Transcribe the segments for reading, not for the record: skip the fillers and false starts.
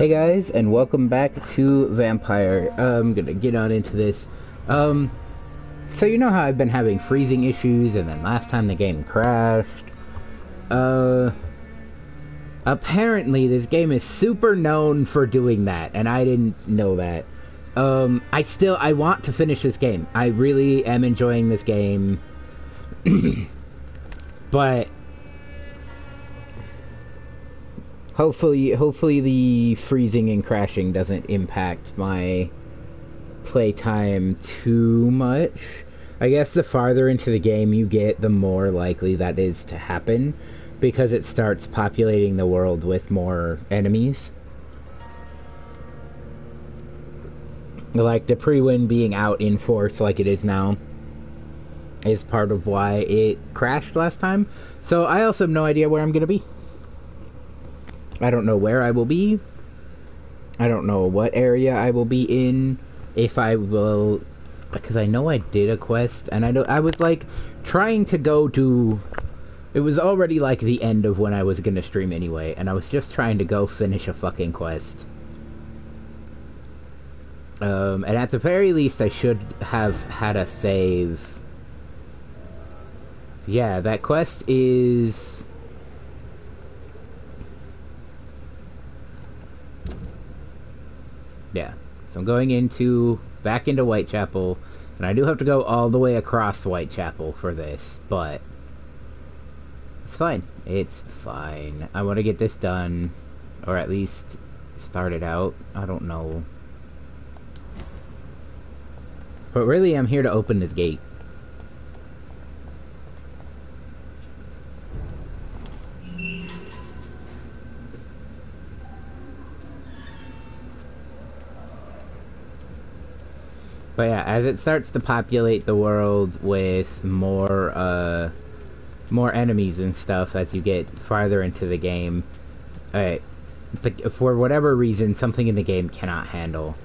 Hey guys, and welcome back to Vampyr. I'm gonna get on into this. So you know how I've been having freezing issues, and then last time the game crashed? Apparently this game is super known for doing that, and I didn't know that. I want to finish this game. I really am enjoying this game. But hopefully the freezing and crashing doesn't impact my playtime too much. I guess the farther into the game you get, the more likely that is to happen, because it starts populating the world with more enemies. Like the pre-win being out in force like it is now is part of why it crashed last time. So I also have no idea where I'm gonna be. I don't know where I will be. I don't know what area I will be in. If I will... Because I know I did a quest, and I was, like, trying to go to... It was already, like, the end of when I was gonna stream anyway, and I was just trying to go finish a fucking quest. And at the very least, I should have had a save. Yeah, that quest is... Yeah, so I'm going back into Whitechapel, and I do have to go all the way across Whitechapel for this, but it's fine. It's fine. I want to get this done, or at least start it out. I don't know. But really, I'm here to open this gate. But yeah, as it starts to populate the world with more enemies and stuff as you get farther into the game, for whatever reason, something in the game cannot handle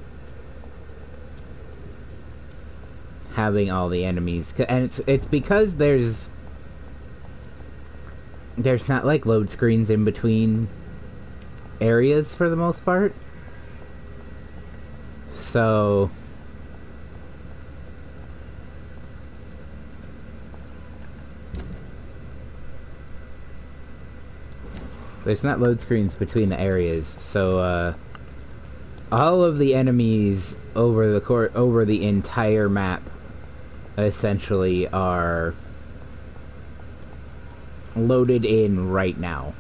having all the enemies. And it's because there's not, like, load screens in between areas for the most part. So... There's not load screens between the areas, so all of the enemies over the entire map essentially are loaded in right now.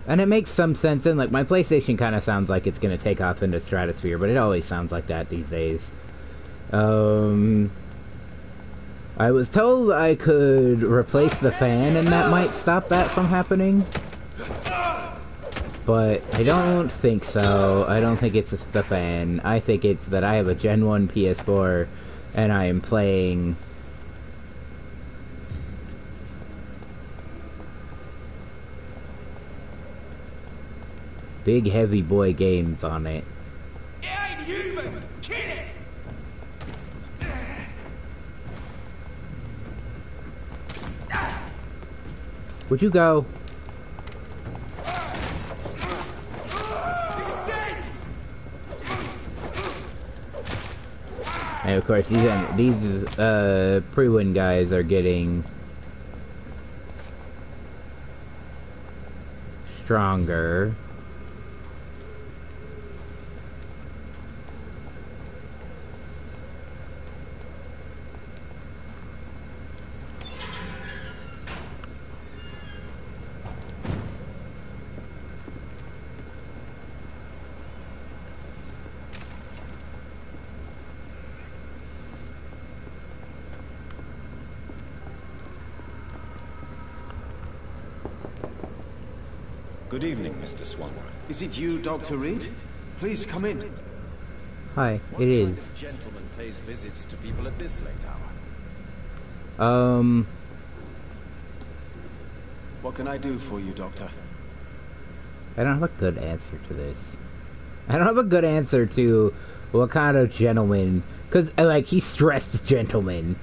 And it makes some sense, and like my PlayStation kind of sounds like it's going to take off into Stratosphere, but it always sounds like that these days. I was told I could replace the fan and that might stop that from happening. But I don't think so. I don't think it's the fan. I think it's that I have a Gen 1 PS4 and I am playing big heavy boy games on it. It ain't human! Kill it! Would you go? And of course, these pre-win guys are getting stronger. Good evening, Mr. Swanner. Is it you, Dr. Reed? Please come in. Hi, What it kind is. of gentleman pays visits to people at this late hour? What can I do for you, Doctor? I don't have a good answer to this. I don't have a good answer to what kind of gentleman, because, like, he stressed gentleman.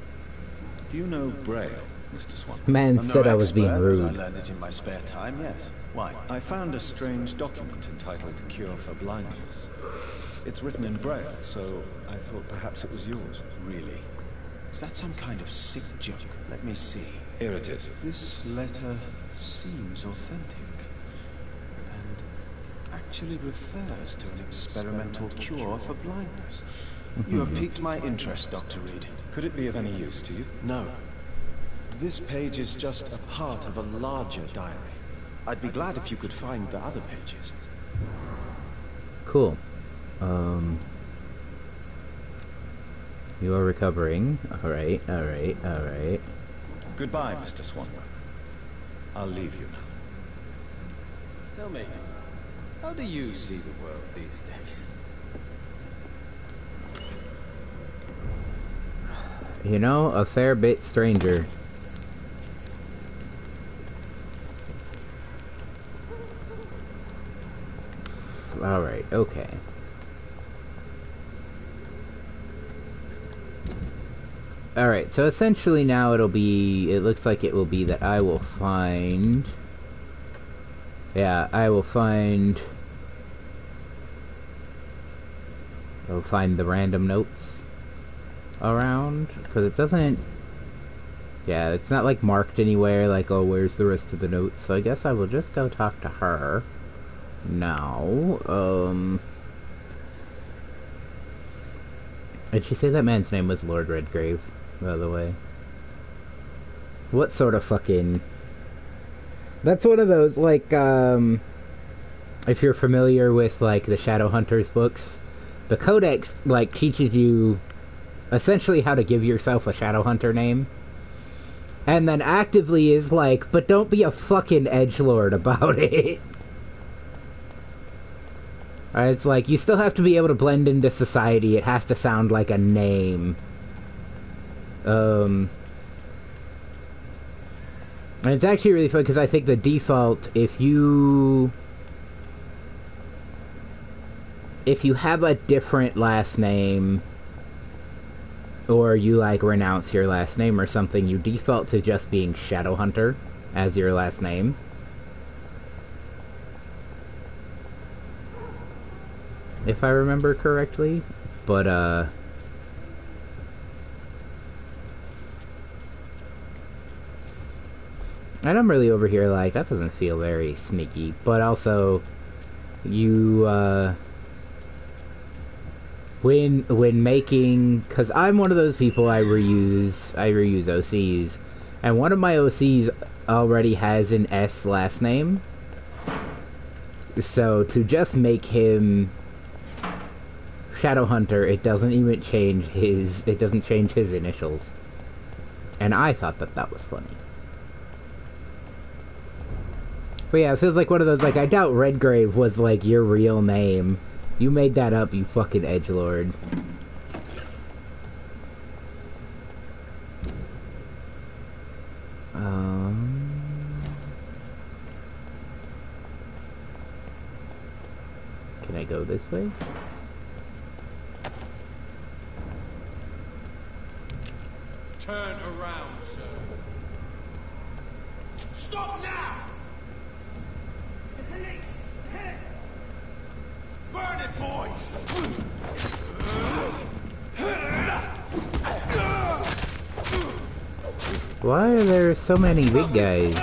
Do you know Braille, Mr. Swan? Man I'm said no I was being expert, but rude. I learned it in my spare time, yes. Why? I found a strange document entitled Cure for Blindness. It's written in Braille, so I thought perhaps it was yours. Really? Is that some kind of sick joke? Let me see. Here it is. This letter seems authentic. And actually refers to an experimental cure for blindness. You have piqued my interest, Dr. Reed. Could it be of any use to you? No. This page is just a part of a larger diary. I'd be glad if you could find the other pages. Cool. You are recovering. Alright, alright, alright. Goodbye, Mr. Swanwick. I'll leave you now. Tell me, how do you see the world these days? You know, a fair bit stranger. Alright, okay. Alright, so essentially now it looks like it will be that I will find... Yeah, I'll find the random notes around, because it doesn't... Yeah, it's not like marked anywhere, like, oh, where's the rest of the notes, so I guess I will just go talk to her now. Did she say that man's name was Lord Redgrave, by the way? What sort of fucking... That's one of those, like, if you're familiar with, like, the Shadowhunters books, the Codex, like, teaches you essentially how to give yourself a Shadowhunter name. And then actively is like, but don't be a fucking edgelord about it. It's like, you still have to be able to blend into society. It has to sound like a name. And it's actually really fun, because I think the default, if you have a different last name, or you, like, renounce your last name or something, you default to just being Shadowhunter as your last name. If I remember correctly. But, and I'm really over here like, that doesn't feel very sneaky. But also, you, when making, because I'm one of those people, I reuse OCs, and one of my OCs already has an S last name, so to just make him Shadowhunter, it doesn't change his initials, and I thought that was funny. But yeah, it feels like one of those, like, I doubt Redgrave was, like, your real name. You made that up, you fucking edgelord. Can I go this way? Turn around, sir. Stop now! Burn it, boys! Why are there so many big guys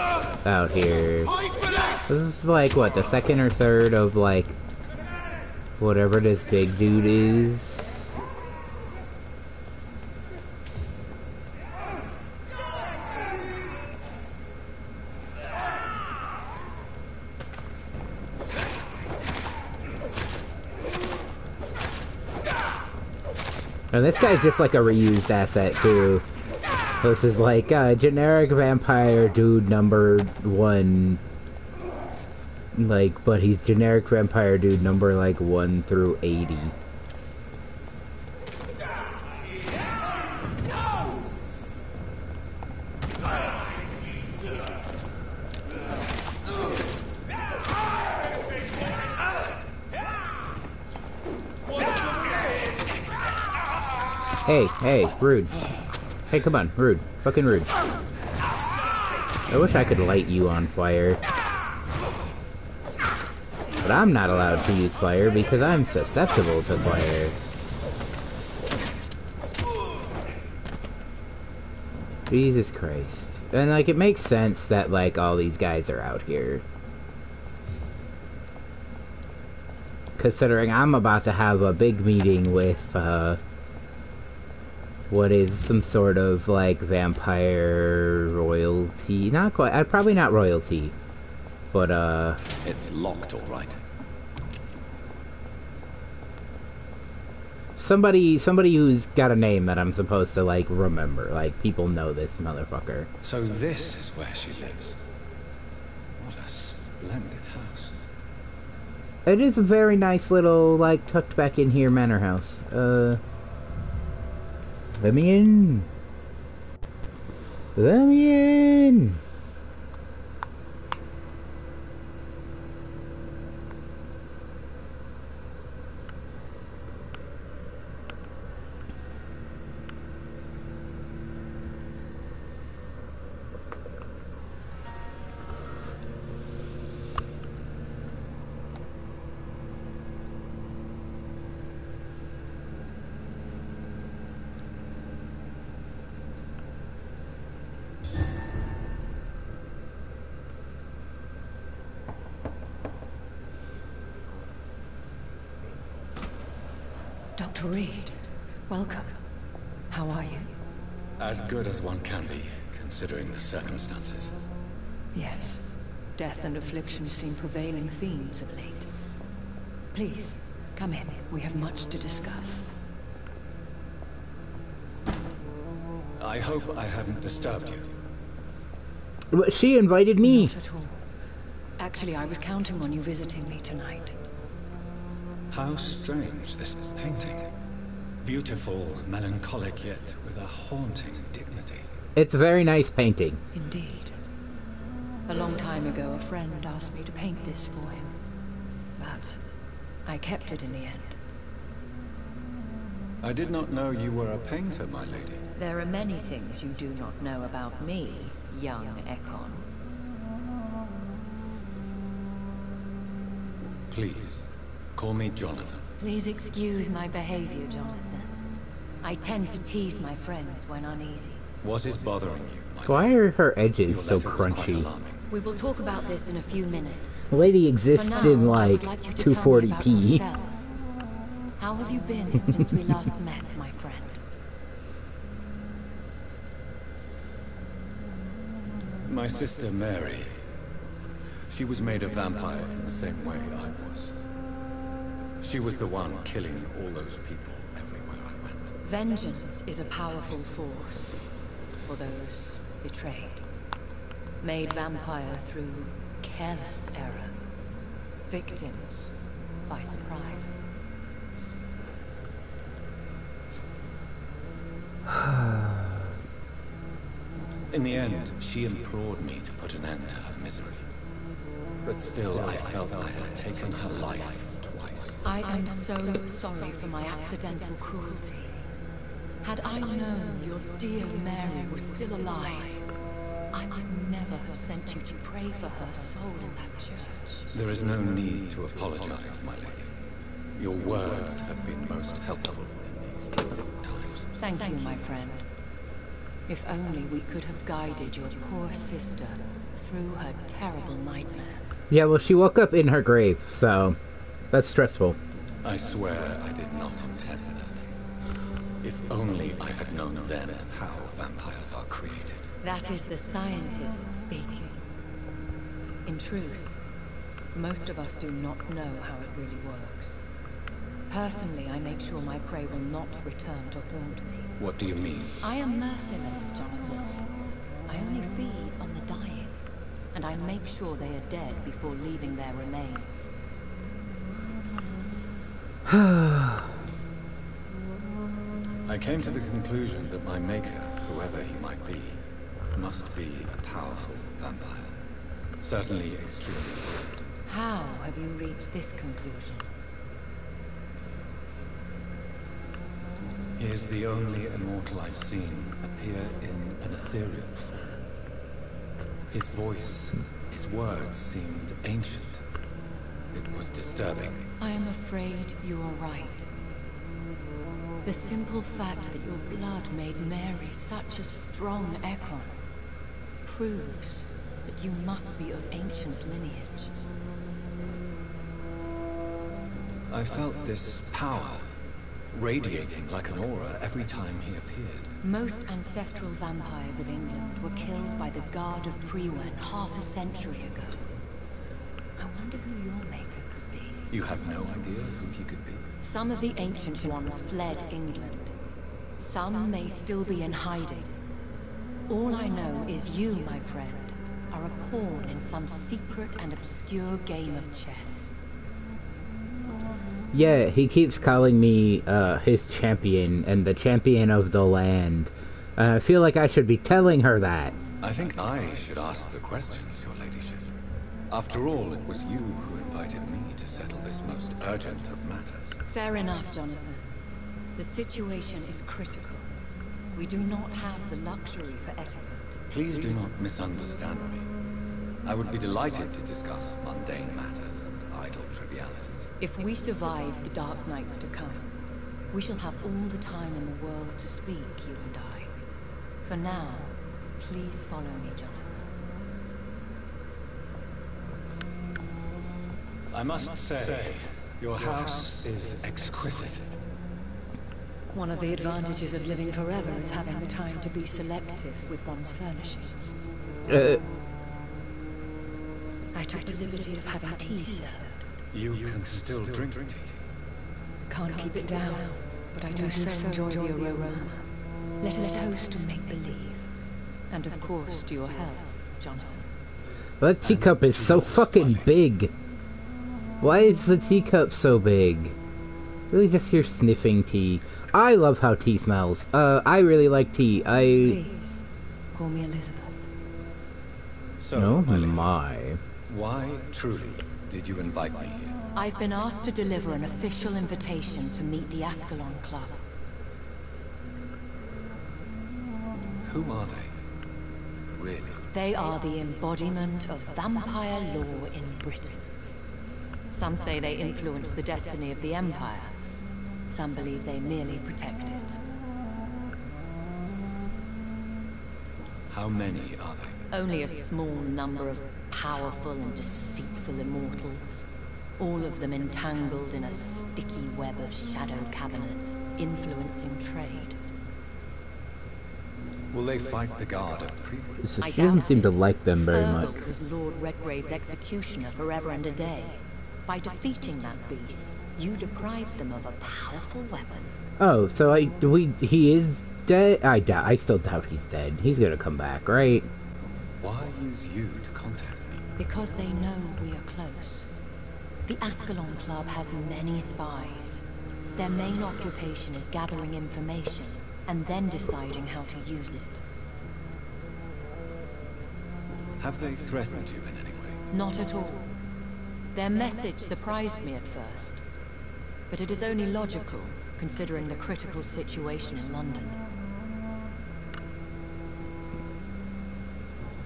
out here? This is like, what, the second or third of, like, whatever this big dude is? And this guy's just like a reused asset too. This is like generic vampire dude number 1. Like, but he's generic vampire dude number like 1 through 80. Hey, rude. Hey, come on, rude. Fucking rude. I wish I could light you on fire. But I'm not allowed to use fire because I'm susceptible to fire. Jesus Christ. And, like, it makes sense that, like, all these guys are out here. Considering I'm about to have a big meeting with, what is some sort of, like, vampire royalty. Not quite, probably not royalty. But, It's locked, all right. somebody who's got a name that I'm supposed to, like, remember. Like, people know this motherfucker. So this is where she lives. What a splendid house. It is a very nice little, like, tucked back in here manor house. Let me in. Let me in. Dr. Reed, welcome. How are you? As good as one can be, considering the circumstances. Yes. Death and affliction seem prevailing themes of late. Please, come in. We have much to discuss. I hope I haven't disturbed you. But she invited me. Not at all. Actually, I was counting on you visiting me tonight. How strange, this painting. Beautiful, melancholic, yet with a haunting dignity. It's a very nice painting. Indeed. A long time ago, a friend asked me to paint this for him. But I kept it in the end. I did not know you were a painter, my lady. There are many things you do not know about me, young Ekon. Please, call me Jonathan. Please excuse my behavior, Jonathan. I tend to tease my friends when uneasy. What is bothering you, my Why lady? are her edges Your so letter was quite crunchy? alarming. We will talk about this in a few minutes. The lady For exists now, in, I like, would like you to tell me about 240p. yourself. How have you been since we last met, my friend? My sister Mary. She was made a vampire in the same way I was. She was the one killing all those people everywhere I went. Vengeance is a powerful force for those betrayed. Made vampire through careless error. Victims by surprise. In the end, she implored me to put an end to her misery. But still, I felt I had taken her life twice. I am so sorry for my accidental cruelty. Had I known your dear Mary was still alive, I would never have sent you to pray for her soul in that church. There is no need to apologize, my lady. Your words have been most helpful in these difficult times. Thank you, my friend. If only we could have guided your poor sister through her terrible nightmare. Yeah, well, she woke up in her grave, so that's stressful. I swear I did not intend that. If only I had known then how vampires are created. That is the scientist speaking. In truth, most of us do not know how it really works. Personally, I make sure my prey will not return to haunt me. What do you mean? I am merciless, Jonathan. I only feed on the dying, and I make sure they are dead before leaving their remains. I came to the conclusion that my maker, whoever he might be, must be a powerful vampire. Certainly extremely good. How have you reached this conclusion? He is the only immortal I've seen appear in an ethereal form. His voice, his words seemed ancient. It was disturbing. I am afraid you are right. The simple fact that your blood made Mary such a strong echo proves that you must be of ancient lineage. I felt this power radiating like an aura every time he appeared. Most ancestral vampires of England were killed by the Guard of Prewen half a century ago. I wonder who your maker could be. You have no idea who he could be? Some of the ancient ones fled England. Some may still be in hiding. All I know is you, my friend, are a pawn in some secret and obscure game of chess. Yeah, he keeps calling me his champion and the champion of the land. I feel like I should be telling her that. I think I should ask the questions, your ladyship. After all, it was you who invited me to settle this most urgent of matters. Fair enough, Jonathan. The situation is critical. We do not have the luxury for etiquette. Please do not misunderstand me. I would be delighted to discuss mundane matters and idle trivialities. If we survive the dark nights to come, we shall have all the time in the world to speak, you and I. For now, please follow me, Jonathan. I must say, your house is exquisite. One of the advantages of living forever is having the time to be selective with one's furnishings. I took the liberty of having tea served. You can still drink tea. Can't keep it down, but I do so enjoy the aroma. Let us toast to make-believe. And of course to your health, Jonathan. That teacup is so fucking big. Why is the teacup so big? Really just hear sniffing tea. I love how tea smells. I really like tea. Please, call me Elizabeth. So, Oh lady, my. why truly did you invite me here? I've been asked to deliver an official invitation to meet the Ascalon Club. Who are they? Really? They are the embodiment of vampire law in Britain. Some say they influence the destiny of the Empire. Some believe they merely protect it. How many are they? Only a small number of powerful and deceitful immortals. All of them entangled in a sticky web of shadow cabinets, influencing trade. Will they fight the guard of Prewen? She I doesn't doubt seem to it. like them very much. Fergal was Lord Redgrave's executioner forever and a day. By defeating that beast, you deprived them of a powerful weapon. Oh, so he is dead? I still doubt he's dead. He's gonna come back, right? Why use you to contact me? Because they know we are close. The Ascalon Club has many spies. Their main occupation is gathering information and then deciding how to use it. Have they threatened you in any way? Not at all. Their message surprised me at first. But it is only logical, considering the critical situation in London.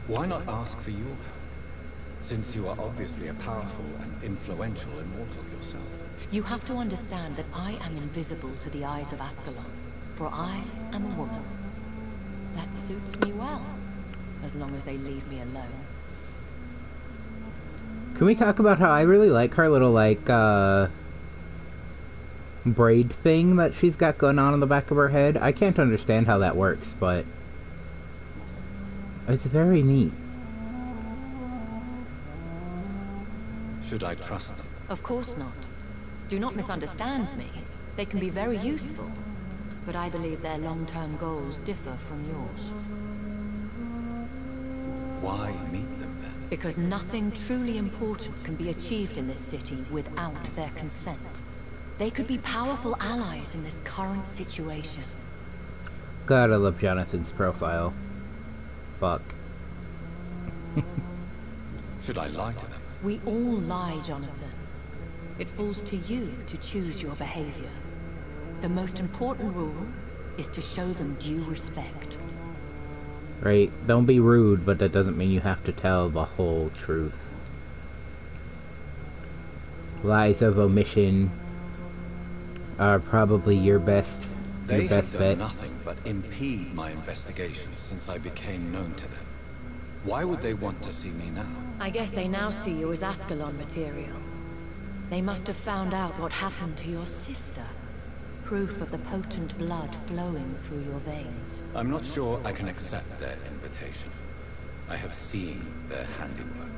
Why not ask for your help? Since you are obviously a powerful and influential immortal yourself. You have to understand that I am invisible to the eyes of Ascalon, for I am a woman. That suits me well, as long as they leave me alone. Can we talk about how I really like her little, like, braid thing that she's got going on the back of her head? I can't understand how that works, but it's very neat. Should I trust them? Of course not. Do not misunderstand me. They can be very useful, but I believe their long-term goals differ from yours. Why meet them then? Because nothing truly important can be achieved in this city without their consent. They could be powerful allies in this current situation. God, I love Jonathan's profile. Fuck. Should I lie to them? We all lie, Jonathan. It falls to you to choose your behavior. The most important rule is to show them due respect. Right? Don't be rude, but that doesn't mean you have to tell the whole truth. lies of omission are probably your best They have bet. done nothing but impede my investigations since I became known to them. Why would they want to see me now? I guess they now see you as Ascalon material. They must have found out what happened to your sister. Proof of the potent blood flowing through your veins. I'm not sure I can accept their invitation. I have seen their handiwork.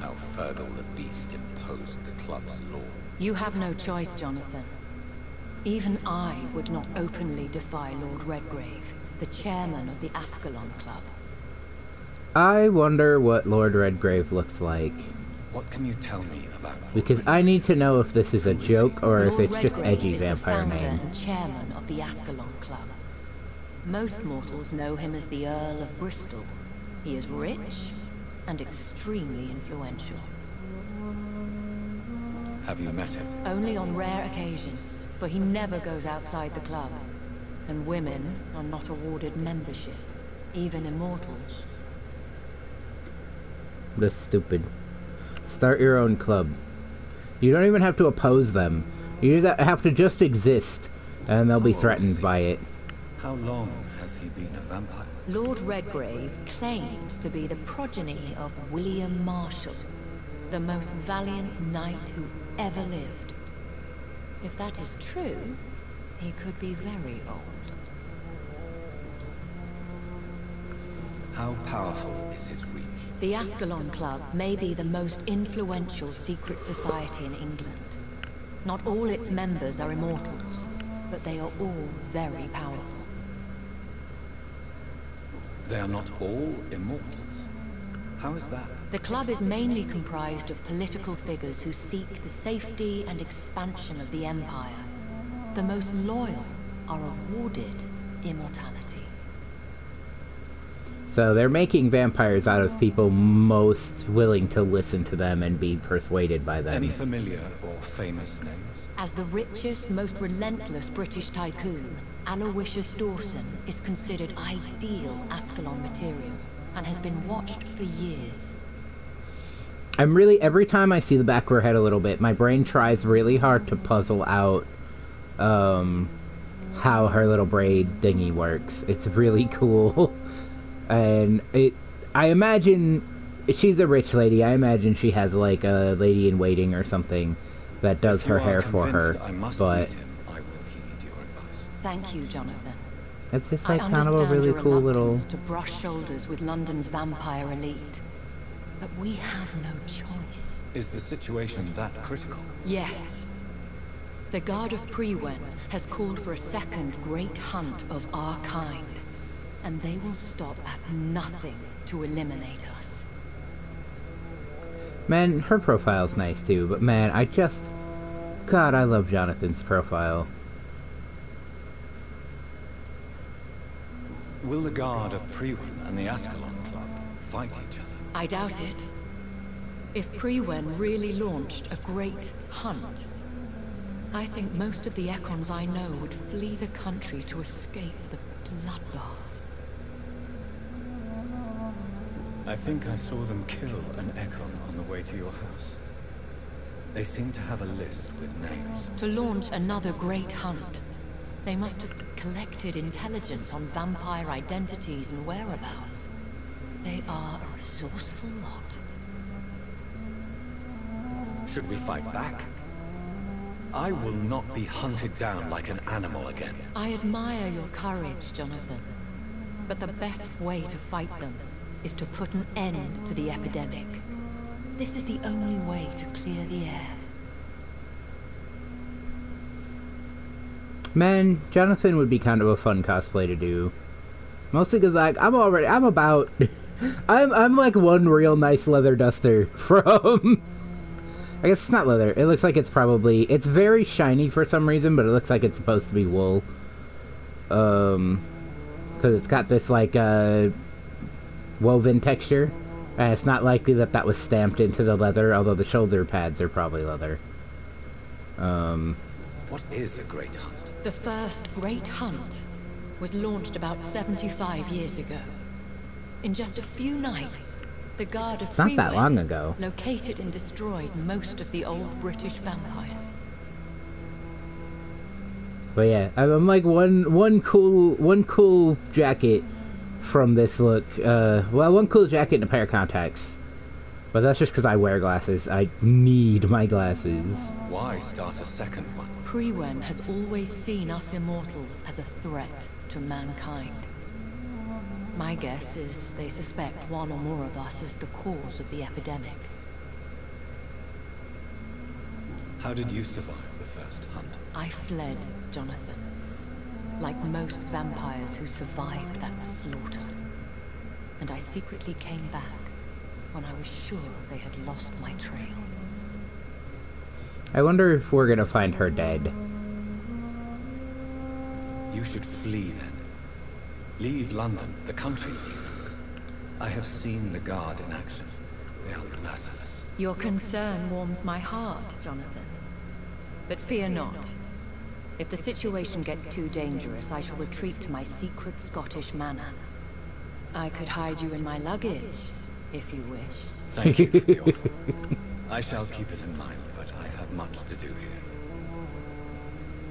How Fergal the Beast imposed the club's law. You have no choice, Jonathan. Even I would not openly defy Lord Redgrave, the chairman of the Ascalon Club. I wonder what Lord Redgrave looks like. What can you tell me about Lord Because I need to know if this is a joke or if Lord it's just Redgrave edgy is vampire the founder name. and chairman of the Ascalon Club. Most mortals know him as the Earl of Bristol. He is rich and extremely influential. Have you met him? Only on rare occasions, for he never goes outside the club. And women are not awarded membership, even immortals. That's stupid. Start your own club. You don't even have to oppose them. You just have to just exist, and they'll be How old is threatened he? by it. How long has he been a vampire? Lord Redgrave claims to be the progeny of William Marshall, the most valiant knight who ever lived. If that is true, he could be very old. How powerful is his reach? The Ascalon Club may be the most influential secret society in England. Not all its members are immortals, but they are all very powerful. They are not all immortals. How is that? The club is mainly comprised of political figures who seek the safety and expansion of the Empire. The most loyal are awarded immortality. So they're making vampires out of people most willing to listen to them and be persuaded by them. Any familiar or famous names? As the richest, most relentless British tycoon, Aloysius Dawson is considered ideal Ascalon material and has been watched for years. I'm really, every time I see the back of her head a little bit, my brain tries really hard to puzzle out how her little braid thingy works. It's really cool. And I imagine she's a rich lady. I imagine she has like a lady in waiting or something that does her hair for her. I must But meet him. I will heed your advice. Thank you, Jonathan. it's just I like kind of a understand really your cool little. reluctance to brush shoulders with London's vampire elite, but we have no choice. Is the situation that critical? Yes. The Guard of Prewen has called for a second great hunt of our kind, and they will stop at nothing to eliminate us. Man, her profile's nice too, but man, God, I love Jonathan's profile. Will the Guard of Prewen and the Ascalon Club fight each other? I doubt it. If Prewen really launched a great hunt, I think most of the Ekons I know would flee the country to escape the bloodbath. I think I saw them kill an Ekon on the way to your house. They seem to have a list with names. To launch another great hunt, they must have collected intelligence on vampire identities and whereabouts. They are a resourceful lot. Should we fight back? I will not be hunted down like an animal again. I admire your courage, Jonathan. But the best way to fight them is to put an end to the epidemic. This is the only way to clear the air. Man, Jonathan would be kind of a fun cosplay to do. Mostly because, like, I'm like one real nice leather duster from... I guess it's not leather. It looks like it's very shiny for some reason, but it looks like it's supposed to be wool. Because it's got this, like, woven texture. And it's not likely that was stamped into the leather, although the shoulder pads are probably leather. What is a great hunt? The first great hunt was launched about 75 years ago. In just a few nights, The Guard of It's not that Freewen long ago. located and destroyed most of the old British vampires. But yeah, I'm like one cool jacket from this look. Well, one cool jacket and a pair of contacts. But that's just because I wear glasses. I need my glasses. Why start a second one? Freewen has always seen us immortals as a threat to mankind. My guess is they suspect one or more of us is the cause of the epidemic. How did you survive the first hunt? I fled, Jonathan. Like most vampires who survived that slaughter. And I secretly came back when I was sure they had lost my trail. I wonder if we're gonna find her dead. You should flee then. Leave London, the country even. I have seen the Guard in action. They are merciless. Your concern warms my heart, Jonathan. But fear not. If the situation gets too dangerous, I shall retreat to my secret Scottish manor. I could hide you in my luggage, if you wish. Thank you for the offer. I shall keep it in mind, but I have much to do here.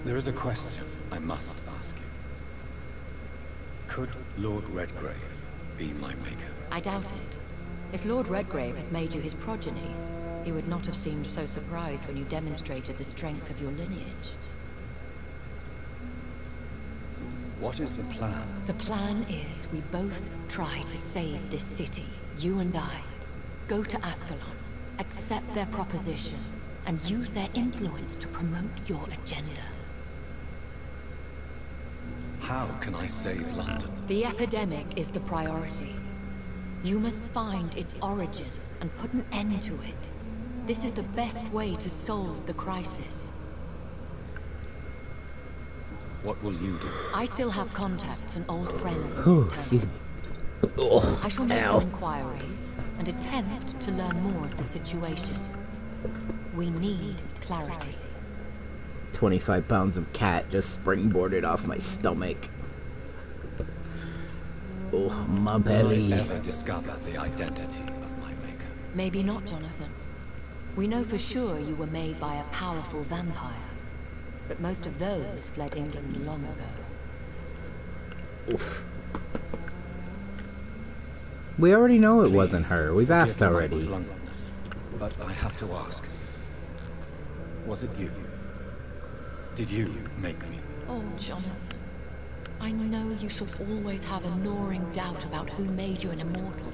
There is a question I must ask you. Could Lord Redgrave be my maker? I doubt it. If Lord Redgrave had made you his progeny, he would not have seemed so surprised when you demonstrated the strength of your lineage. What is the plan? The plan is we both try to save this city, you and I. Go to Ascalon, accept their proposition, and use their influence to promote your agenda. How can I save London? The epidemic is the priority. You must find its origin and put an end to it. This is the best way to solve the crisis. What will you do? I still have contacts and old friends in Ooh, this excuse town. me. Oh, I shall make ow. some inquiries and attempt to learn more of the situation. We need clarity. 25 pounds of cat just springboarded off my stomach. Oh, my belly. Will I ever discover the identity of my maker? Maybe not, Jonathan. We know for sure you were made by a powerful vampire. But most of those fled England long ago. Oof. We already know it wasn't her. We've Forgive asked my already. bluntness, but I have to ask. Was it you? Did you make me? Oh, Jonathan. I know you shall always have a gnawing doubt about who made you an immortal.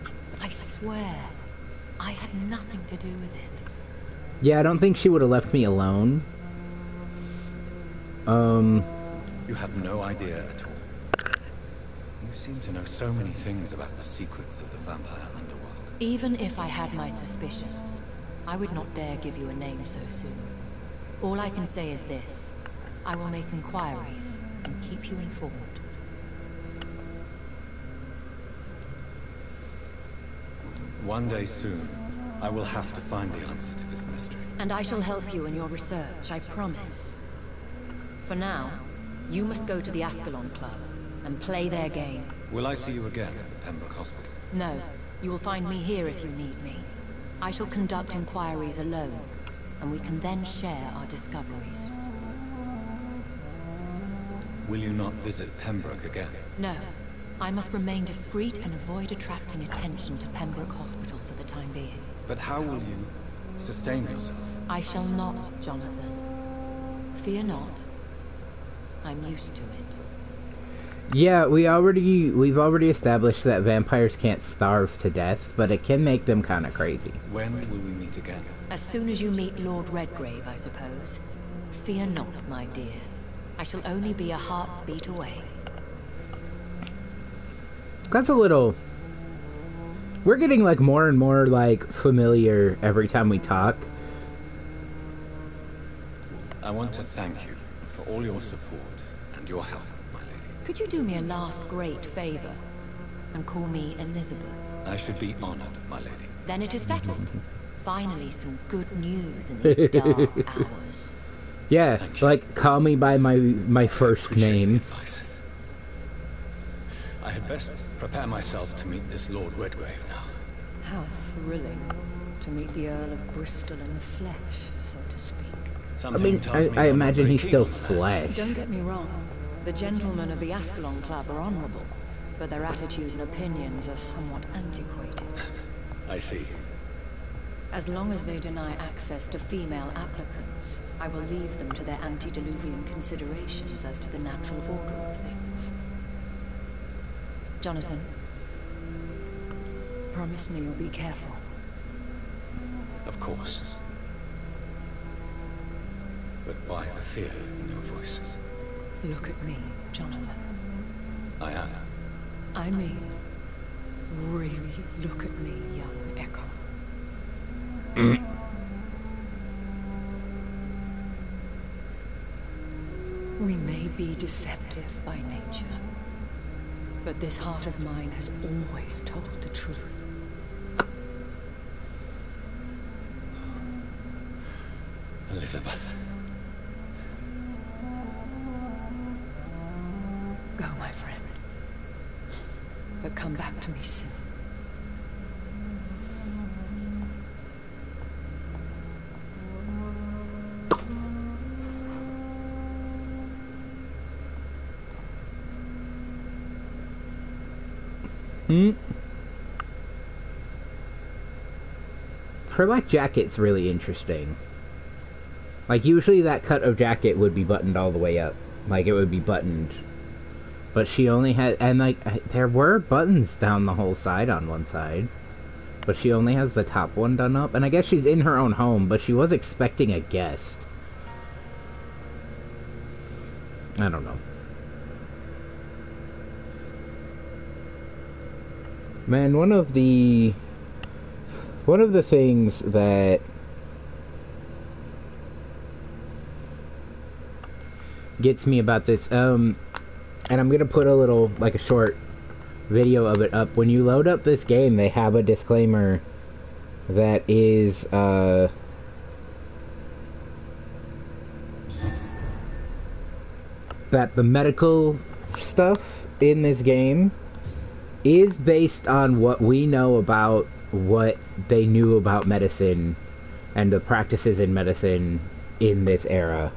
But I swear, I had nothing to do with it. Yeah, I don't think she would have left me alone. You have no idea at all. You seem to know so many things about the secrets of the vampire underworld. Even if I had my suspicions, I would not dare give you a name so soon. All I can say is this. I will make inquiries and keep you informed. One day soon, I will have to find the answer to this mystery. And I shall help you in your research, I promise. For now, you must go to the Ascalon Club and play their game. Will I see you again at the Pembroke Hospital? No, you will find me here if you need me. I shall conduct inquiries alone, and we can then share our discoveries. Will you not visit Pembroke again? No, I must remain discreet and avoid attracting attention to Pembroke Hospital for the time being. But how will you sustain yourself? I shall not, Jonathan. Fear not. I'm used to it. Yeah, we've already established that vampires can't starve to death, but it can make them kind of crazy. When will we meet again? As soon as you meet Lord Redgrave, I suppose. Fear not, my dear. I shall only be a heart's beat away. That's a little... We're getting, like, more and more, like, familiar every time we talk. I want to thank you for all your support and your help, my lady. Could you do me a last great favor and call me Elizabeth? I should be honored, my lady. Then it is settled. Finally, some good news in these dark hours. Yeah, like, call me by my first Appreciate the name. advice. I had best prepare myself to meet this Lord Redgrave now. How thrilling to meet the Earl of Bristol in the flesh, so to speak. I Something mean, tells me I I'm not imagine very he's keen still on that. flesh. Don't get me wrong. The gentlemen of the Ascalon Club are honorable, but their attitude and opinions are somewhat antiquated. I see. As long as they deny access to female applicants, I will leave them to their antediluvian considerations as to the natural order of things. Jonathan, promise me you'll be careful. Of course. But why the fear in your voice? Look at me, Jonathan. I am. I mean, really look at me, young Echo. We may be deceptive by nature, but this heart of mine has always told the truth. Elizabeth. Go, my friend. But come back to me soon. Her, like, jacket's really interesting. Like, usually that cut of jacket would be buttoned all the way up. Like, it would be buttoned. But she only had... And, like, there were buttons down the whole side on one side. But she only has the top one done up. And I guess she's in her own home, but she was expecting a guest. I don't know. Man, one of the things that gets me about this, and I'm gonna put a little, like, a short video of it up. When you load up this game, they have a disclaimer that is, that the medical stuff in this game is based on what we know about what they knew about medicine and the practices in medicine in this era.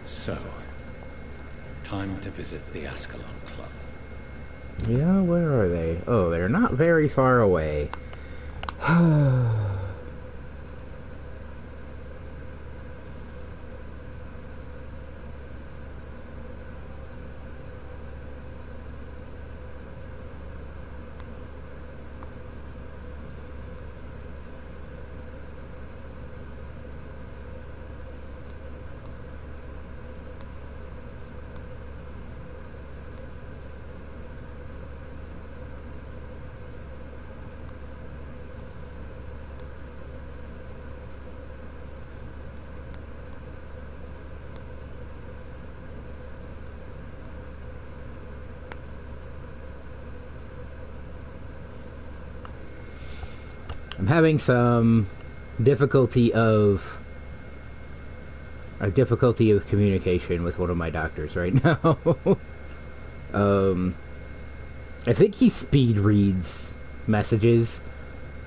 So, time to visit the Ascalon Club. Yeah, where are they? Oh, they're not very far away. I'm having some difficulty of communication with one of my doctors right now. I think he speed reads messages,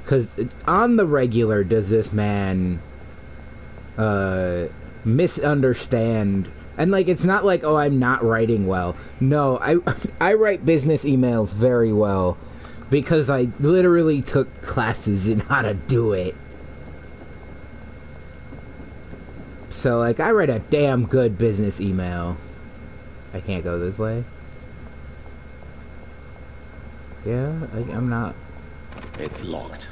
because on the regular does this man misunderstand. And, like, it's not like, oh, I'm not writing well. No, I write business emails very well, because I literally took classes in how to do it. So, like, I write a damn good business email. I can't go this way. Yeah, I'm not... It's locked.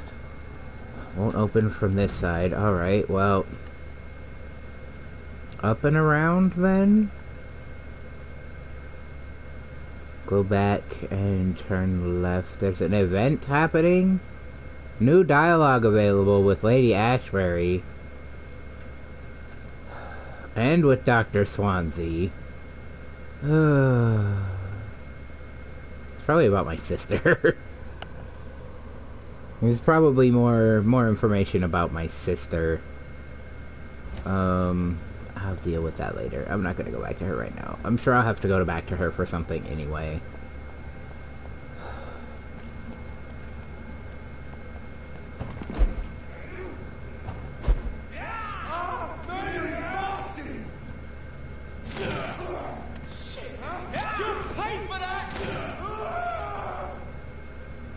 Won't open from this side. Alright, well... Up and around, then? Go back and turn left. There's an event happening? New dialogue available with Lady Ashbury. And with Dr. Swansea. It's probably about my sister. There's probably more information about my sister. I'll deal with that later. I'm not gonna go back to her right now. I'm sure I'll have to go back to her for something anyway.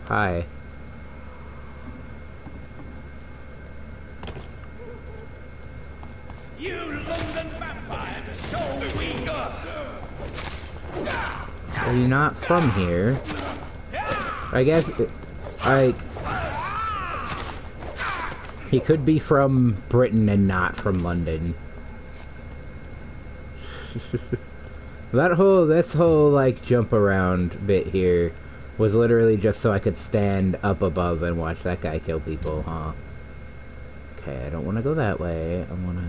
Hi. You London vampires are so weak! Well, you're not from here. I guess, like... He could be from Britain and not from London. This whole, like, jump around bit here was literally just so I could stand up above and watch that guy kill people, huh? Okay, I don't want to go that way. I want to...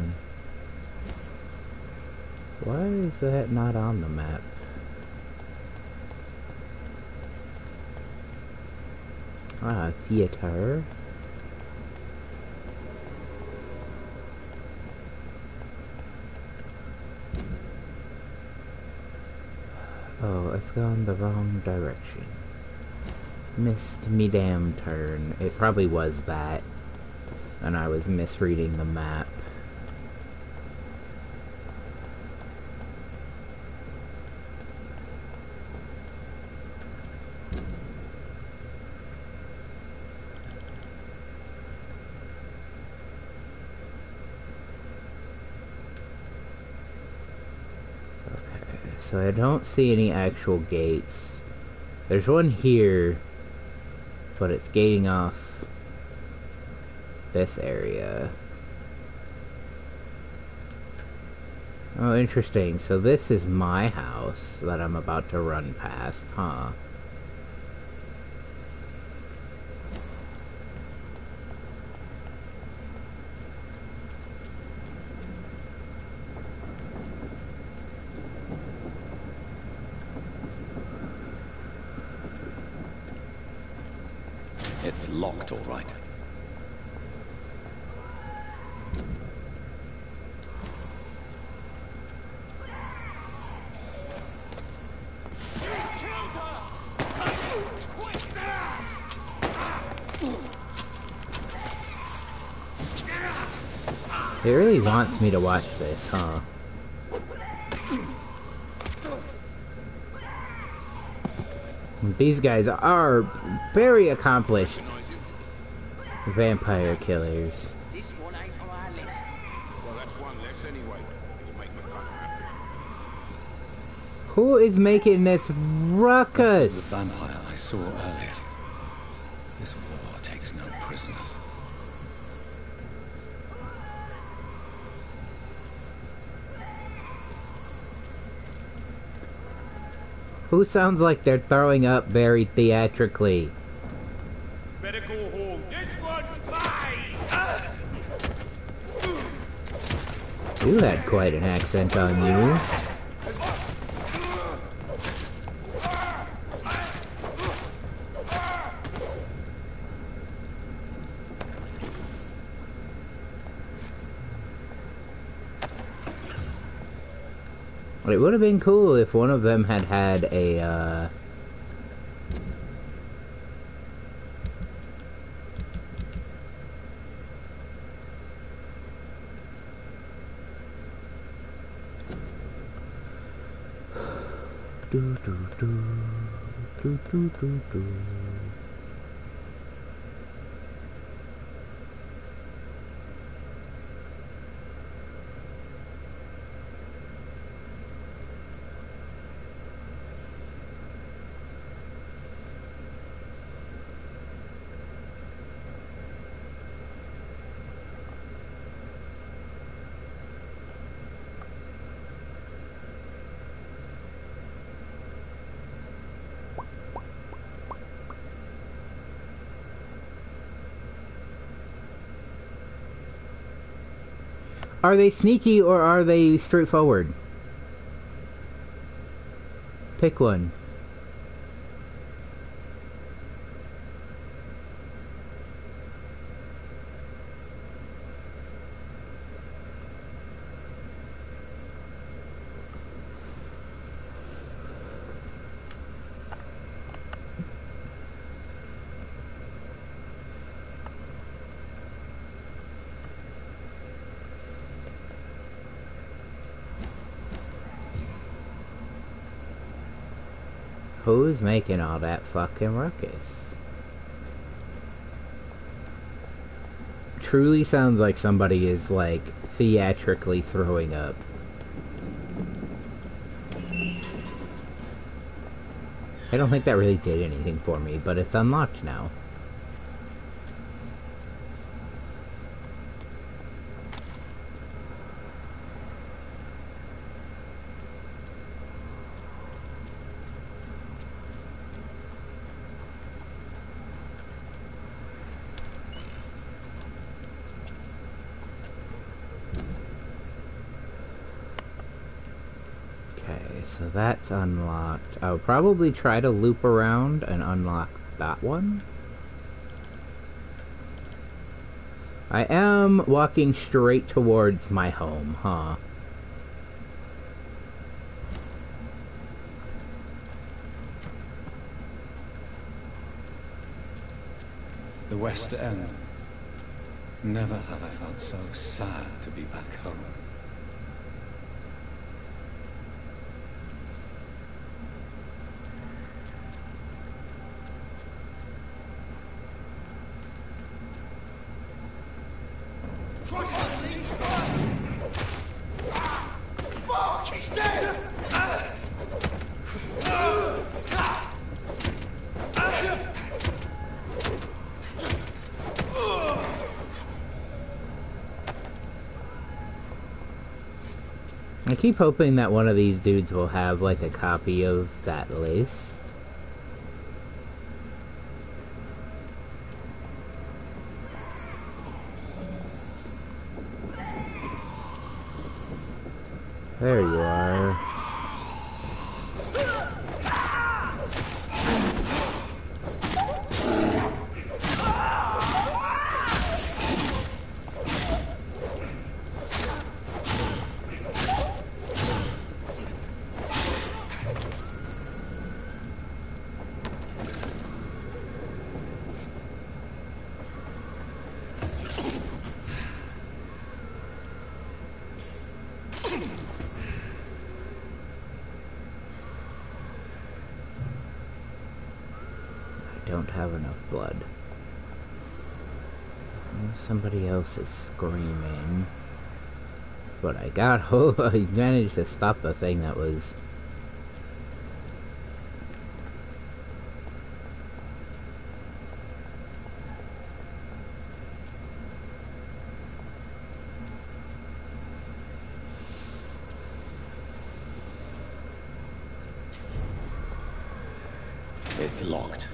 Why is that not on the map? Ah, theater. Oh, I've gone the wrong direction. Missed me damn turn. It probably was that. And I was misreading the map. So I don't see any actual gates. There's one here, but it's gating off this area. Oh, interesting. So this is my house that I'm about to run past, huh? It's locked, all right. It really wants me to watch this, huh? These guys are very accomplished vampire killers. This one ain't on our list. Well, that's one less anyway. It'll make McConnell happy. Who is making this The ruckus? vampire I saw earlier. This war takes no prisoners. Who sounds like they're throwing up very theatrically? Better go home. This one's mine! You had quite an accent on you. It would have been cool if one of them had had a, do do do do do do do. Are they sneaky or are they straightforward? Pick one. Who's making all that fucking ruckus? Truly sounds like somebody is, like, theatrically throwing up. I don't think that really did anything for me, but it's unlocked now. So that's unlocked. I'll probably try to loop around and unlock that one. I am walking straight towards my home, huh? The West End. Never have I felt so sad to be back home. I keep hoping that one of these dudes will have, like, a copy of that list. There you are. Don't have enough blood. Somebody else is screaming. But I got hold. I managed to stop the thing that was. It's locked.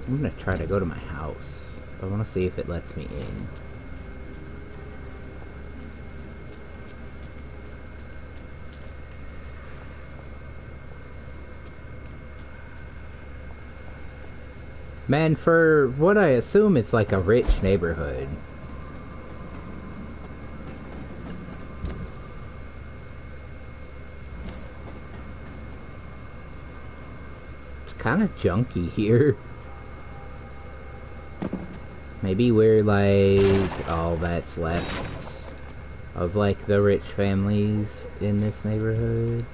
I'm gonna try to go to my house. I want to see if it lets me in. Man, for what I assume it's like a rich neighborhood. It's kind of junky here. Maybe we're like all that's left of like the rich families in this neighborhood.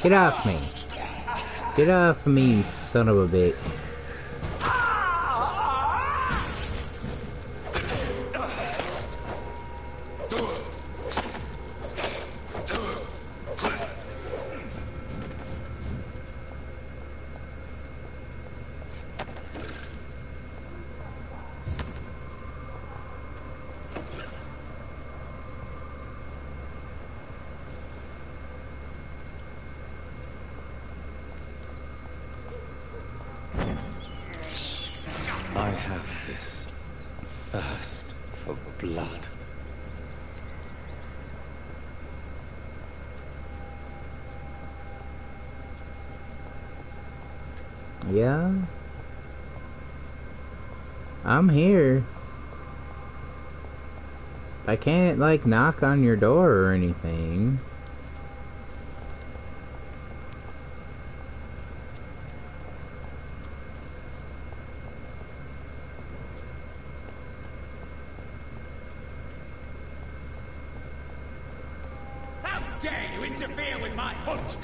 Get off me. Get off me, you son of a bitch. thirst for blood. Yeah? I'm here. I can't, like, knock on your door or anything. How dare you interfere with my hunt?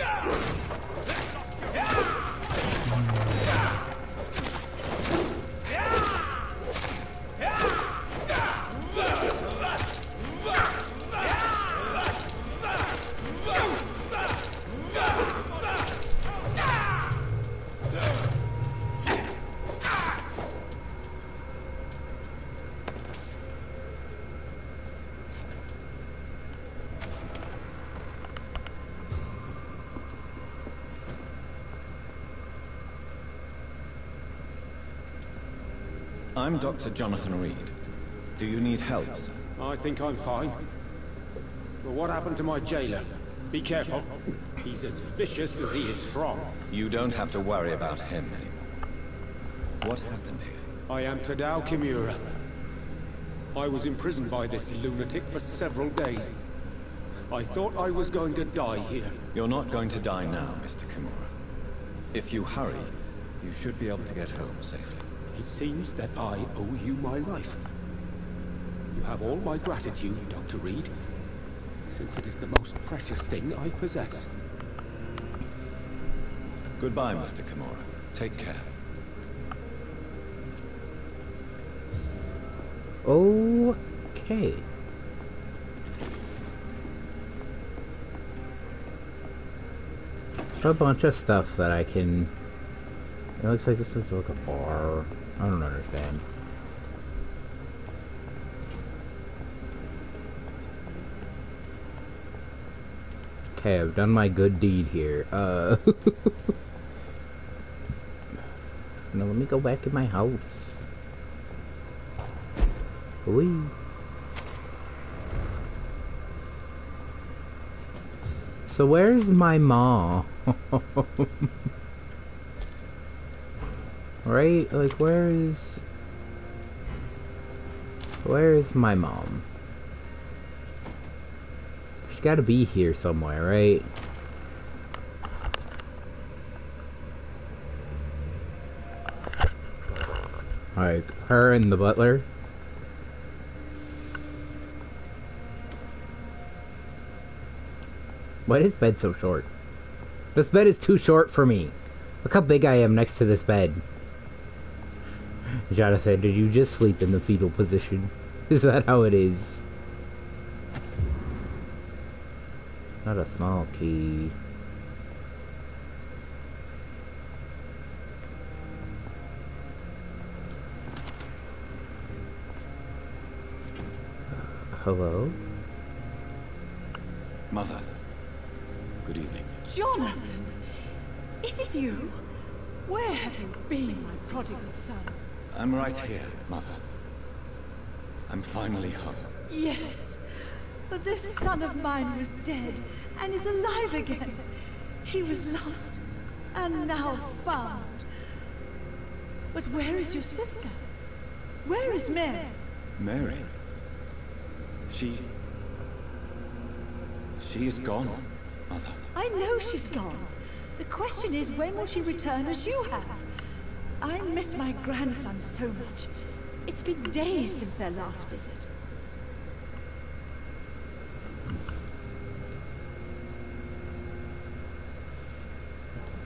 I'm Dr. Jonathan Reed. Do you need help, sir? I think I'm fine. But what happened to my jailer? Be careful. He's as vicious as he is strong. You don't have to worry about him anymore. What happened here? I am Tadao Kimura. I was imprisoned by this lunatic for several days. I thought I was going to die here. You're not going to die now, Mr. Kimura. If you hurry, you should be able to get home safely. It seems that I owe you my life. You have all my gratitude, Dr. Reed, since it is the most precious thing I possess. Goodbye, Mr. Kimura. Take care. Okay. A bunch of stuff that I can... It looks like this was like a bar. I don't understand. Okay, I've done my good deed here. Now let me go back in my house. Whee. So where's my mom? Right? Like, where is my mom? She's gotta be here somewhere, right? Like, her and the butler? Why is this bed so short? This bed is too short for me. Look how big I am next to this bed. Jonathan, did you just sleep in the fetal position? Is that how it is? Not a small key. Hello? Mother. Good evening. Jonathan! Is it you? Where have you been, my prodigal son? I'm right here, Mother. I'm finally home. Yes, but this son of mine was dead and is alive again. He was lost and now found. But where is your sister? Where is Mary? Mary? She is gone, Mother. I know she's gone. The question is, when will she return as you have? I miss my grandson so much. It's been days since their last visit.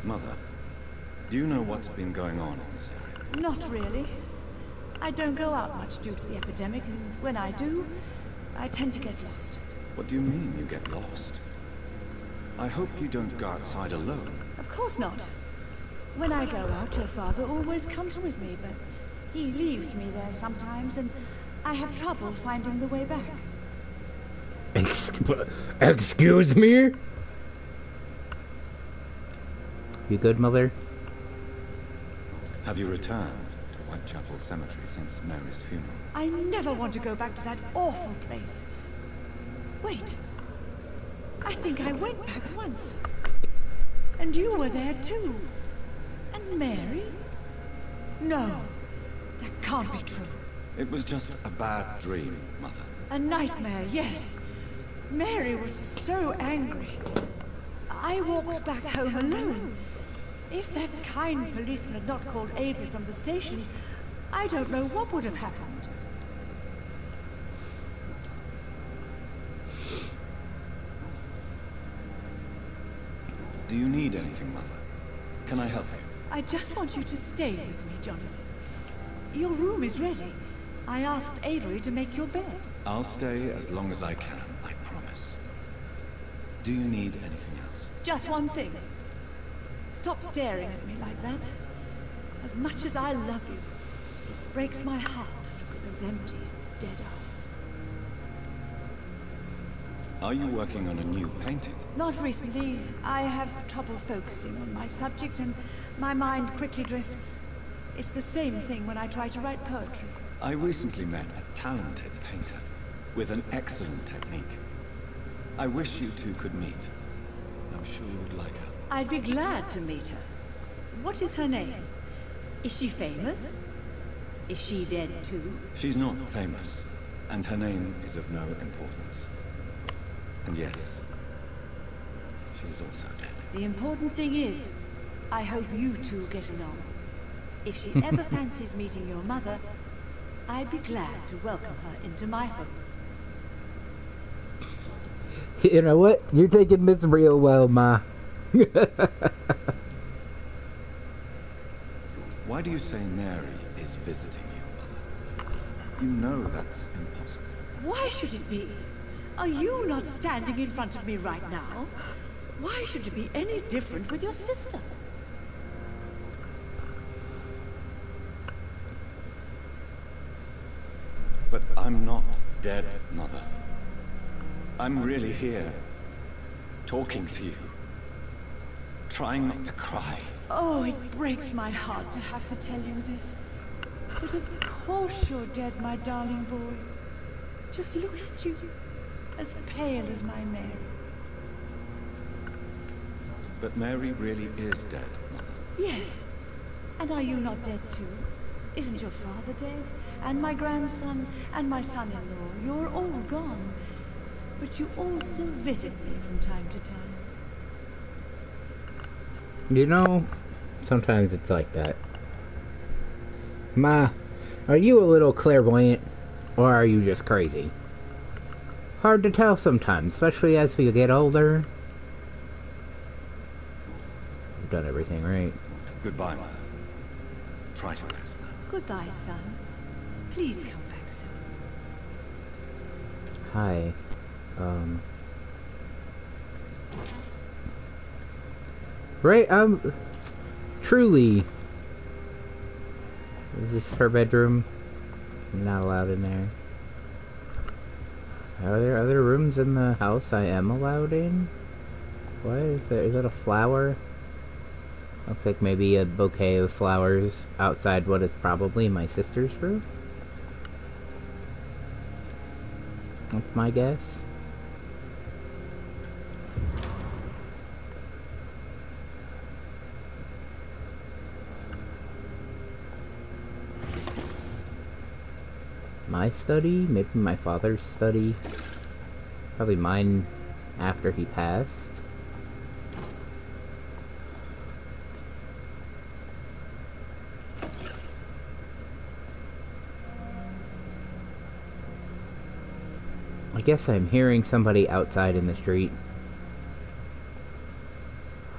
Mother, do you know what's been going on in this area? Not really. I don't go out much due to the epidemic, and when I do, I tend to get lost. What do you mean you get lost? I hope you don't go outside alone. Of course not. When I go out, your father always comes with me, but he leaves me there sometimes, and I have trouble finding the way back. Excuse me? You good, Mother? Have you returned? Whitechapel Cemetery since Mary's funeral. I never want to go back to that awful place. Wait. I think I went back once. And you were there too. And Mary? No. That can't be true. It was just a bad dream, Mother. A nightmare, yes. Mary was so angry. I walked back home alone. If that kind policeman had not called Avery from the station, I don't know what would have happened. Do you need anything, Mother? Can I help you? I just want you to stay with me, Jonathan. Your room is ready. I asked Avery to make your bed. I'll stay as long as I can, I promise. Do you need anything else? Just one thing. Stop staring at me like that. As much as I love you, it breaks my heart to look at those empty, dead eyes. Are you working on a new painting? Not recently. I have trouble focusing on my subject and my mind quickly drifts. It's the same thing when I try to write poetry. I recently met a talented painter with an excellent technique. I wish you two could meet. I'm sure you would like her. I'd be glad to meet her. What is her name? Is she famous? Is she dead too? She's not famous, and her name is of no importance. And yes, she's also dead. The important thing is, I hope you two get along. If she ever fancies meeting your mother, I'd be glad to welcome her into my home. You know what? You're taking this real well, Ma. Why do you say Mary is visiting you, Mother? You know that's impossible. Why should it be? Are you not standing in front of me right now? Why should it be any different with your sister? But I'm not dead, Mother. I'm really here, talking to you, trying not to cry. Oh, it breaks my heart to have to tell you this. But of course you're dead, my darling boy. Just look at you, as pale as my Mary. But Mary really is dead, Mother. Yes. And are you not dead too? Isn't your father dead? And my grandson, and my son-in-law? You're all gone. But you all still visit me from time to time. You know, sometimes it's like that. Ma, are you a little clairvoyant, or are you just crazy? Hard to tell sometimes, especially as we get older. I've done everything right. Goodbye, Mother. Try to rest now. Goodbye, son. Please come back soon. Hi. Right, truly. Is this her bedroom? I'm not allowed in there. Are there other rooms in the house I am allowed in? What is that? Is that a flower? Looks like maybe a bouquet of flowers outside what is probably my sister's room. That's my guess. My study? Maybe my father's study? Probably mine after he passed. I guess I'm hearing somebody outside in the street.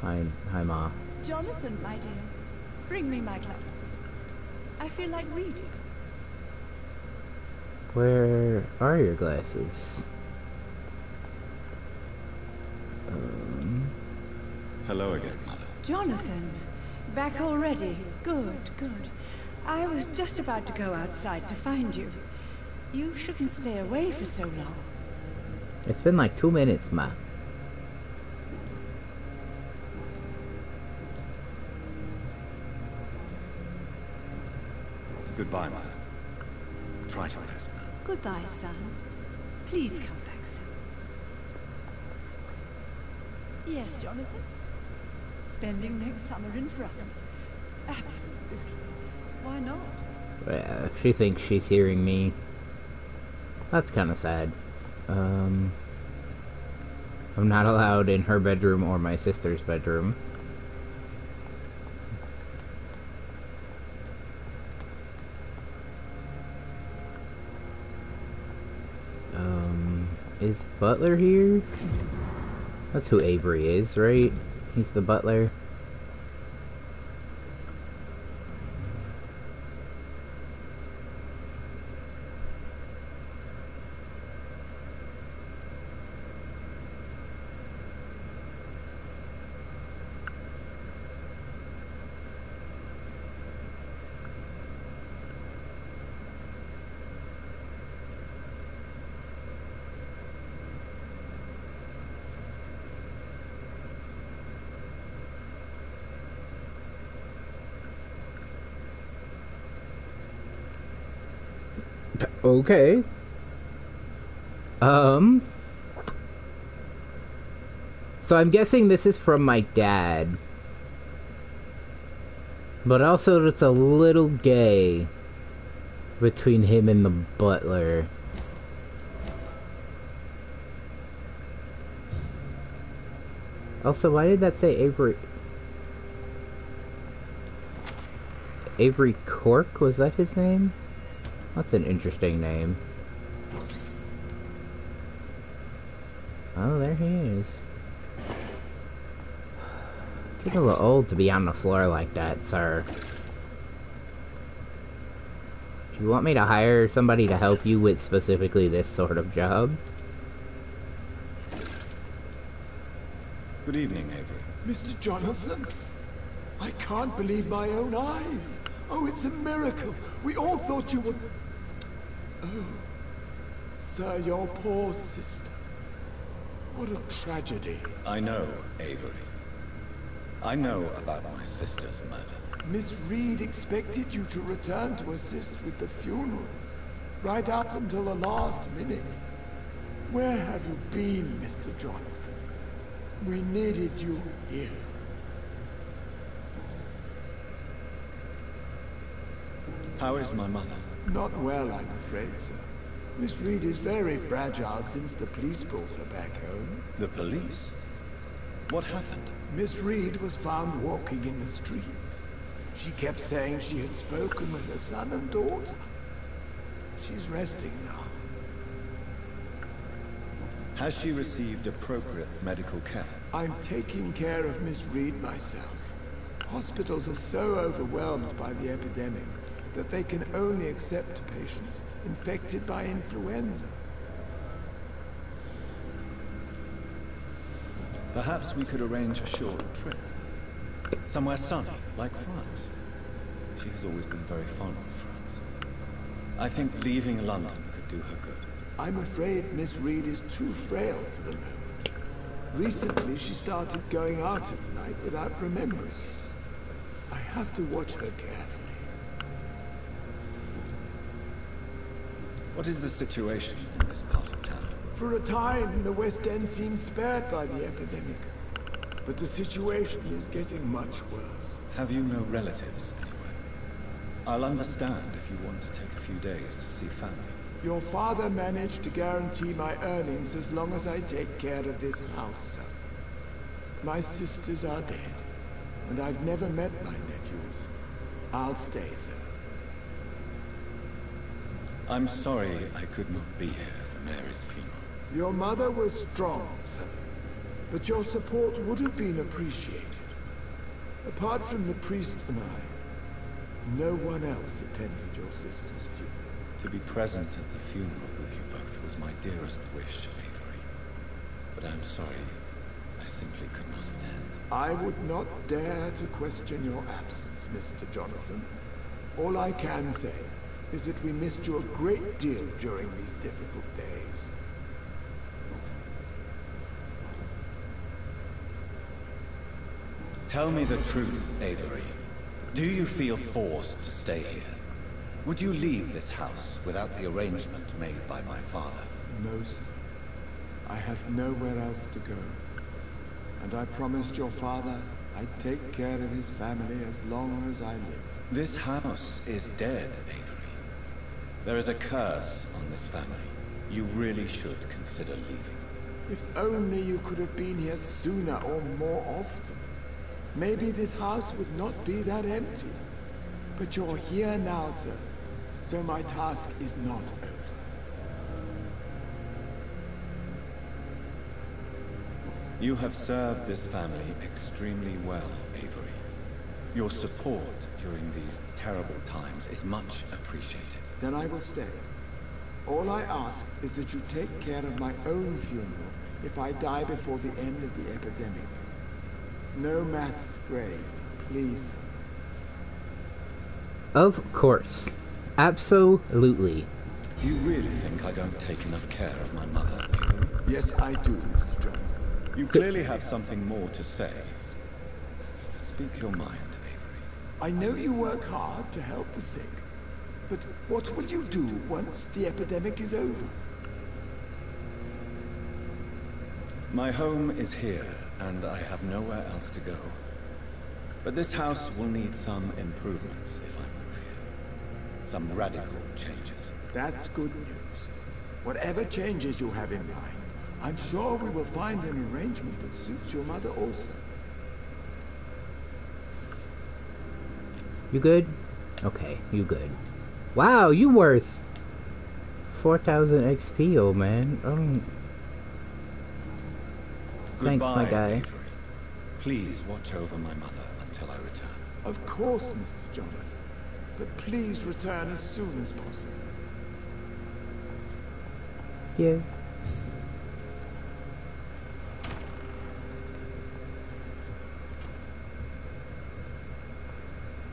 Hi, Ma. Jonathan, my dear, bring me my glasses. I feel like reading. Where are your glasses? Hello again, Mother. Jonathan, back already. Good, good. I was just about to go outside to find you. You shouldn't stay away for so long. It's been like 2 minutes, Ma. Goodbye, Mother. Try to rest now. Goodbye, son. Please come back soon. Yes, Jonathan? Spending next summer in France. Absolutely. Why not? Yeah, she thinks she's hearing me. That's kind of sad. I'm not allowed in her bedroom or my sister's bedroom. Is Butler here? That's who Avery is, right? He's the butler. Okay. So I'm guessing this is from my dad. But also it's a little gay between him and the butler. Also, why did that say Avery? Avery Cork? Was that his name? That's an interesting name. Oh, there he is. Get a little old to be on the floor like that, sir. Do you want me to hire somebody to help you with specifically this sort of job? Good evening, Avery. Mr. Jonathan, I can't believe my own eyes. Oh, it's a miracle. We all thought you were... Oh, sir, your poor sister. What a tragedy. I know, Avery. I know about my sister's murder. Miss Reed expected you to return to assist with the funeral, right up until the last minute. Where have you been, Mr. Jonathan? We needed you here. How is my mother? Not well, I'm afraid, sir. Miss Reed is very fragile since the police brought her back home. The police? What happened? Miss Reed was found walking in the streets. She kept saying she had spoken with her son and daughter. She's resting now. Has she received appropriate medical care? I'm taking care of Miss Reed myself. Hospitals are so overwhelmed by the epidemic that they can only accept patients infected by influenza. Perhaps we could arrange a short trip. Somewhere sunny, like France. She has always been very fond of France. I think leaving London could do her good. I'm afraid Miss Reed is too frail for the moment. Recently, she started going out at night without remembering it. I have to watch her carefully. What is the situation in this part of town? For a time, the West End seemed spared by the epidemic. But the situation is getting much worse. Have you no relatives anywhere? I'll understand if you want to take a few days to see family. Your father managed to guarantee my earnings as long as I take care of this house, sir. My sisters are dead, and I've never met my nephews. I'll stay, sir. I'm sorry I could not be here for Mary's funeral. Your mother was strong, sir. But your support would have been appreciated. Apart from the priest and I, no one else attended your sister's funeral. To be present at the funeral with you both was my dearest wish, Avery. But I'm sorry, I simply could not attend. I would not dare to question your absence, Mr. Jonathan. All I can say is that we missed you a great deal during these difficult days. Tell me the truth, Avery. Do you feel forced to stay here? Would you leave this house without the arrangement made by my father? No, sir. I have nowhere else to go. And I promised your father I'd take care of his family as long as I live. This house is dead, Avery. There is a curse on this family. You really should consider leaving. If only you could have been here sooner or more often. Maybe this house would not be that empty. But you're here now, sir. So my task is not over. You have served this family extremely well, Avery. Your support during these terrible times is much appreciated. Then I will stay. All I ask is that you take care of my own funeral if I die before the end of the epidemic. No mass grave, please, sir. Of course. Absolutely. You really think I don't take enough care of my mother, Avery? Yes, I do, Mr. Jones. You clearly have something more to say. Speak your mind, Avery. I know you work hard to help the sick, but what will you do once the epidemic is over? My home is here, and I have nowhere else to go. But this house will need some improvements if I move here. Some radical changes. That's good news. Whatever changes you have in mind, I'm sure we will find an arrangement that suits your mother also. You good? Okay, you good. Wow, you worth 4,000 XP, old man. Thanks, my Goodbye, guy. Avery. Please watch over my mother until I return. Of course, Mr. Jonathan. But please return as soon as possible. Yeah.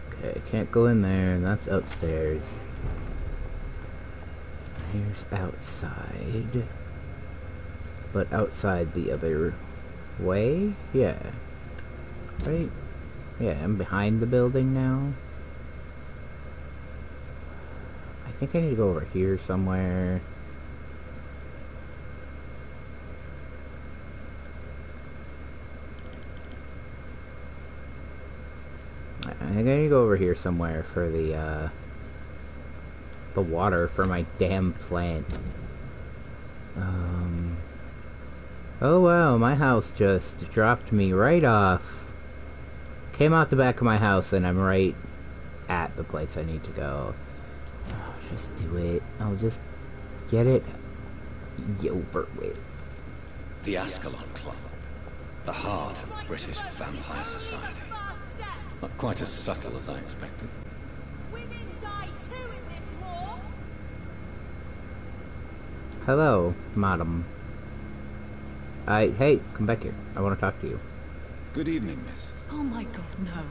Okay, can't go in there, and that's upstairs. Here's outside. But outside the other way? Yeah. Right? Yeah, I'm behind the building now. I think I need to go over here somewhere. I think I need to go over here somewhere for the water for my damn plant. Oh wow, my house just dropped me right off. Came out the back of my house and I'm right at the place I need to go. Oh, just do it. I'll just get it over with. The Ascalon Club. The heart of British vampire society. Not quite as subtle as I expected. Women die too in this war. Hello, madam. Hey, come back here. I want to talk to you. Good evening, miss. Oh my god, no.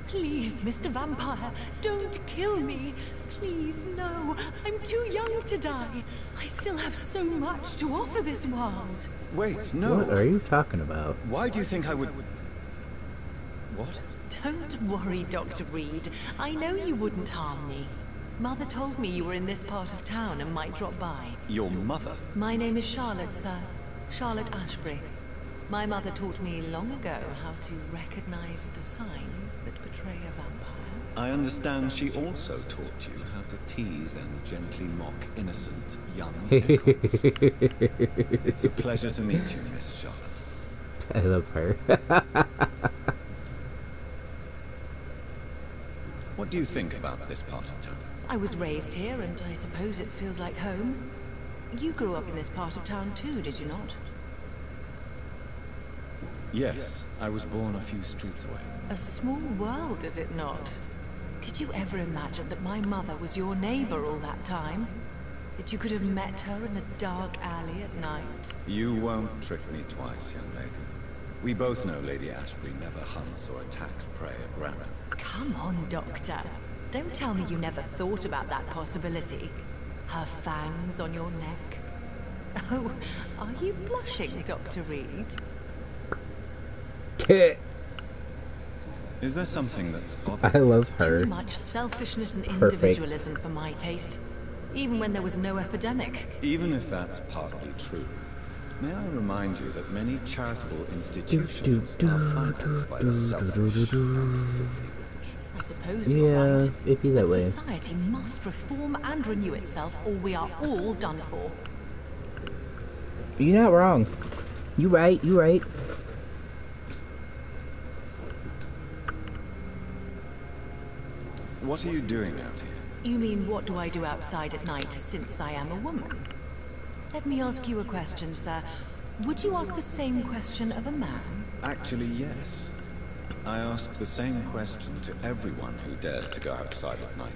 Please, Mr. Vampire, don't kill me. Please, no. I'm too young to die. I still have so much to offer this world. Wait, no. What are you talking about? Why do you think I would... What? Don't worry, Dr. Reed. I know you wouldn't harm me. Mother told me you were in this part of town and might drop by. Your mother? My name is Charlotte, sir. Charlotte Ashbury. My mother taught me long ago how to recognize the signs that betray a vampire. I understand she also taught you how to tease and gently mock innocent young pickles. It's a pleasure to meet you, Miss Charlotte. I love her. What do you think about this part of town? I was raised here, and I suppose it feels like home. You grew up in this part of town too, did you not? Yes, I was born a few streets away. A small world, is it not? Did you ever imagine that my mother was your neighbor all that time? That you could have met her in a dark alley at night? You won't trick me twice, young lady. We both know Lady Ashbury never hunts or attacks prey at random. Come on, Doctor. Don't tell me you never thought about that possibility. Her fangs on your neck. Oh, are you blushing, Dr. Reed? Is there something that's I bothering you? love her. Too much selfishness and Perfect. individualism for my taste. Even when there was no epidemic. Even if that's partly true, may I remind you that many charitable institutions are financed by the selfish and filthy rich. I suppose you're Yeah, right. it'd be that But way. society must reform and renew itself, or we are all done for. You're not wrong. You right, you right. What are you doing out here? You mean, what do I do outside at night, since I am a woman? Let me ask you a question, sir. Would you ask the same question of a man? Actually, yes. I ask the same question to everyone who dares to go outside at night,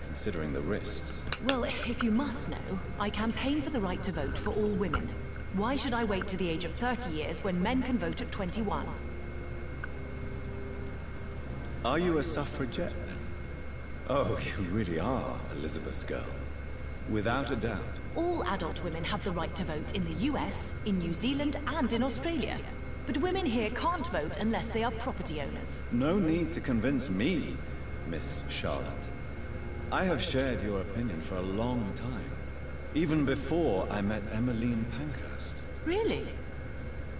considering the risks. Well, if you must know, I campaign for the right to vote for all women. Why should I wait to the age of 30 years when men can vote at 21? Are you a suffragette then? Oh, you really are Elizabeth's girl. Without a doubt. All adult women have the right to vote in the US, in New Zealand, and in Australia. But women here can't vote unless they are property owners. No need to convince me, Miss Charlotte. I have shared your opinion for a long time. Even before I met Emmeline Pankhurst. Really?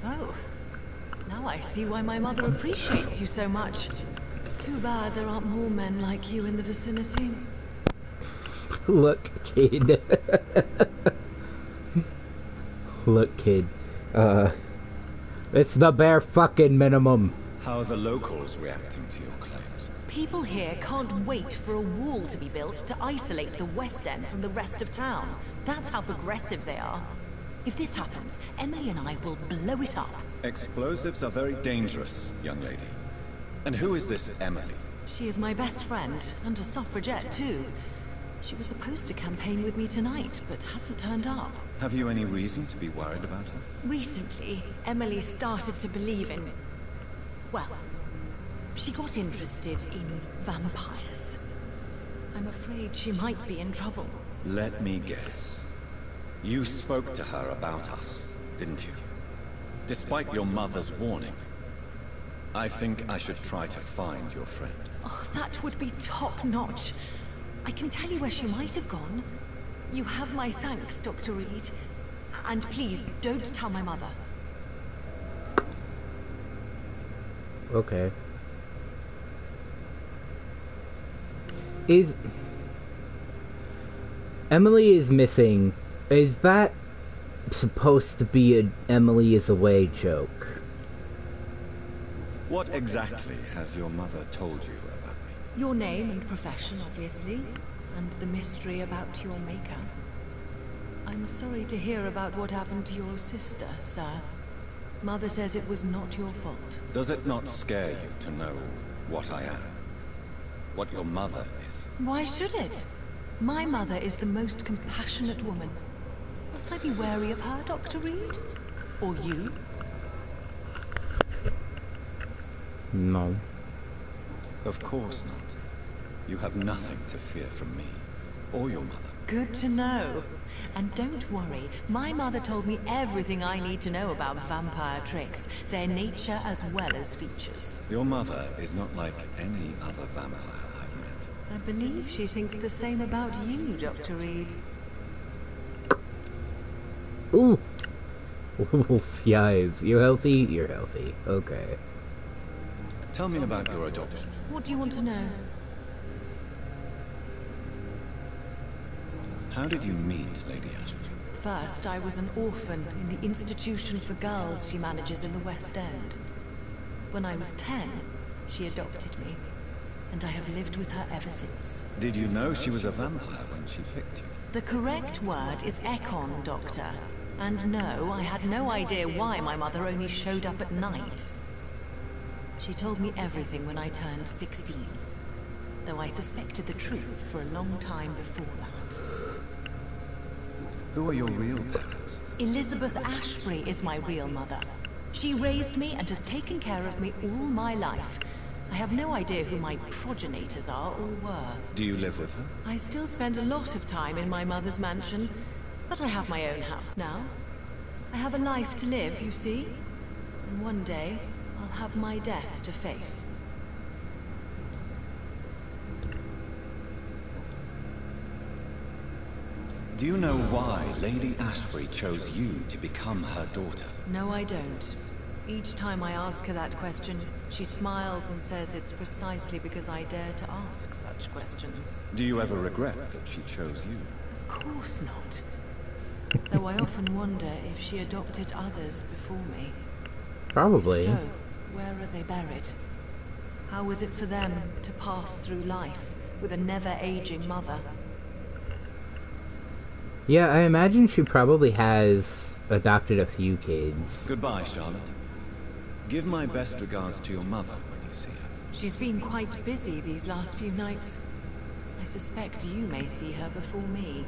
Oh. Now I see why my mother appreciates you so much. Too bad there aren't more men like you in the vicinity. Look, kid. Look, kid. It's the bare fucking minimum. How are the locals reacting to your claims? People here can't wait for a wall to be built to isolate the West End from the rest of town. That's how progressive they are. If this happens, Emily and I will blow it up. Explosives are very dangerous, young lady. And who is this Emily? She is my best friend, and a suffragette too. She was supposed to campaign with me tonight, but hasn't turned up. Have you any reason to be worried about her? Recently, Emily started to believe in... well, she got interested in vampires. I'm afraid she might be in trouble. Let me guess. You spoke to her about us, didn't you? Despite your mother's warning. I think I should try to find your friend. Oh, that would be top-notch. I can tell you where she might have gone. You have my thanks, Dr. Reed. And please, don't tell my mother. Okay. Emily is missing. Is that supposed to be a Emily is away joke? What exactly has your mother told you about me? Your name and profession, obviously. And the mystery about your maker. I'm sorry to hear about what happened to your sister, sir. Mother says it was not your fault. Does it not scare you to know what I am? What your mother is? Why should it? My mother is the most compassionate woman. Must I be wary of her, Dr. Reed? Or you? No. Of course not. You have nothing to fear from me, or your mother. Good to know. And don't worry, my mother told me everything I need to know about vampire tricks, their nature as well as features. Your mother is not like any other vampire I've met. I believe she thinks the same about you, Dr. Reed. Ooh. Oof, yikes. You healthy? You're healthy. Okay. Tell me about your adoption. What do you want to know? How did you meet Lady Ashby? First, I was an orphan in the institution for girls she manages in the West End. When I was 10, she adopted me, and I have lived with her ever since. Did you know she was a vampire when she picked you? The correct word is Ekon, Doctor. And no, I had no idea why my mother only showed up at night. She told me everything when I turned 16, though I suspected the truth for a long time before that. Who are your real parents? Elizabeth Ashbury is my real mother. She raised me and has taken care of me all my life. I have no idea who my progenitors are or were. Do you live with her? I still spend a lot of time in my mother's mansion, but I have my own house now. I have a life to live, you see. And one day, I'll have my death to face. Do you know why Lady Ashbury chose you to become her daughter? No, I don't. Each time I ask her that question, she smiles and says it's precisely because I dare to ask such questions. Do you ever regret that she chose you? Of course not. Though I often wonder if she adopted others before me. Probably. If so, where are they buried? How was it for them to pass through life with a never-aging mother? Yeah, I imagine she probably has adopted a few kids. Goodbye, Charlotte. Give my best regards to your mother when you see her. She's been quite busy these last few nights. I suspect you may see her before me.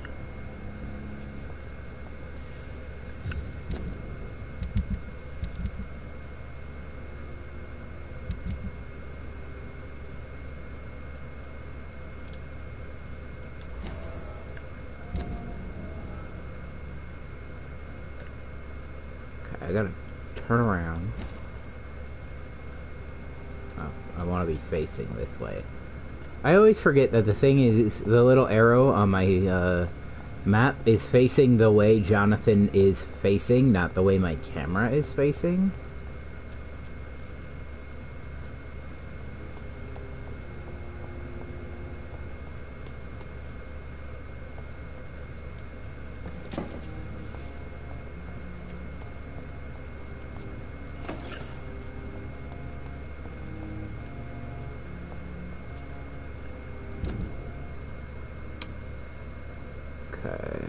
Okay, I gotta turn around. Oh, I want to be facing this way. I always forget that the thing is the little arrow on my map is facing the way Jonathan is facing, not the way my camera is facing. Okay.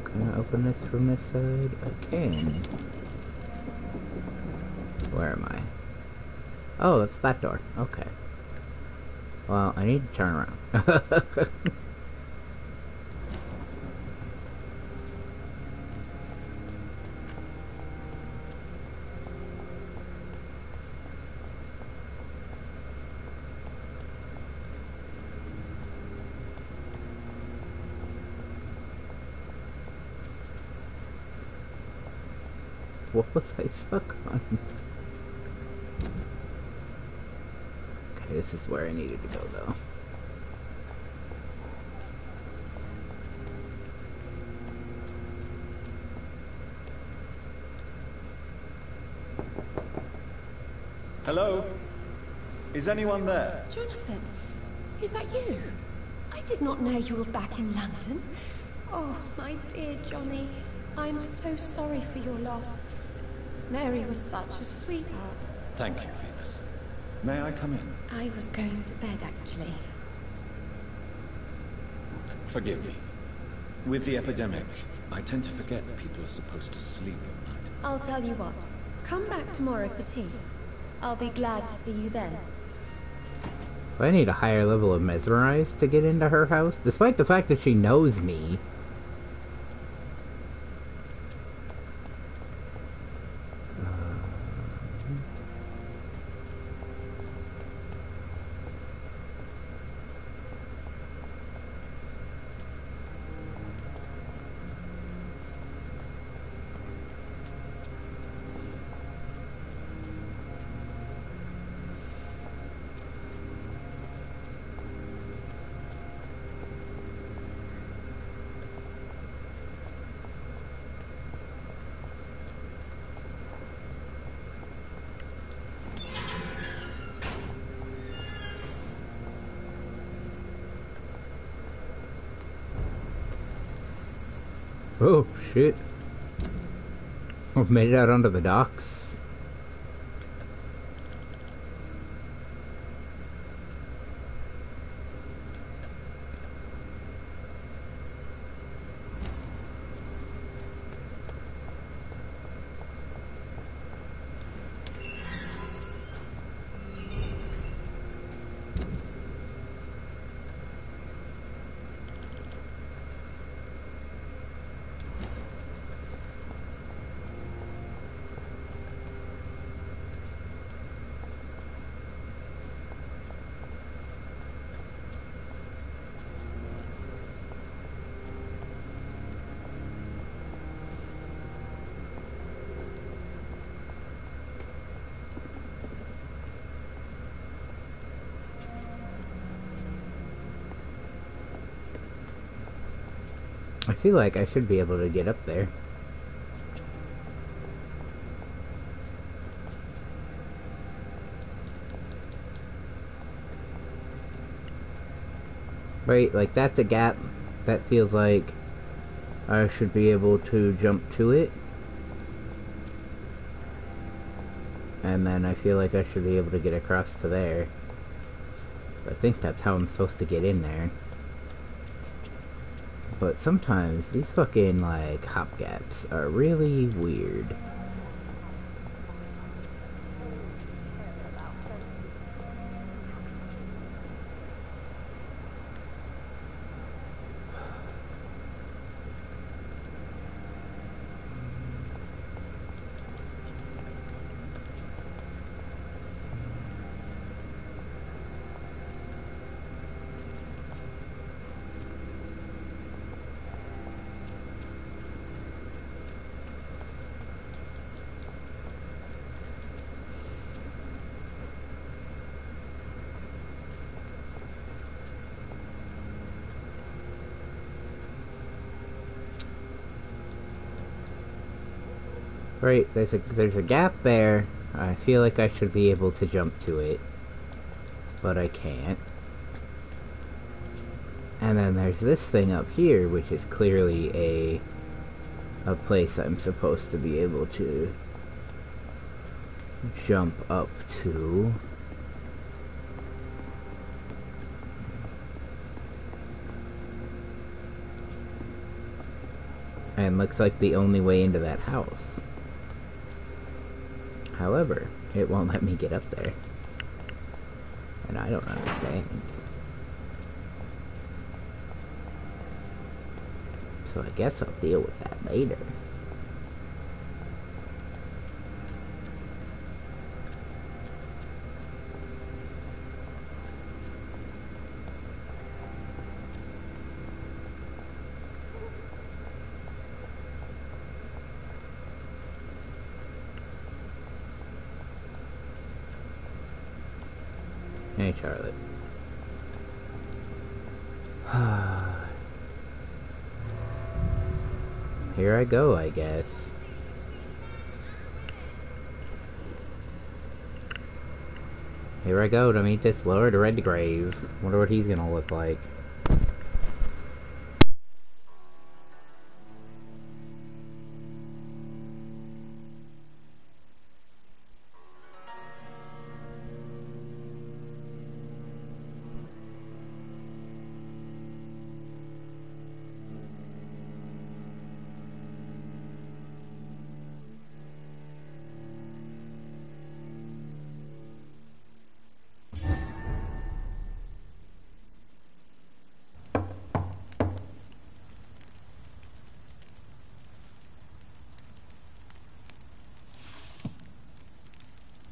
Can I open this from this side? I can. Where am I? Oh, that's that door. Okay. Well, I need to turn around. What was I stuck on? Okay, this is where I needed to go, though. Hello? Is anyone there? Jonathan, is that you? I did not know you were back in London. Oh, my dear Johnny, I'm so sorry for your loss. Mary was such a sweetheart. Thank you, Venus. May I come in? I was going to bed, actually. Forgive me. With the epidemic, I tend to forget people are supposed to sleep at night. I'll tell you what. Come back tomorrow for tea. I'll be glad to see you then. So I need a higher level of mesmerize to get into her house, despite the fact that she knows me. Oh, shit. I've made it out onto the docks. I feel like I should be able to get up there. Right, like that's a gap that feels like I should be able to jump to it. And then I feel like I should be able to get across to there. I think that's how I'm supposed to get in there. But sometimes these fucking, like, hop gaps are really weird. Right, there's a gap there. I feel like I should be able to jump to it, but I can't. And then there's this thing up here, which is clearly a place I'm supposed to be able to jump up to. And looks like the only way into that house. However, it won't let me get up there. And I don't understand. So I guess I'll deal with that later. Hey, Charlotte. Here I go, I guess. Here I go to meet this Lord Redgrave. Wonder what he's gonna look like.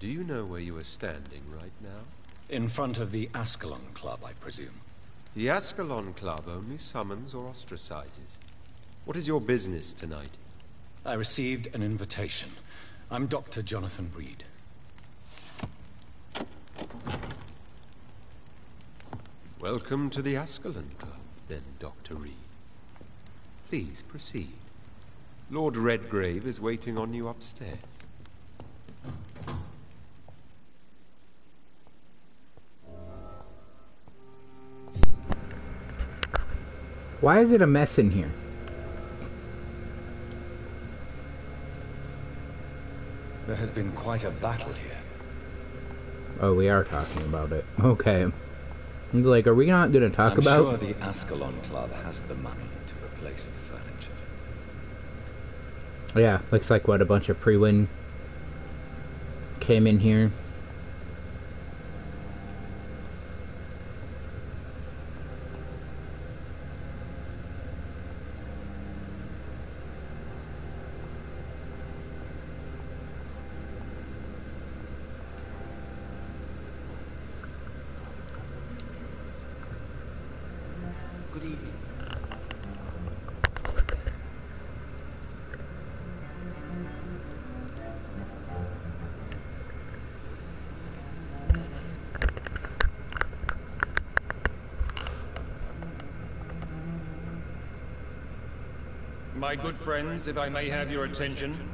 Do you know where you are standing right now? In front of the Ascalon Club, I presume. The Ascalon Club only summons or ostracizes. What is your business tonight? I received an invitation. I'm Dr. Jonathan Reed. Welcome to the Ascalon Club, then, Dr. Reed. Please proceed. Lord Redgrave is waiting on you upstairs. Why is it a mess in here? There has been quite a battle here. Oh, we are talking about it. Okay. He's like, are we not going to talk about... I'm sure the Ascalon Club has the money to replace the furniture. Yeah, looks like what, a bunch of pre-win came in here. Good evening. My good friends, if I may have your attention.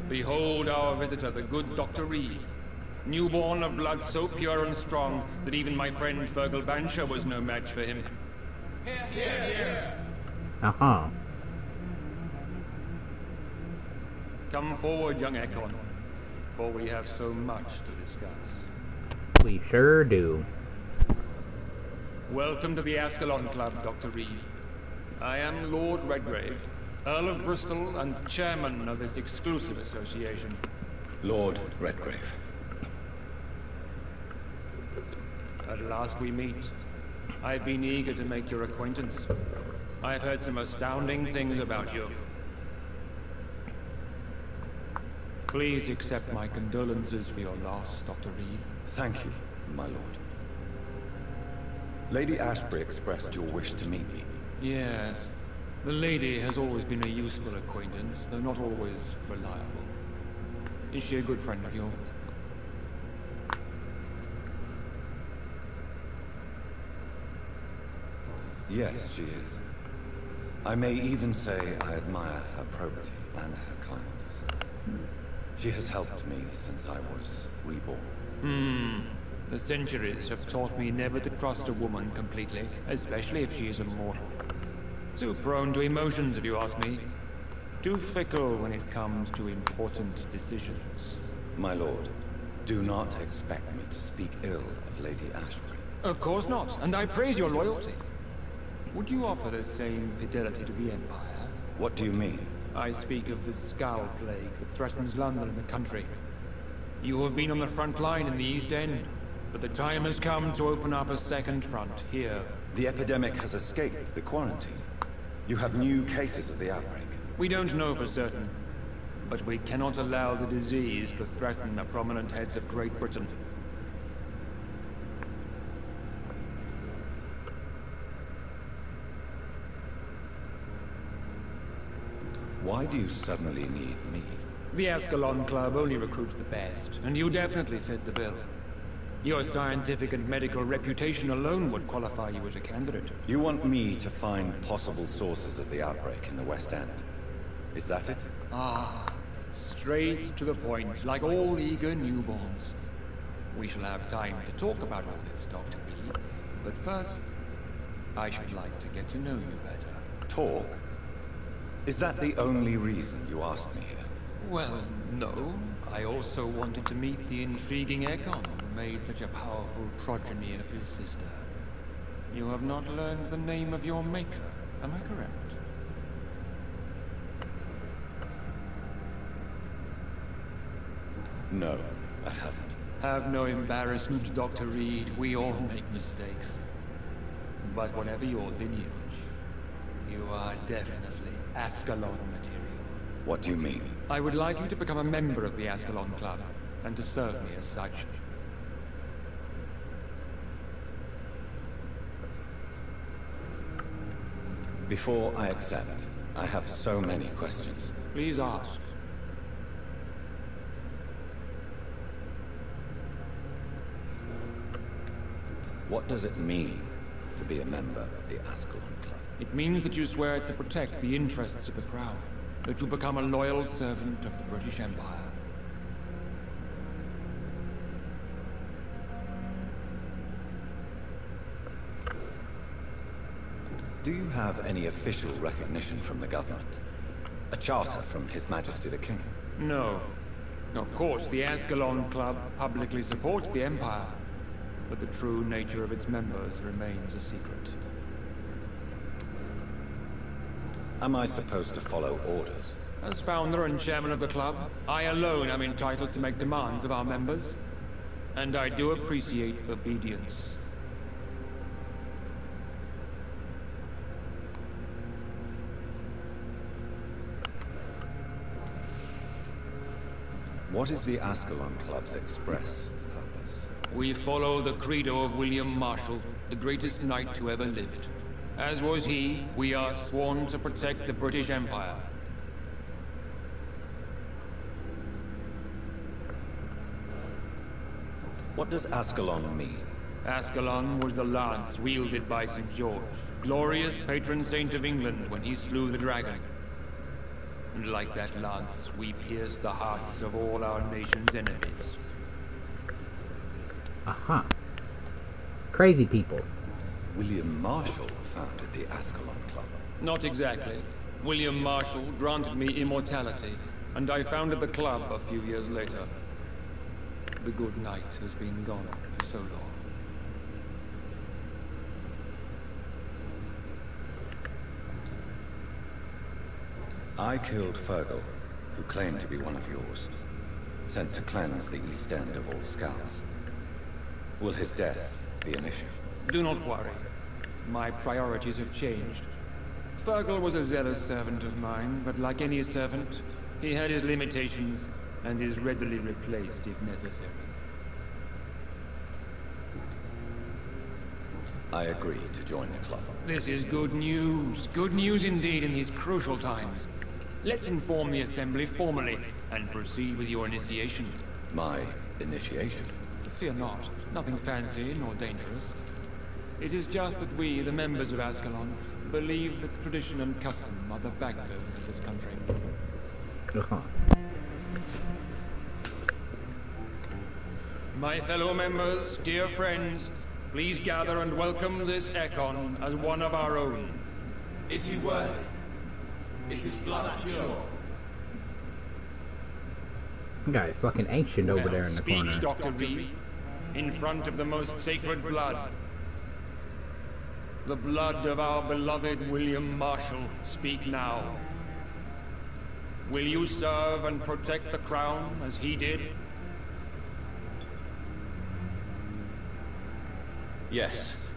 Behold our visitor, the good Dr. Reed. Newborn of blood so pure and strong that even my friend Fergal Bansher was no match for him. Uh-huh. Come forward, young Ekon, for we have so much to discuss. We sure do. Welcome to the Ascalon Club, Dr. Reed. I am Lord Redgrave, Earl of Bristol and chairman of this exclusive association. Lord Redgrave. At last we meet. I've been eager to make your acquaintance. I've heard some astounding things about you. Please accept my condolences for your loss, Dr. Reed. Thank you, my lord. Lady Ashbury expressed your wish to meet me. Yes. The lady has always been a useful acquaintance, though not always reliable. Is she a good friend of yours? Yes, she is. I may even say I admire her probity and her kindness. She has helped me since I was reborn. The centuries have taught me never to trust a woman completely, especially if she is immortal. Too prone to emotions, if you ask me. Too fickle when it comes to important decisions. My lord, do not expect me to speak ill of Lady Ashbury. Of course not, and I praise your loyalty. Would you offer the same fidelity to the Empire? What do you mean? I speak of the Skull Plague that threatens London and the country. You have been on the front line in the East End, but the time has come to open up a second front here. The epidemic has escaped the quarantine. You have new cases of the outbreak. We don't know for certain, but we cannot allow the disease to threaten the prominent heads of Great Britain. Why do you suddenly need me? The Ascalon Club only recruits the best, and you definitely fit the bill. Your scientific and medical reputation alone would qualify you as a candidate. You want me to find possible sources of the outbreak in the West End? Is that it? Ah, straight to the point, like all eager newborns. We shall have time to talk about all this, Dr. Reed. But first, I should like to get to know you better. Talk? Is that the only reason you asked me here? Well, no. I also wanted to meet the intriguing Ekon who made such a powerful progeny of his sister. You have not learned the name of your maker, am I correct? No, I haven't. Have no embarrassment, Dr. Reed. We all make mistakes. But whatever your lineage, you are definitely Ascalon material. What do you mean? I would like you to become a member of the Ascalon Club, and to serve me as such. Before I accept, I have so many questions. Please ask. What does it mean to be a member of the Ascalon Club? It means that you swear to protect the interests of the Crown, that you become a loyal servant of the British Empire. Do you have any official recognition from the government? A charter from His Majesty the King? No. Of course, the Ascalon Club publicly supports the Empire, but the true nature of its members remains a secret. Am I supposed to follow orders? As founder and chairman of the club, I alone am entitled to make demands of our members, and I do appreciate obedience. What is the Ascalon Club's express purpose? We follow the credo of William Marshall, the greatest knight who ever lived. As was he, we are sworn to protect the British Empire. What does Ascalon mean? Ascalon was the lance wielded by St. George, glorious patron saint of England when he slew the dragon. And like that lance, we pierce the hearts of all our nation's enemies. Aha. Crazy people. William Marshall founded the Ascalon Club. Not exactly. William Marshall granted me immortality, and I founded the club a few years later. The good knight has been gone for so long. I killed Fergal, who claimed to be one of yours, sent to cleanse the East End of all scouts. Will his death be an issue? Do not worry. My priorities have changed. Fergal was a zealous servant of mine, but like any servant, he had his limitations and is readily replaced if necessary. I agree to join the club. This is good news. Good news indeed in these crucial times. Let's inform the Assembly formally and proceed with your initiation. My initiation? Fear not. Nothing fancy nor dangerous. It is just that we, the members of Ascalon, believe that tradition and custom are the backbone of this country. My fellow members, dear friends, please gather and welcome this Ekon as one of our own. Is he worthy? Is his blood pure? Guy fucking ancient over there in the Speak, corner. Dr. Reed, in front of the most sacred blood. The blood of our beloved William Marshall, speak now. Will you serve and protect the crown as he did? Yes,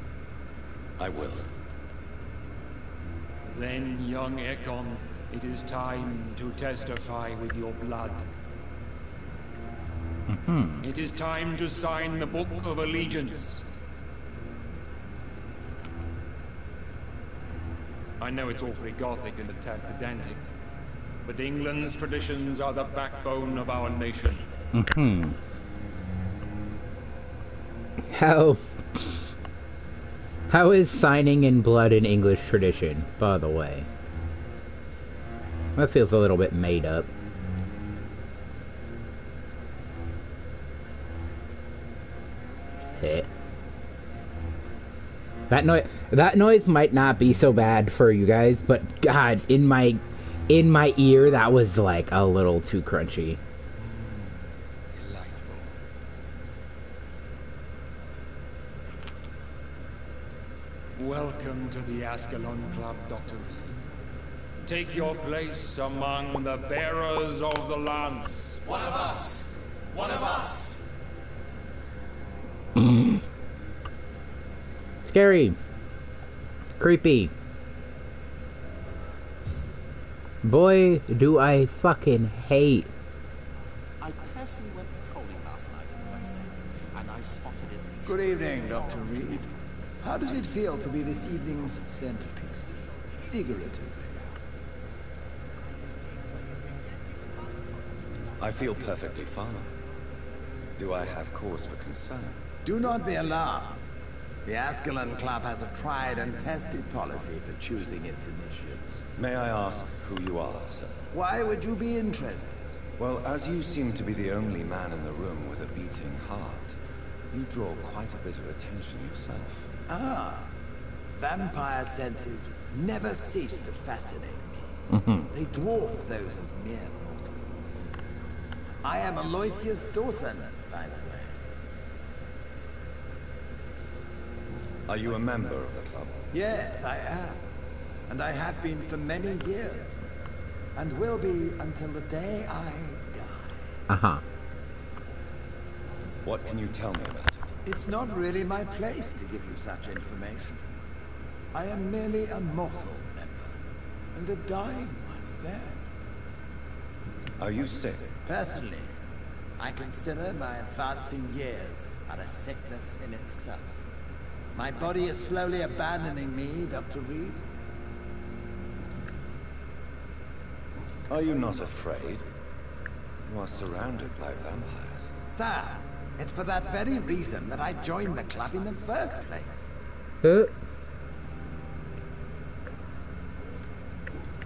I will. Then, young Ekon, it is time to testify with your blood. It is time to sign the Book of Allegiance. I know it's awfully gothic and a tad pedantic, but England's traditions are the backbone of our nation. How is signing in blood an English tradition, by the way? That feels a little bit made up. Heh. That noise might not be so bad for you guys, but God, in my ear, that was like a little too crunchy. Delightful. Welcome to the Ascalon Club, Dr. Reed. Take your place among the bearers of the lance. One of us! One of us! Scary. Creepy. Boy, do I fucking hate. I personally went patrolling last night in the West End, and I spotted it. Good evening, Dr. Reed. How does it feel to be this evening's centerpiece? Figuratively. I feel perfectly fine. Do I have cause for concern? Do not be alarmed. The Ascalon Club has a tried and tested policy for choosing its initiates. May I ask who you are, sir? Why would you be interested? Well, as you seem to be the only man in the room with a beating heart, you draw quite a bit of attention yourself. Ah, vampire senses never cease to fascinate me. They dwarf those of mere mortals. I am Aloysius Dawson, by the way. Are you a member of the club? Yes, I am. And I have been for many years. And will be until the day I die. What can you tell me about it? It's not really my place to give you such information. I am merely a mortal member. And a dying one at that. Are you sick? Personally, I consider my advancing years are a sickness in itself. My body is slowly abandoning me, Dr. Reed. Are you not afraid? You are surrounded by vampires. Sir, It's for that very reason that I joined the club in the first place.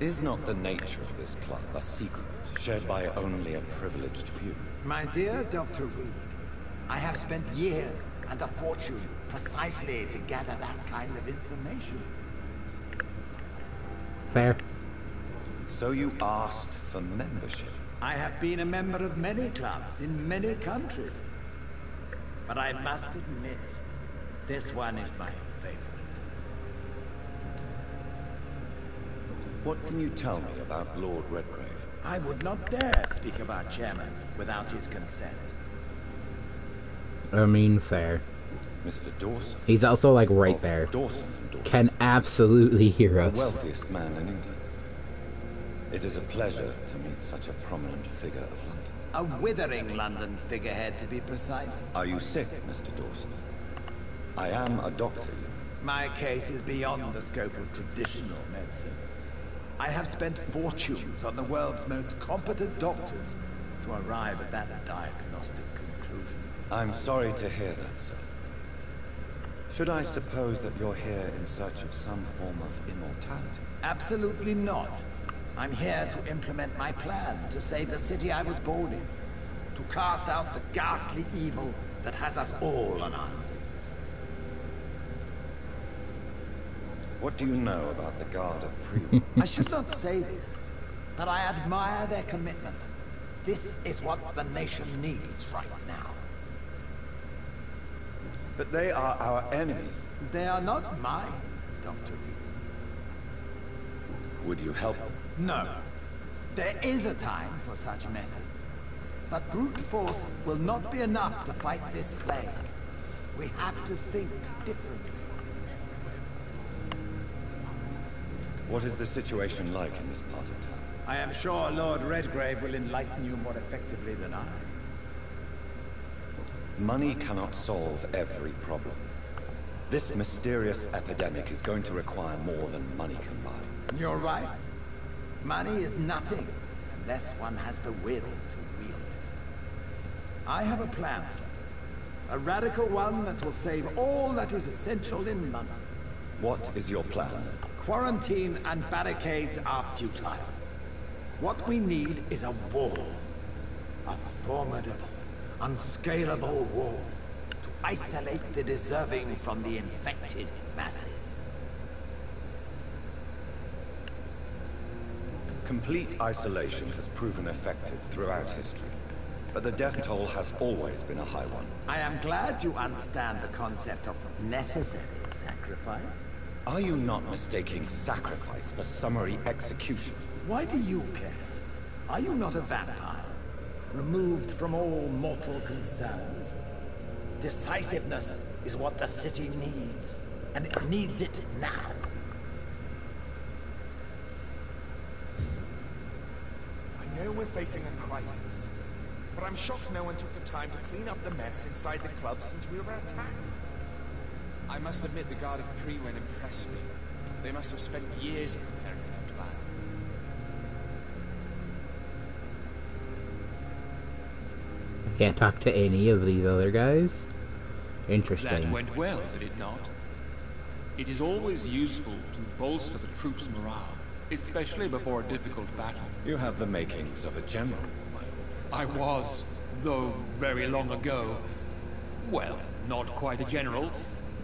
Is not the nature of this club a secret, shared by only a privileged few? My dear Dr. Reed, I have spent years and a fortune precisely to gather that kind of information. Fair. So you asked for membership? I have been a member of many clubs in many countries. But I must admit, this one is my favorite. What can you tell me about Lord Redgrave? I would not dare speak of our chairman without his consent. I mean, fair. Mr. Dawson. He's also, like, right there. Dawson and Dawson. Can absolutely hear us. The wealthiest man in England. It is a pleasure to meet such a prominent figure of London. A withering London figurehead, to be precise. Are you sick, Mr. Dawson? I am a doctor. My case is beyond the scope of traditional medicine. I have spent fortunes on the world's most competent doctors to arrive at that diagnostic conclusion. I'm sorry to hear that, sir. Should I suppose that you're here in search of some form of immortality? Absolutely not. I'm here to implement my plan to save the city I was born in. To cast out the ghastly evil that has us all on our knees. What do you know about the Guard of Pre? I should not say this, but I admire their commitment. This is what the nation needs right now. But they are our enemies. They are not mine, Dr. Reed. Would you help them? No. There is a time for such methods. But brute force will not be enough to fight this plague. We have to think differently. What is the situation like in this part of town? I am sure Lord Redgrave will enlighten you more effectively than I. Money cannot solve every problem. This mysterious epidemic is going to require more than money can buy. You're right. Money is nothing unless one has the will to wield it. I have a plan, sir. A radical one that will save all that is essential in London. What is your plan? Quarantine and barricades are futile. What we need is a war. A formidable, unscalable war. To isolate the deserving from the infected masses. Complete isolation has proven effective throughout history. But the death toll has always been a high one. I am glad you understand the concept of necessary sacrifice. Are you not mistaking sacrifice for summary execution? Why do you care? Are you not a vampire? Removed from all mortal concerns? Decisiveness is what the city needs. And it needs it now. I know we're facing a crisis. But I'm shocked no one took the time to clean up the mess inside the club since we were attacked. I must admit the Guard of Pre-Wen impressed me. They must have spent years preparing their plan. I can't talk to any of these other guys. Interesting. That went well, did it not? It is always useful to bolster the troops' morale, especially before a difficult battle. You have the makings of a general, Michael. I was, though very long ago. Well, not quite a general,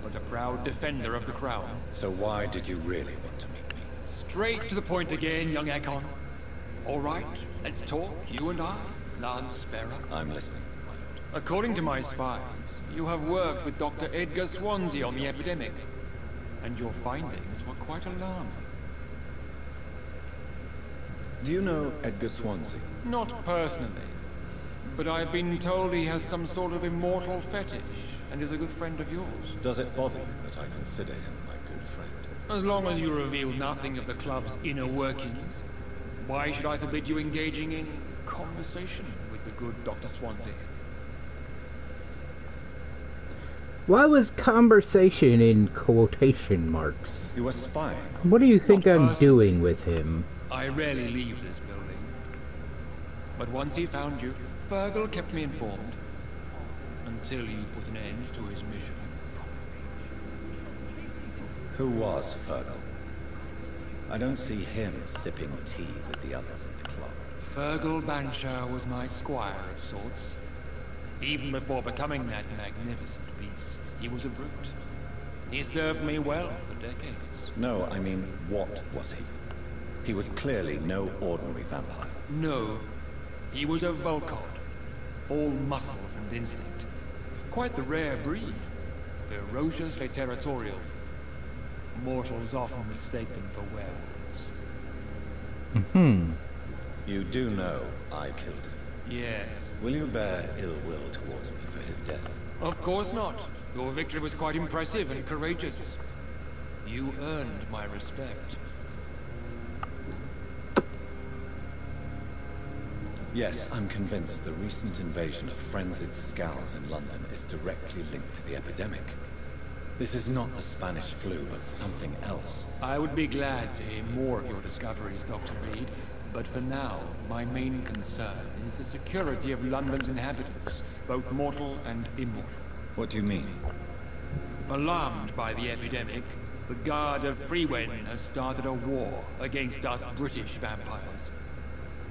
but a proud defender of the crown. So why did you really want to meet me? Straight to the point again, young Ekon. All right, let's talk, you and I, Lance Sparrow. I'm listening, my lord. According to my spies, you have worked with Dr. Edgar Swansea on the epidemic, and your findings were quite alarming. Do you know Edgar Swansea? Not personally, but I've been told he has some sort of immortal fetish, and is a good friend of yours. Does it bother you that I consider him my good friend? As long as you reveal nothing of the club's inner workings, why should I forbid you engaging in conversation with the good Dr. Swansea? Why was conversation in quotation marks? You were spying. What do you think I'm doing with him? I rarely leave this building. But once he found you, Fergal kept me informed. until you put an end to his mission. Who was Fergal? I don't see him sipping tea with the others at the club. Fergal Banshire was my squire of sorts. Even before becoming that magnificent beast, he was a brute. He served me well for decades. No, I mean, what was he? He was clearly no ordinary vampire. No, he was a Volcod. All muscles and instinct. Quite the rare breed. Ferociously territorial. Mortals often mistake them for werewolves. You do know I killed him. Yes. Will you bear ill will towards me for his death? Of course not. Your victory was quite impressive and courageous. You earned my respect. Yes, I'm convinced the recent invasion of frenzied skulls in London is directly linked to the epidemic. This is not the Spanish flu, but something else. I would be glad to hear more of your discoveries, Dr. Reed. But for now, my main concern is the security of London's inhabitants, both mortal and immortal. What do you mean? Alarmed by the epidemic, the Guard of Priwen has started a war against us British vampires.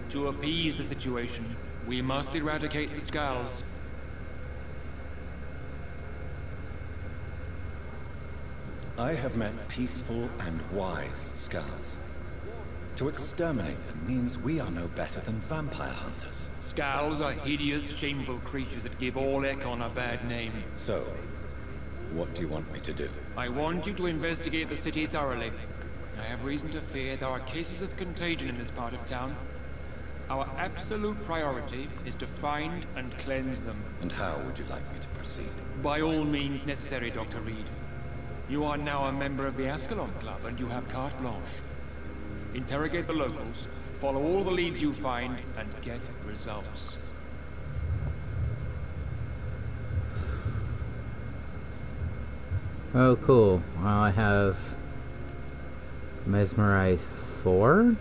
To appease the situation, we must eradicate the Skulls. I have met peaceful and wise Skulls. To exterminate them means we are no better than vampire hunters. Skulls are hideous, shameful creatures that give all Ekon a bad name. So, what do you want me to do? I want you to investigate the city thoroughly. I have reason to fear there are cases of contagion in this part of town. Our absolute priority is to find and cleanse them. And how would you like me to proceed? By all means necessary, Dr. Reed. You are now a member of the Ascalon Club, and you have carte blanche. Interrogate the locals, follow all the leads you find, and get results. Oh, cool. Well, I have Mesmerize 4?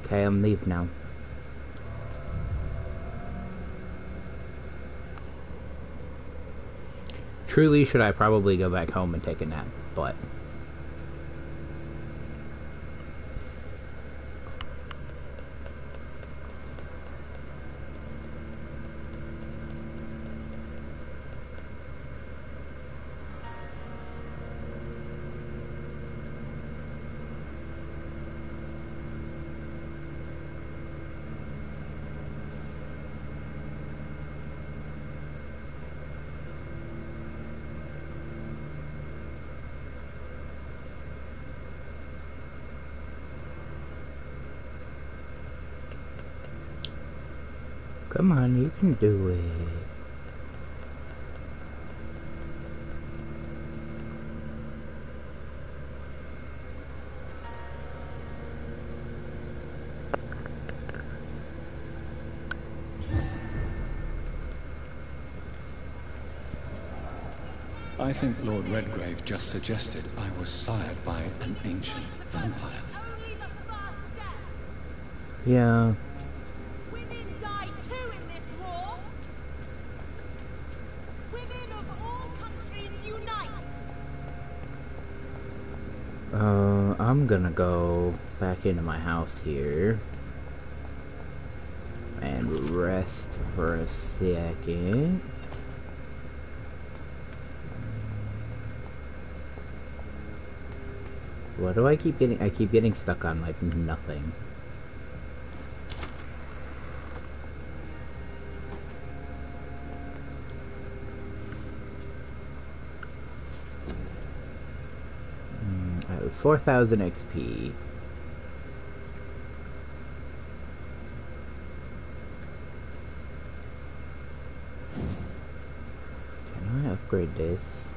Okay, I'm leaving now. Truly, should I probably go back home and take a nap, but... Come on, you can do it. I think Lord Redgrave just suggested I was sired by an ancient vampire. Yeah. Women die too in this war. Women of all countries unite. I'm gonna go back into my house here and rest for a second. What do I keep getting? I keep getting stuck on, like, nothing. I have 4,000 XP. Can I upgrade this?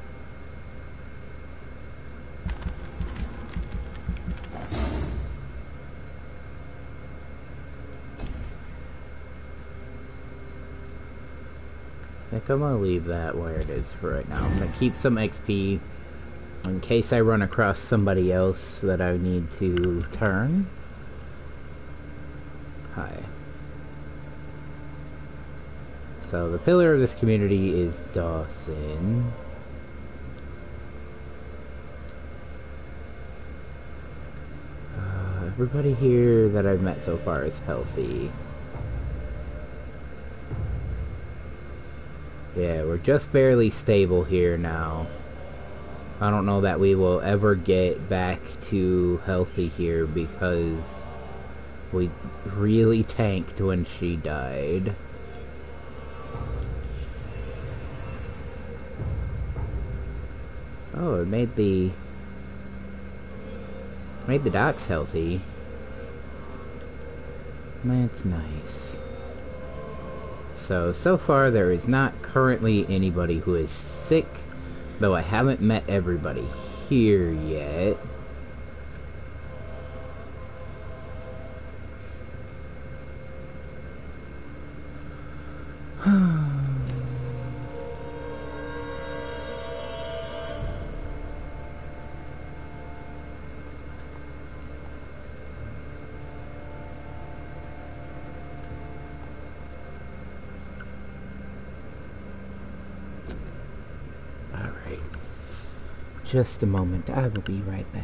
I think I'm gonna leave that where it is for right now. I'm gonna keep some XP in case I run across somebody else that I need to turn. Hi. So the pillar of this community is Dawson. Everybody here that I've met so far is healthy. Yeah, we're just barely stable here now. I don't know that we will ever get back to healthy here because we really tanked when she died. Oh, it made the docks healthy. That's nice. So far there is not currently anybody who is sick, though I haven't met everybody here yet. Alright. Just a moment, I will be right back.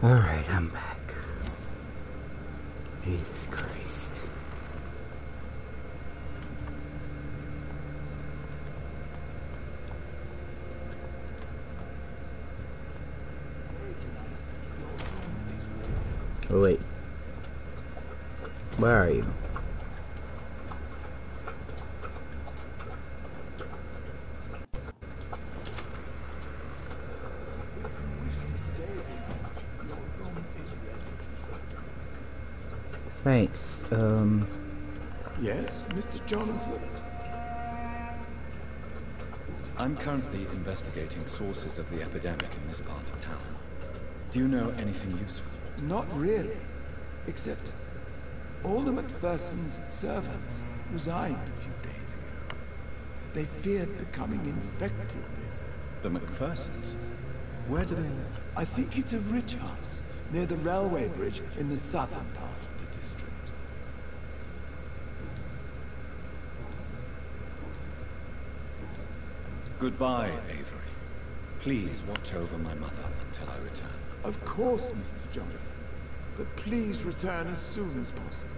Alright, I'm back. Jesus Christ. Oh, wait. Where are you? Thanks. Yes, Mr. Jonathan? I'm currently investigating sources of the epidemic in this part of town. Do you know anything useful? Not really. Except all the MacPherson's servants resigned a few days ago. They feared becoming infected, they said. The MacPhersons? Where do they live? I think it's a rich house near the railway bridge in the southern part of the district. Goodbye, Avery. Please watch over my mother until I return. Of course, Mr. Jonathan. But please return as soon as possible.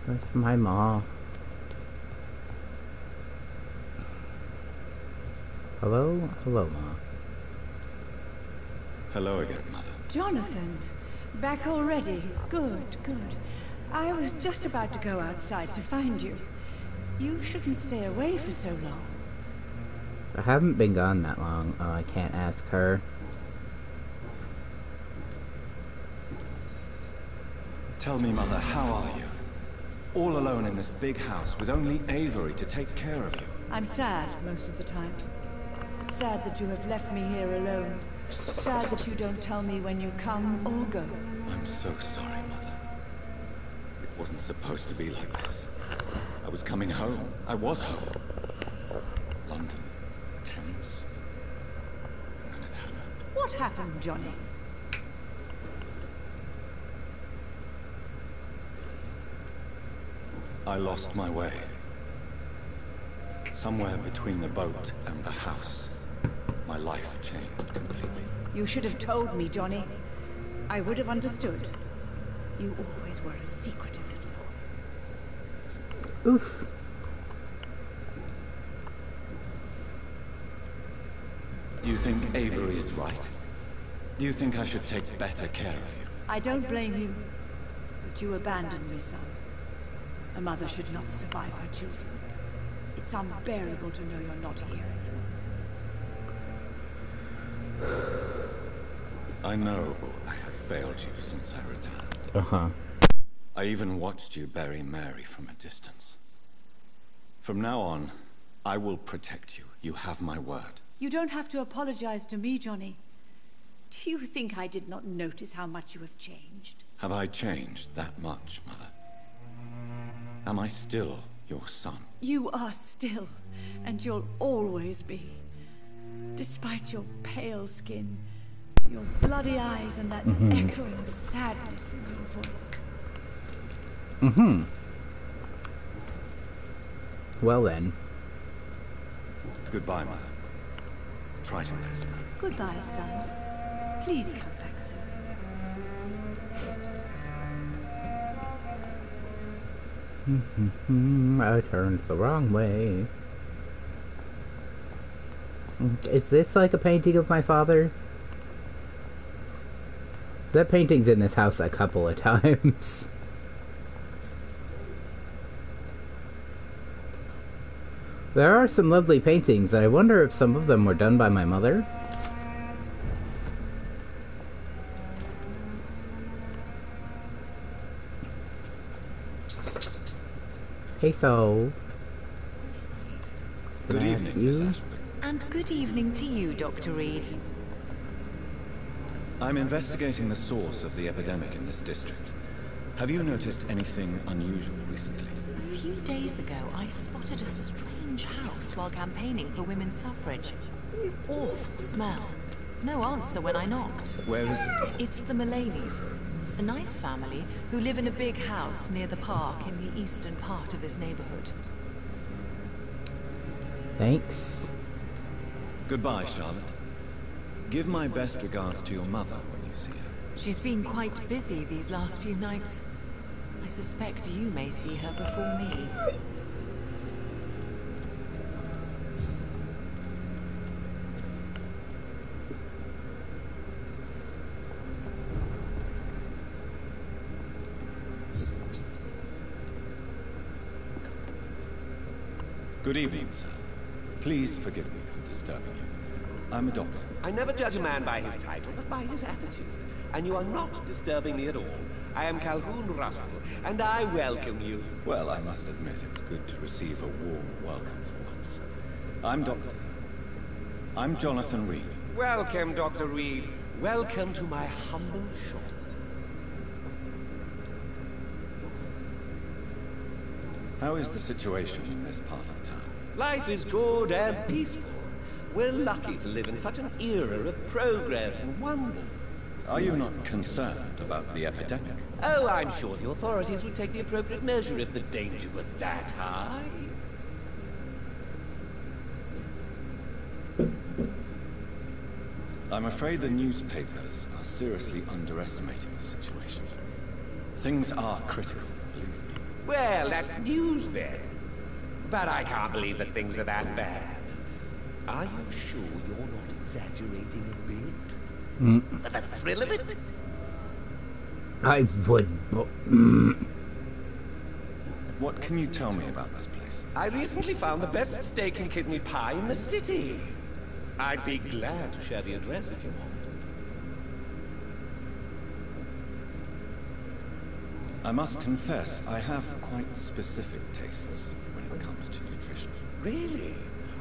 Where's my mom? Hello? Hello, Ma. Hello again, Mother. Jonathan, back already? Good, good. I was just about to go outside to find you. You shouldn't stay away for so long. I haven't been gone that long. Oh, I can't ask her. Tell me, Mother, how are you? All alone in this big house with only Avery to take care of you. I'm sad most of the time. Sad that you have left me here alone. Sad that you don't tell me when you come or go. I'm so sorry, Mother. It wasn't supposed to be like this. I was coming home. I was home. London. Thames. And then it happened. What happened, Johnny? I lost my way. Somewhere between the boat and the house, my life changed completely. You should have told me, Johnny. I would have understood. You always were a secretive little boy. Oof. Do you think Avery is right? Do you think I should take better care of you? I don't blame you. But you abandoned me, son. A mother should not survive her children. It's unbearable to know you're not here anymore. I know I have failed you since I returned. Uh-huh. I even watched you bury Mary from a distance. From now on, I will protect you. You have my word. You don't have to apologize to me, Johnny. Do you think I did not notice how much you have changed? Have I changed that much, Mother? Am I still your son? You are still, and you'll always be. Despite your pale skin, your bloody eyes, and that echoing sadness in your voice. Mm-hmm. Well then. Goodbye, Mother. Try to rest. Goodbye, son. Please come back soon. I turned the wrong way. Is this like a painting of my father? That painting's in this house a couple of times. There are some lovely paintings, and I wonder if some of them were done by my mother. Hey, so... Good evening, Miss Ashby. And good evening to you, Dr. Reed. I'm investigating the source of the epidemic in this district. Have you noticed anything unusual recently? A few days ago, I spotted a strange house while campaigning for women's suffrage. Awful smell. No answer when I knocked. Where is it? It's the Mullaneys. A nice family who live in a big house near the park in the eastern part of this neighborhood. Thanks. Goodbye, Charlotte. Give my best regards to your mother when you see her. She's been quite busy these last few nights. I suspect you may see her before me. Good evening, sir. Please forgive me for disturbing you. I'm a doctor. I never judge a man by his title, but by his attitude. And you are not disturbing me at all. I am Calhoun Russell, and I welcome you. Well, I must admit it's good to receive a warm welcome for once. I'm Jonathan Reed. Welcome, Dr. Reed. Welcome to my humble shop. How is the situation in this part of town? Life is good and peaceful. We're lucky to live in such an era of progress and wonders. Are you not concerned about the epidemic? Oh, I'm sure the authorities would take the appropriate measure if the danger were that high. I'm afraid the newspapers are seriously underestimating the situation. Things are critical, believe me. Well, that's news then. But I can't believe that things are that bad. Are you sure you're not exaggerating a bit? For the thrill of it? I would... What can you tell me about this place? I recently found the best steak and kidney pie in the city. I'd be glad to share the address if you want. I must confess, I have quite specific tastes when it comes to nutrition. Really?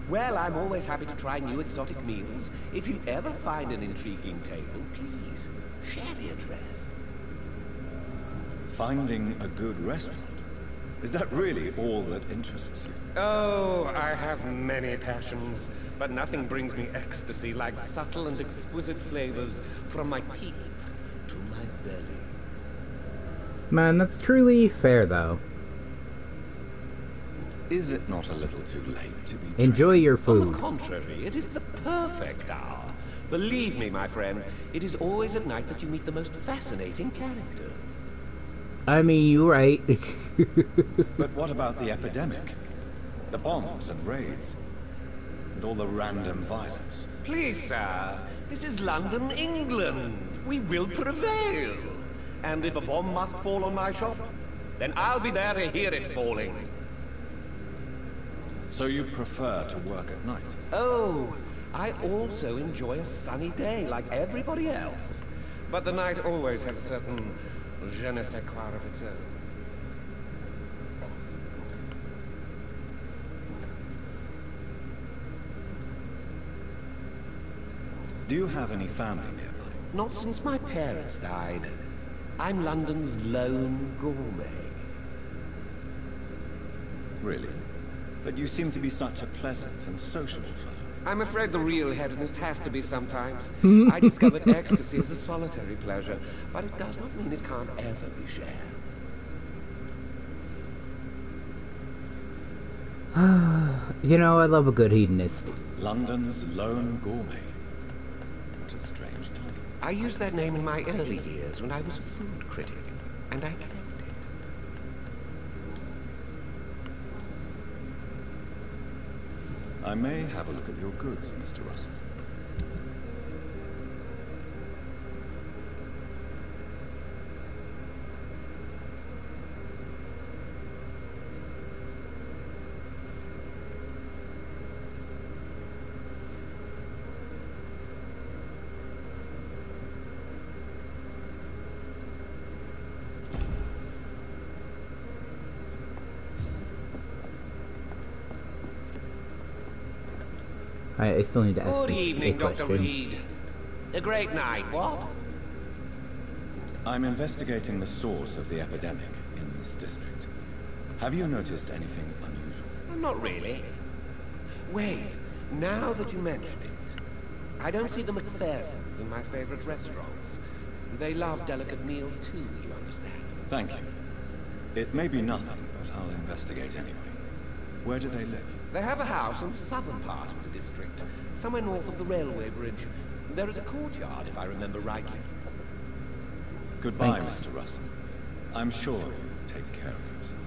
Well, I'm always happy to try new exotic meals. If you ever find an intriguing table, please share the address. Finding a good restaurant? Is that really all that interests you? Oh, I have many passions, but nothing brings me ecstasy like subtle and exquisite flavors from my teeth to my belly. Man, that's truly fair, though. Is it not a little too late to be... Enjoy your food. On the contrary, it is the perfect hour. Believe me, my friend, it is always at night that you meet the most fascinating characters. I mean, you're right. But what about the epidemic? The bombs and raids? And all the random violence? Please, sir, this is London, England. We will prevail. And if a bomb must fall on my shop, then I'll be there to hear it falling. So you prefer to work at night? Oh, I also enjoy a sunny day like everybody else. But the night always has a certain je ne sais quoi of its own. Do you have any family nearby? Not since my parents died. I'm London's lone gourmet. Really? But you seem to be such a pleasant and sociable fellow. I'm afraid the real hedonist has to be sometimes. I discovered ecstasy as a solitary pleasure, but it does not mean it can't ever be shared. You know, I love a good hedonist. London's lone gourmet. What a strange title. I used that name in my early years when I was a food critic, and I kept it. I may have a look at your goods, Mr. Russell. I still need to ask Good you evening, a Dr. question. Reed. A great night, what? I'm investigating the source of the epidemic in this district. Have you noticed anything unusual? Not really. Wait, now that you mention it, I don't see the McPhersons in my favorite restaurants. They love delicate meals too, you understand. Thank you. It may be nothing, but I'll investigate anyway. Where do they live? They have a house in the southern part of the district, somewhere north of the railway bridge. There is a courtyard, if I remember rightly. Goodbye, Mr. Russell. I'm sure you'll take care of yourself.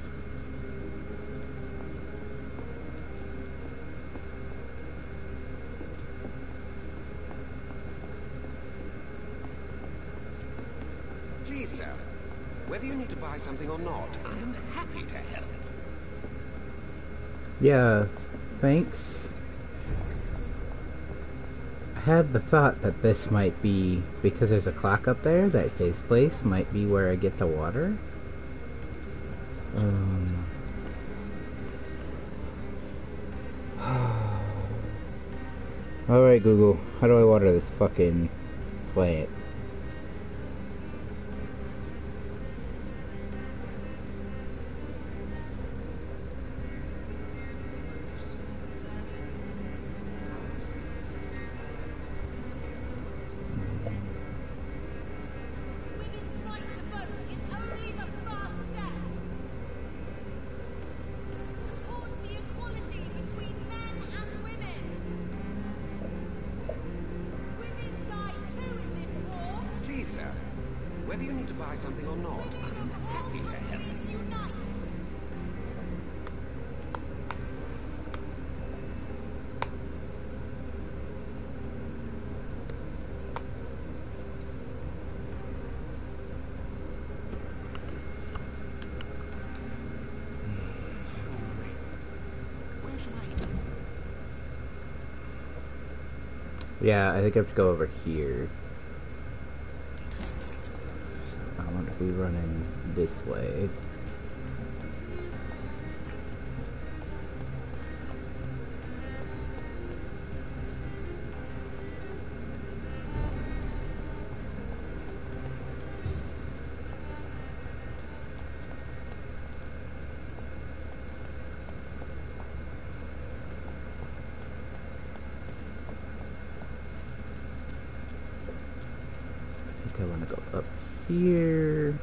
Please, sir, whether you need to buy something or not, I am happy to help. Yeah, thanks. I had the thought that this might be, because there's a clock up there, that his place might be where I get the water. Alright, Google, how do I water this fucking plant? Please, sir, whether you need to buy something or not, I am happy to help. Yeah, I think I have to go over here. So I want to be running this way. I want to go up here.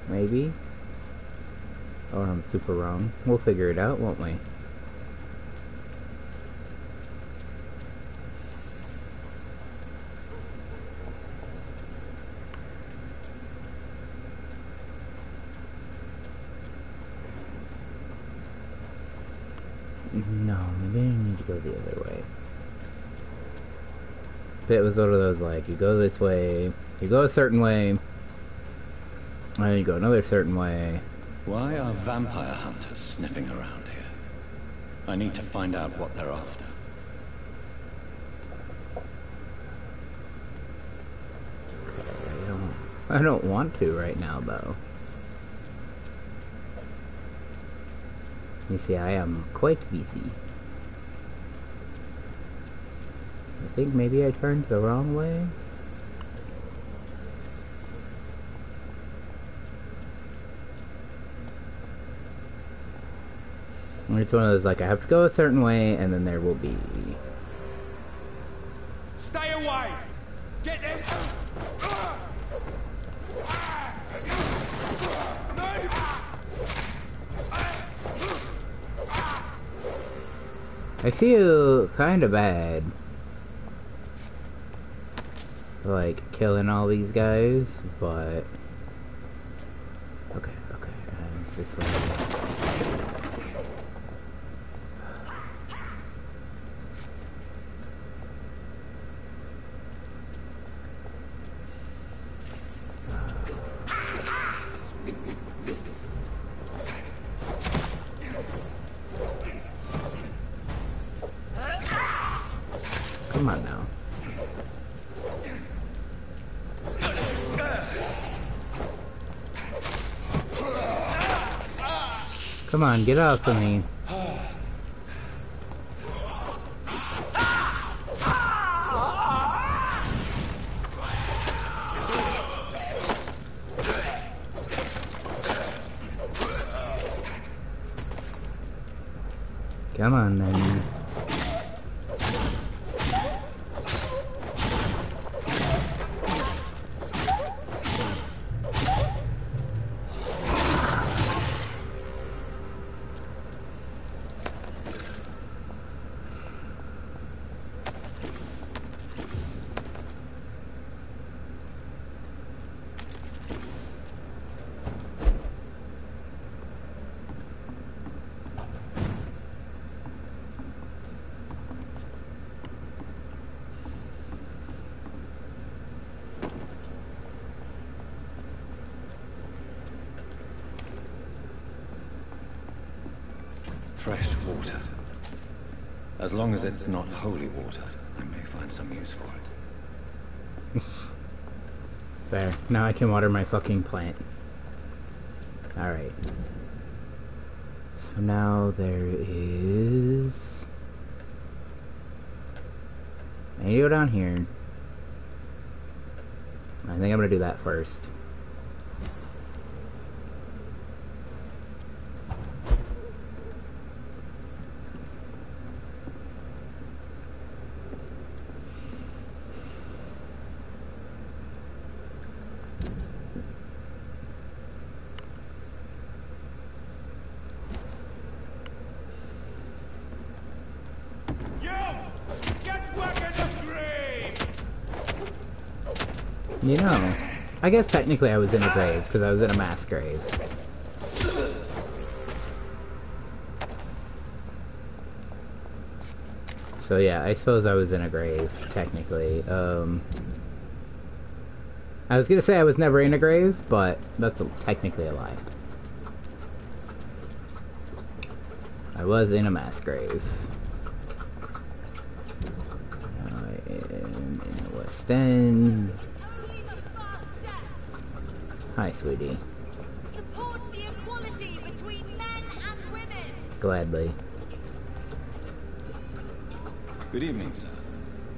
Maybe. Or I'm super wrong. We'll figure it out, won't we? No, maybe I need to go the other way. It was one of those, like, you go this way, you go a certain way, and then you go another certain way. Why are vampire hunters sniffing around here? I need to find out what they're after. Okay, I don't want to right now, though. You see, I am quite busy. I think maybe I turned the wrong way. It's one of those, like, I have to go a certain way, and then there will be... Stay away! Get them! I feel kind of bad. Like, killing all these guys, but... Okay, it's this way. Come on now. Come on, get off of me. Come on, then. Fresh water. As long as it's not holy water, I may find some use for it. There. Now I can water my fucking plant. Alright. So now there is... I need to go down here. I think I'm gonna do that first. You know, I guess technically I was in a grave, because I was in a mass grave. So yeah, I suppose I was in a grave, technically. I was gonna say I was never in a grave, but that's technically a lie. I was in a mass grave. I am in the West End. Hi, sweetie. Support the equality between men and women. Gladly. Good evening, sir.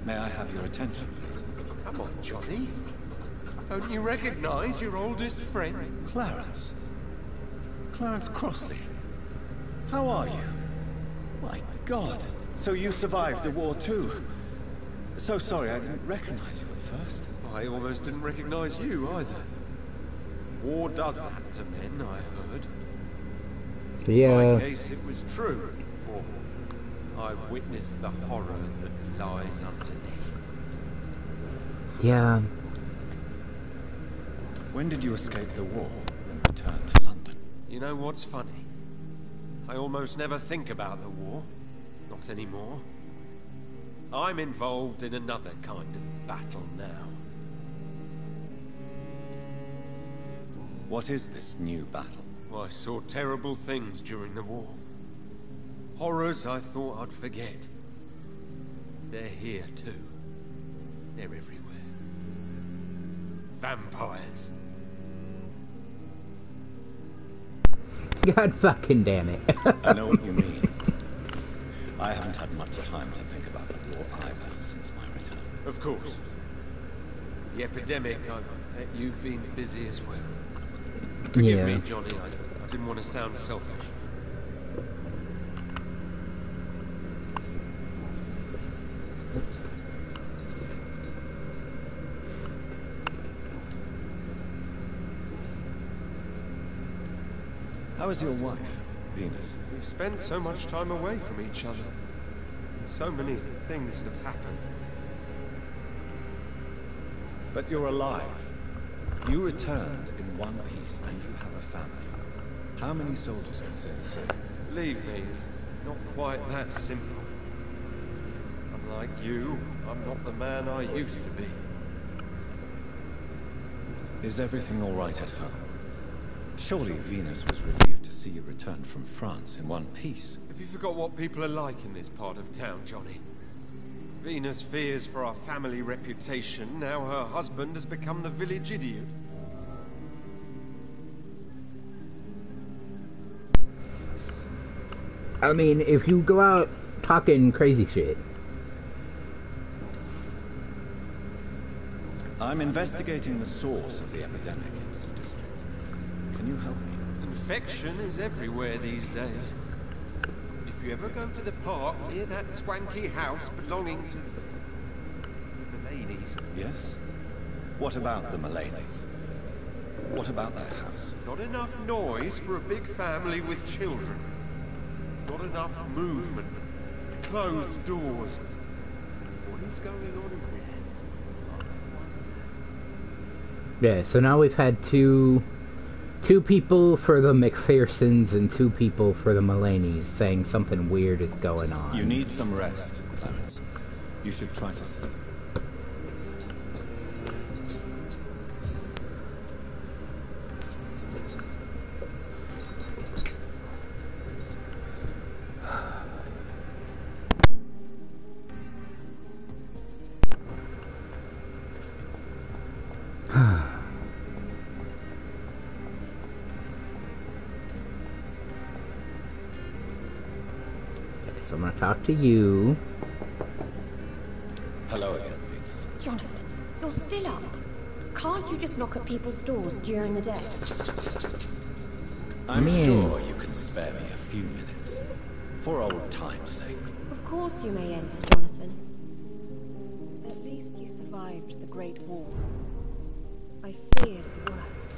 May I have your attention, please? Come on, Johnny. Don't you recognize your oldest friend? Clarence. Clarence Crossley. How are you? My God. So you survived the war too. So sorry I didn't recognize you at first. I almost didn't recognize you either. War does that to men, I heard. Yeah. In my case, it was true, for I witnessed the horror that lies underneath. Yeah. When did you escape the war and return to London? You know what's funny? I almost never think about the war. Not anymore. I'm involved in another kind of battle now. What is this new battle? I saw terrible things during the war. Horrors I thought I'd forget. They're here too. They're everywhere. Vampires. God fucking damn it. I know what you mean. I haven't had much time to think about the war either since my return. Of course. The epidemic, I bet you've been busy as well. Forgive me, Johnny, I didn't want to sound selfish. How is your wife, Venus? We've spent so much time away from each other. So many things have happened. But you're alive. You returned in one piece and you have a family. How many soldiers can say the same? Believe me, it's not quite that simple. Unlike you, I'm not the man I used to be. Is everything all right at home? Surely Venus was relieved to see you return from France in one piece. Have you forgot what people are like in this part of town, Johnny? Venus fears for our family reputation. Now her husband has become the village idiot. I mean, if you go out talking crazy shit. I'm investigating the source of the epidemic in this district. Can you help me? Infection is everywhere these days. If you ever go to the park near that swanky house belonging to the Mullaneys... Yes? What about the Mullaneys? What about their house? Not enough noise for a big family with children. Not enough movement. Closed doors. What is going on in there? Yeah, so now we've had two people for the McPhersons and 2 people for the Mullaneys saying something weird is going on. You need some rest, Clarence. You should try to sleep. So I'm gonna talk to you. Hello again, Venus. Jonathan, you're still up. Can't you just knock at people's doors during the day? I'm sure you can spare me a few minutes. For old time's sake. Of course you may enter, Jonathan. At least you survived the Great War. I feared the worst.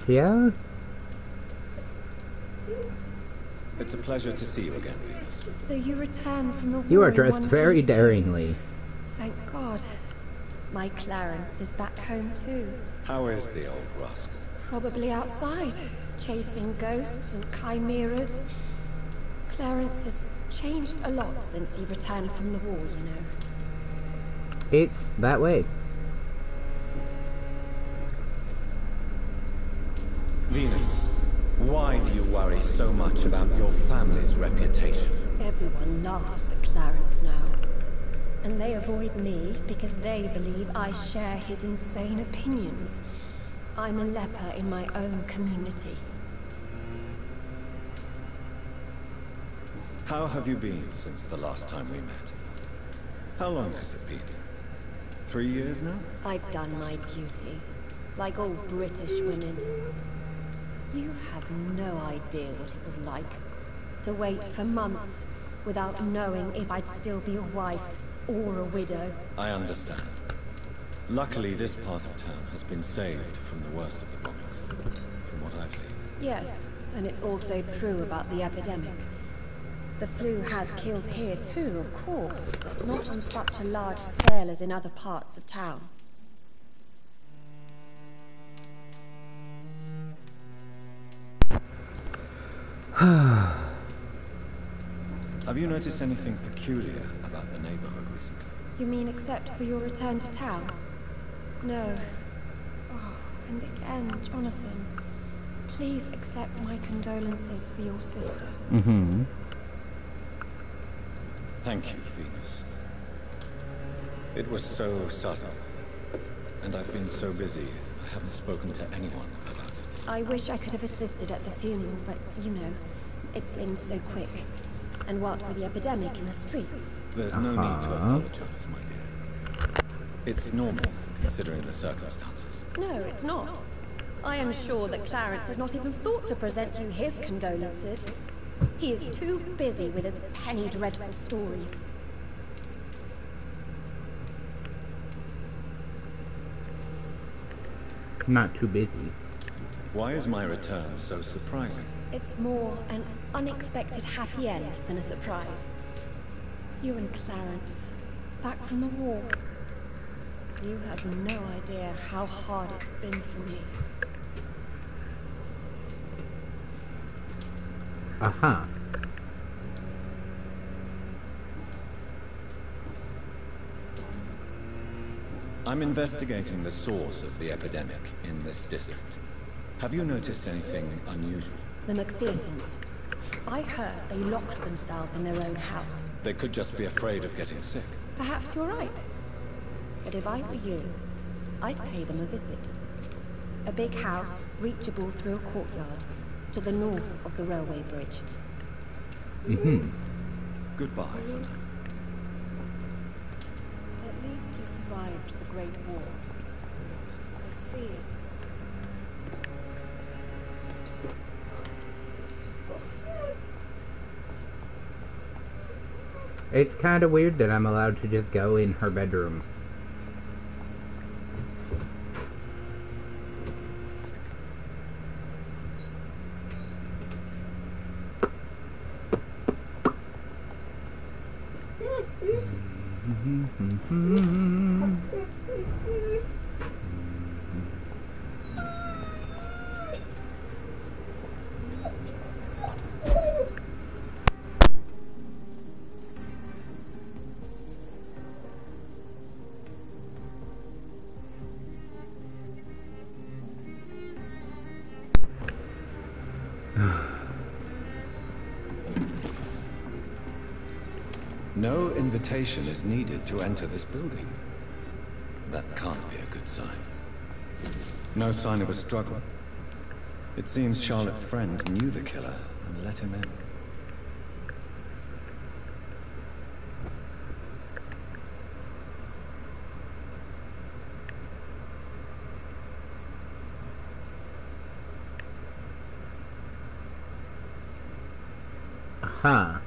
Yeah? It's a pleasure to see you again, Venus. So you returned from the war. You are in dressed one very piece too. daringly. Thank God. My Clarence is back home too. How is the old rascal? Probably outside, chasing ghosts and chimeras. Clarence has changed a lot since he returned from the war, you know. It's that way. Venus, why do you worry so much about your family's reputation? Everyone laughs at Clarence now. And they avoid me because they believe I share his insane opinions. I'm a leper in my own community. How have you been since the last time we met? How long has it been? 3 years now? I've done my duty, like all British women. You have no idea what it was like to wait for months without knowing if I'd still be a wife or a widow. I understand. Luckily, this part of town has been saved from the worst of the bombings, from what I've seen. Yes, and it's also true about the epidemic. The flu has killed here too, of course, but not on such a large scale as in other parts of town. Have you noticed anything peculiar about the neighborhood recently? You mean except for your return to town? No. Oh, and again, Jonathan. Please accept my condolences for your sister. Mm-hmm. Thank you, Venus. It was so sudden. And I've been so busy, I haven't spoken to anyone about it. I wish I could have assisted at the funeral, but, you know, it's been so quick. And what with the epidemic in the streets? There's no need to apologize, my dear. It's normal, considering the circumstances. No, it's not. I am sure that Clarence has not even thought to present you his condolences. He is too busy with his penny dreadful stories. Not too busy. Why is my return so surprising? It's more an unexpected happy end than a surprise. You and Clarence, back from the war. You have no idea how hard it's been for me. Uh-huh. I'm investigating the source of the epidemic in this district. Have you noticed anything unusual? The McPhersons. I heard they locked themselves in their own house. They could just be afraid of getting sick. Perhaps you're right. But if I were you, I'd pay them a visit. A big house, reachable through a courtyard, to the north of the railway bridge. Mm-hmm. Goodbye for now. At least you survived the Great War. I feared. It's kind of weird that I'm allowed to just go in her bedroom. No invitation is needed to enter this building. That can't be a good sign. No sign of a struggle. It seems Charlotte's friend knew the killer and let him in. Huh.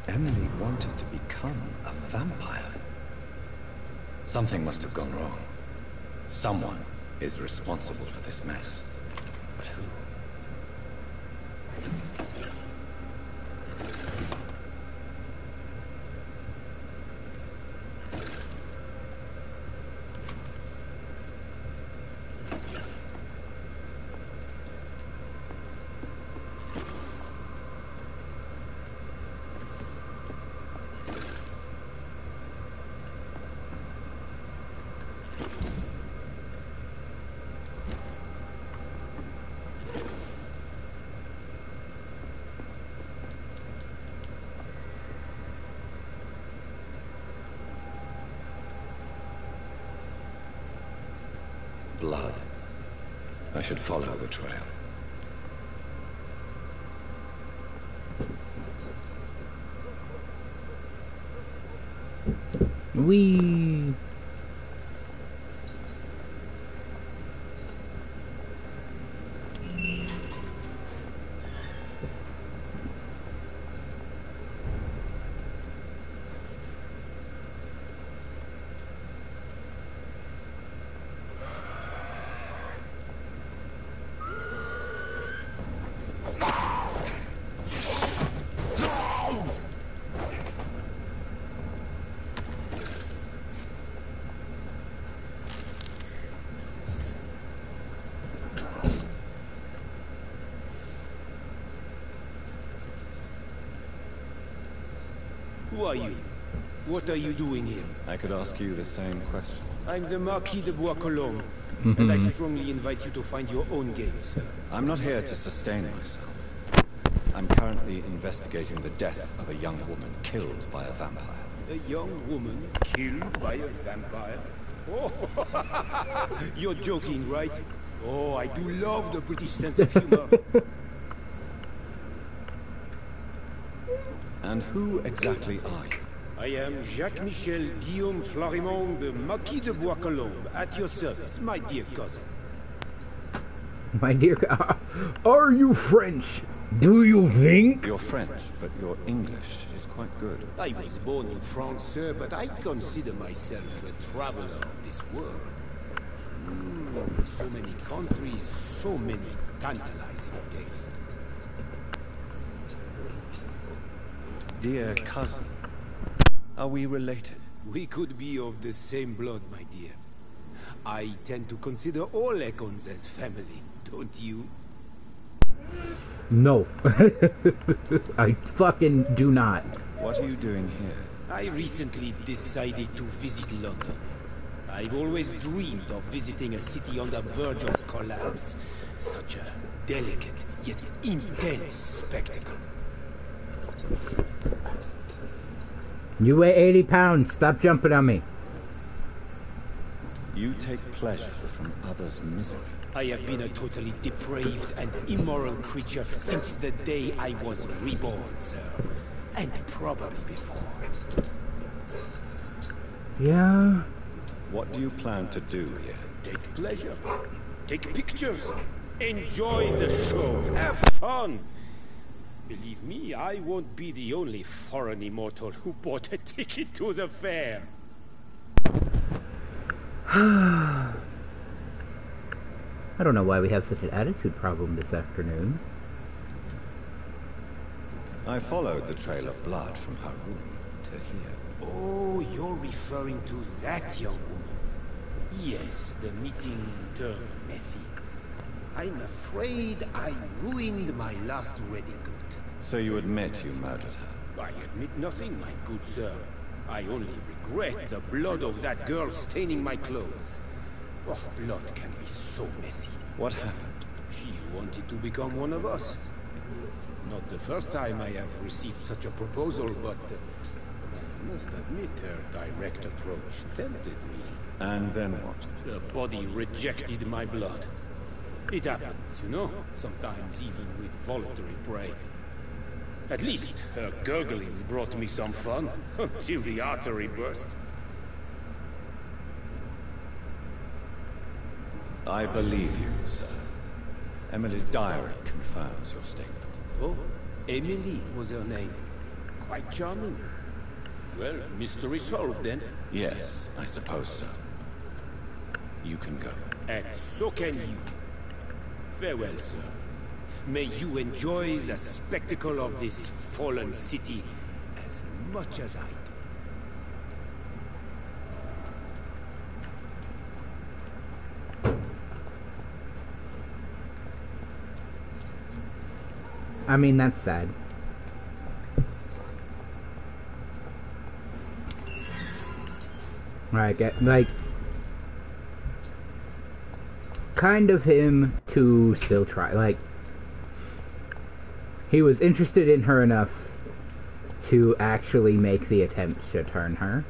Emily wanted to become a vampire. Something must have gone wrong. Someone is responsible for this mess. But who? Blood. I should follow the trail. Whee! Who are you? What are you doing here? I could ask you the same question. I'm the Marquis de Bois-Colombes, and I strongly invite you to find your own game, sir. I'm not here to sustain myself. I'm currently investigating the death of a young woman killed by a vampire. A young woman killed by a vampire? Oh, you're joking, right? Oh, I do love the British sense of humor. And who exactly are you? I am Jacques-Michel Guillaume Florimond, the Marquis de Bois-Colombes, at your service, my dear cousin. My dear, are you French? Do you think? You're French, but your English is quite good. I was born in France, sir, but I consider myself a traveler of this world. So many countries, so many tantalizing tastes. Dear cousin, are we related? We could be of the same blood, my dear. I tend to consider all Econs as family, don't you? No. I fucking do not. What are you doing here? I recently decided to visit London. I've always dreamed of visiting a city on the verge of collapse. Such a delicate, yet intense spectacle. You weigh 80 pounds. Stop jumping on me. You take pleasure from others' misery. I have been a totally depraved and immoral creature since the day I was reborn, sir. And probably before. Yeah? What do you plan to do here? Take pleasure. Take pictures. Enjoy the show. Have fun. Believe me, I won't be the only foreign immortal who bought a ticket to the fair. I don't know why we have such an attitude problem this afternoon. I followed the trail of blood from her room to here. Oh, you're referring to that young woman. Yes, the meeting turned messy. I'm afraid I ruined my last wedding gift. So you admit you murdered her? I admit nothing, my good sir. I only regret the blood of that girl staining my clothes. Oh, blood can be so messy. What happened? She wanted to become one of us. Not the first time I have received such a proposal, but I must admit her direct approach tempted me. And then what? The body rejected my blood. It happens, you know, sometimes even with voluntary prey. At least her gurglings brought me some fun, until the artery burst. I believe you, sir. Emily's diary confirms your statement. Oh, Emily was her name. Quite charming. Well, mystery solved then. Yes, I suppose so. You can go. And so can you. Farewell, sir. May you enjoy the spectacle of this fallen city as much as I do. I mean, that's sad. Right, like, kind of him to still try. Like, he was interested in her enough to actually make the attempt to turn her.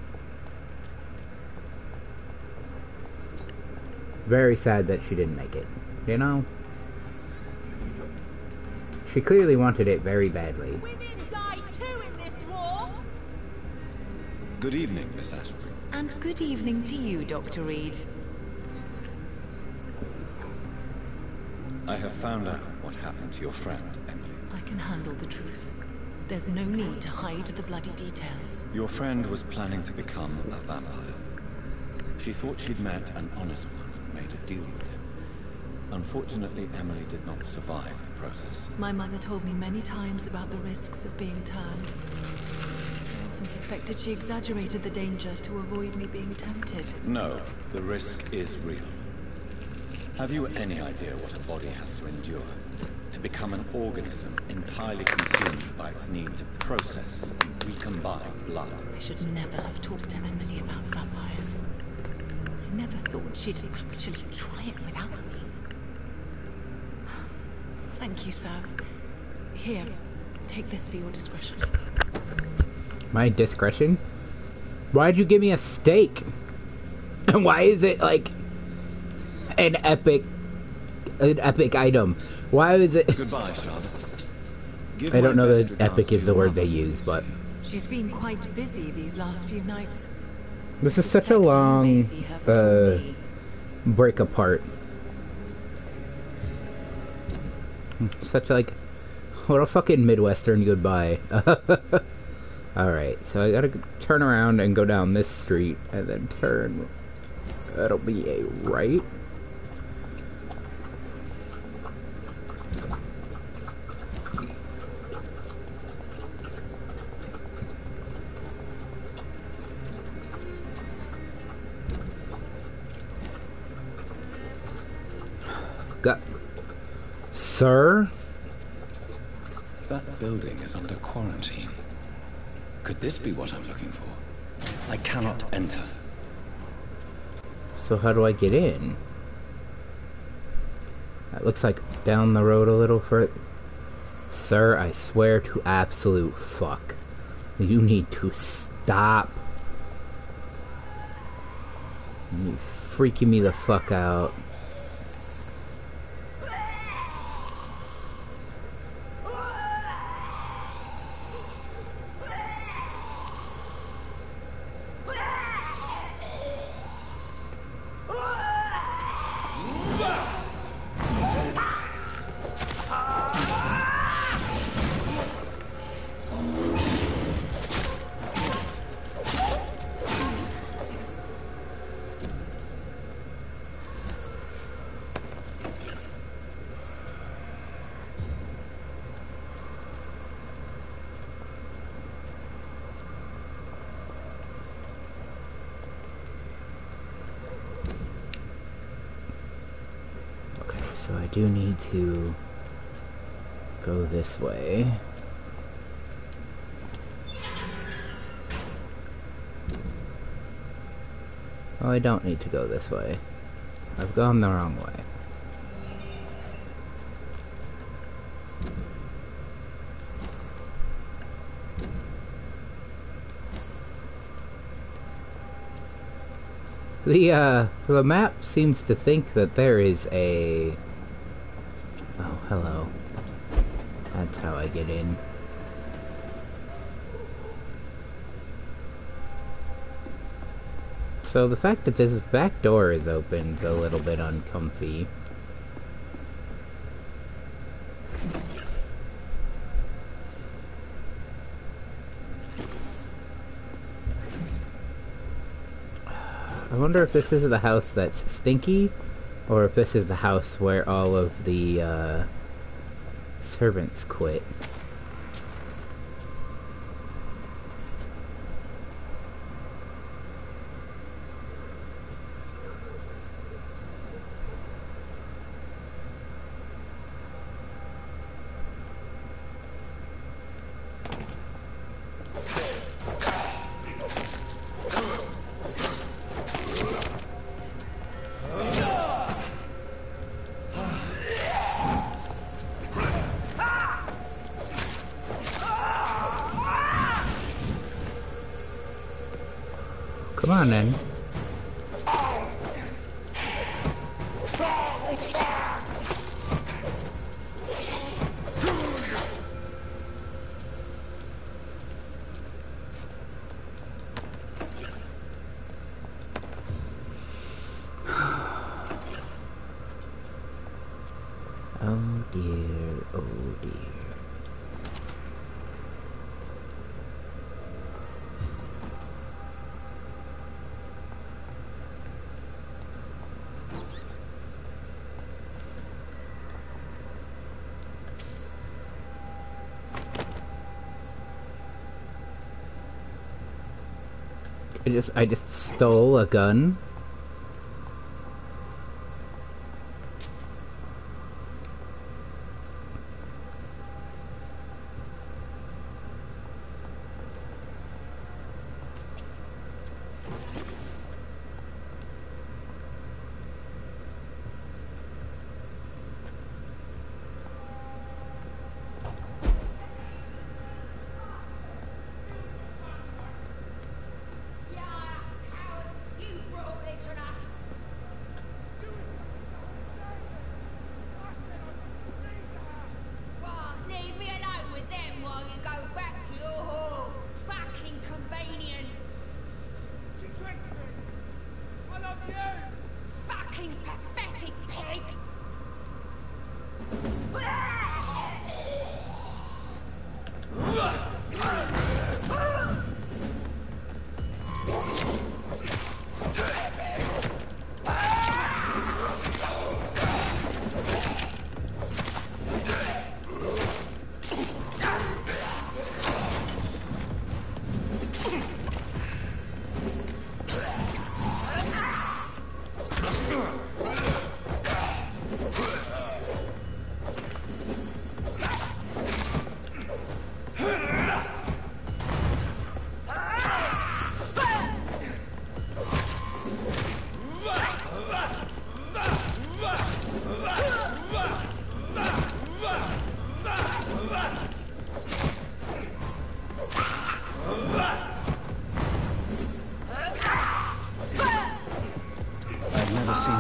Very sad that she didn't make it, you know? She clearly wanted it very badly. Women die too in this war. Good evening, Miss Ashbury. And good evening to you, Dr. Reed. I have found out what happened to your friend, Emily. I can handle the truth. There's no need to hide the bloody details. Your friend was planning to become a vampire. She thought she'd met an honest one and made a deal with him. Unfortunately, Emily did not survive the process. My mother told me many times about the risks of being turned. I often suspected she exaggerated the danger to avoid me being tempted. No, the risk is real. Have you any idea what a body has to endure? To become an organism entirely consumed by its need to process and recombine blood. I should never have talked to Emily about vampires. I never thought she'd actually try it without me. Thank you, sir. Here, take this for your discretion. My discretion? Why'd you give me a steak? And why is it like an epic item? Why is it? Goodbye, Charlotte. I don't know that epic is the word they use, but She's been quite busy these last few nights. this is such a long break apart. Such like, what a fucking Midwestern goodbye. Alright, so I gotta turn around and go down this street and then turn. That'll be a right. Got. Sir? That building is under quarantine. Could this be what I'm looking for? I cannot enter. So how do I get in? That looks like down the road a little further. Sir, I swear to absolute fuck. You need to stop. You freaking me the fuck out. So I do need to go this way. Oh, I don't need to go this way. I've gone the wrong way. The map seems to think that there is a... Oh, hello. That's how I get in. So the fact that this back door is open is a little bit uncomfy. I wonder if this is the house that's stinky, or if this is the house where all of the servants quit. Come on, then. Oh dear, oh dear. I just stole a gun. Leave me alone with them while you go back to your home. Fucking convenient. She tricked me. I love you. Fucking pathetic pig.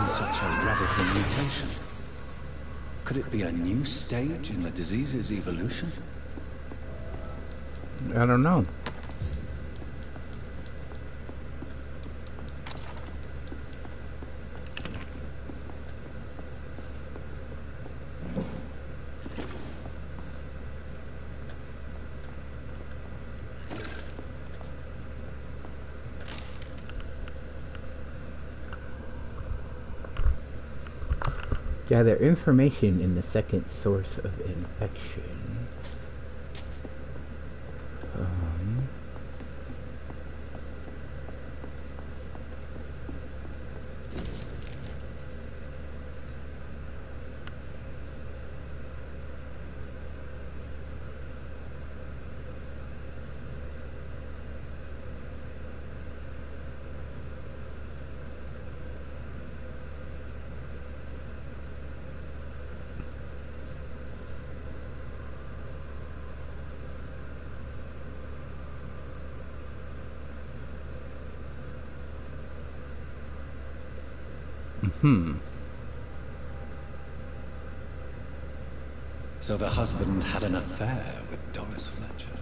Such a radical mutation. Could it be a new stage in the disease's evolution? I don't know. Gather information in the second source of infection. So the husband had an affair with Doris Fletcher.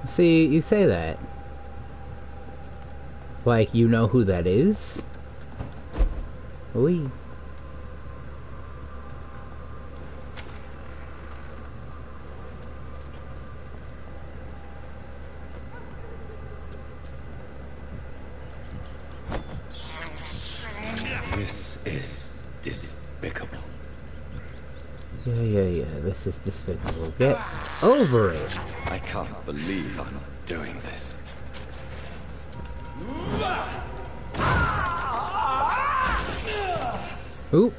See, you say that. Like, you know who that is? Oui. This is despicable. Yeah, this is despicable. Get over it! I can't believe I'm doing this. Oop.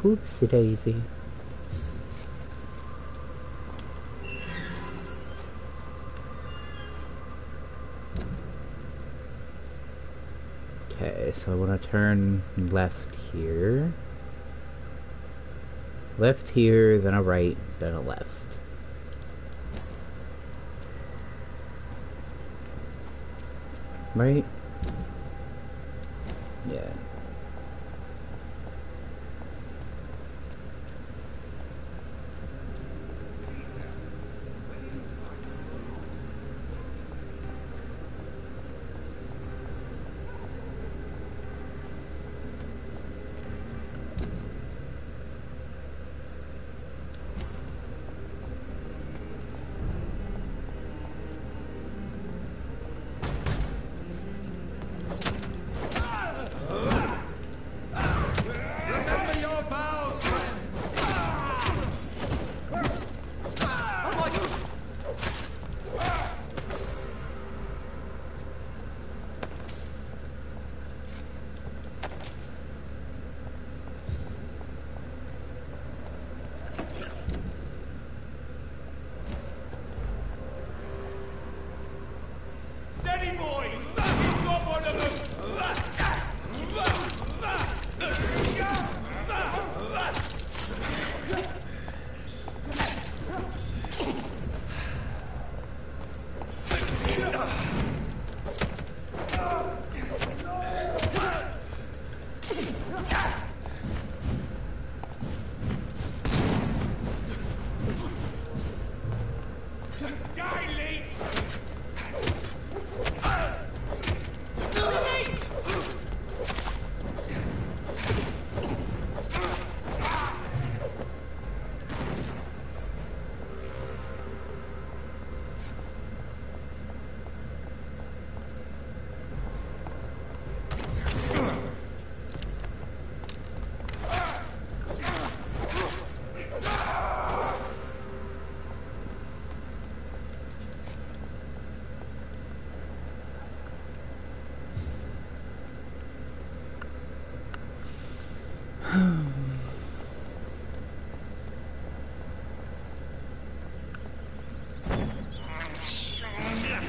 Oopsie daisy. Okay, so I want to turn left here. Left here, then a right, then a left. Right? Yeah. Remember your vows, friend. Steady, boys! He's got one of them!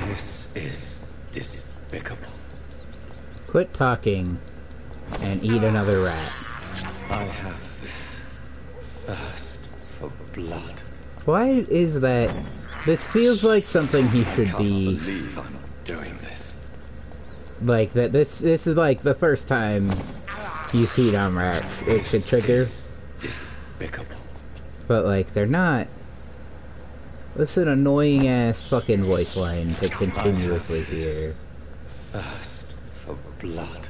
This is despicable. Quit talking and eat another rat. I have this thirst for blood. Why is that? This feels like something he should be. I can't believe I'm doing this. Like that. This is like the first time you feed on rats. It should trigger. Despicable. But like they're not. That's an annoying ass fucking voice line to continuously hear. Thirst for blood.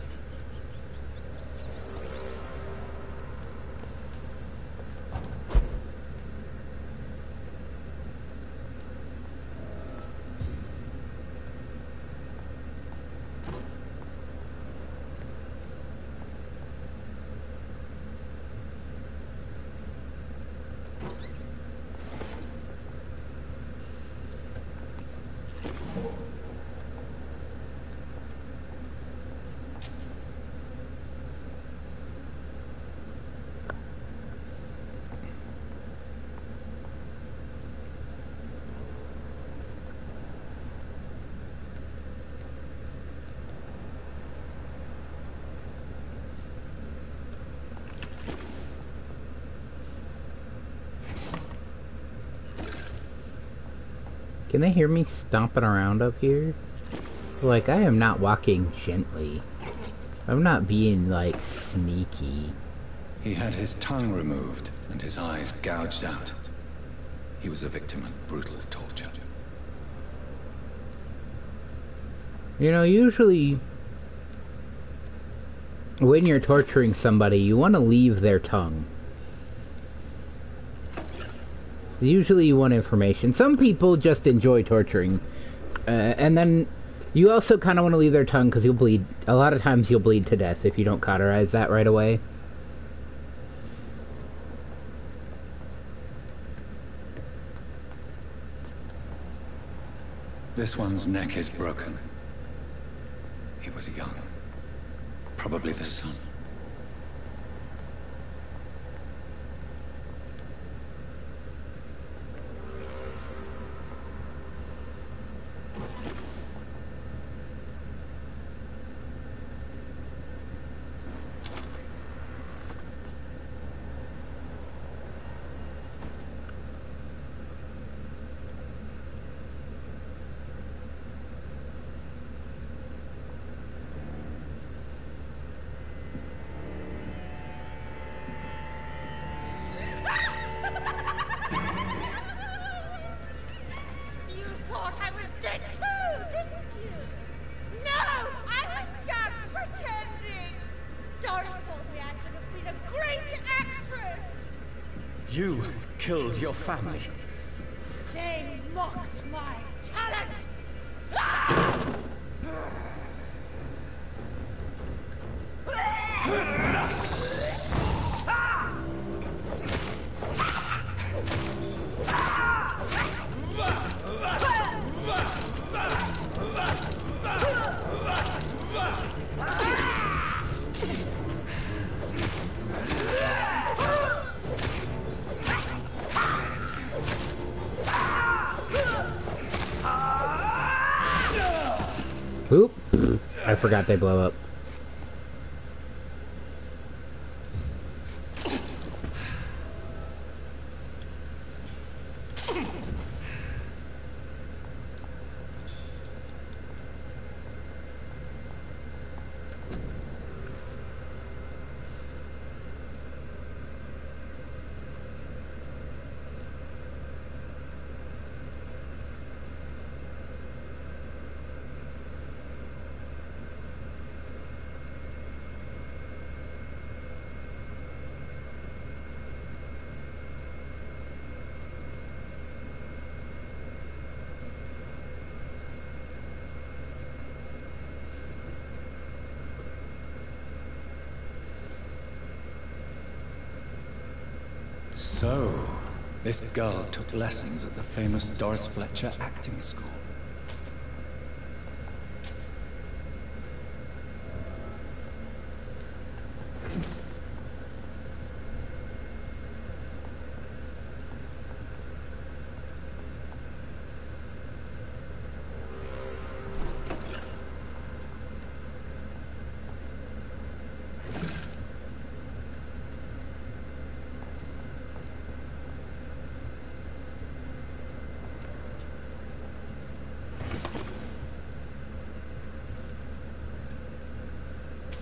Can they hear me stomping around up here? Like, I am not walking gently. I'm not being, like, sneaky. He had his tongue removed and his eyes gouged out. He was a victim of brutal torture. You know, usually when you're torturing somebody, you want to leave their tongue. Usually you want information. Some people just enjoy torturing. And then you also kind of want to leave their tongue because you'll bleed. A lot of times you'll bleed to death if you don't cauterize that right away. This one's neck is broken. He was young. Probably the son. You thought I was dead too, didn't you? No, I was just pretending. Doris told me I could have been a great actress. You killed your family. They mocked my talent. Oop. I forgot they blow up. So, this girl took lessons at the famous Doris Fletcher acting school.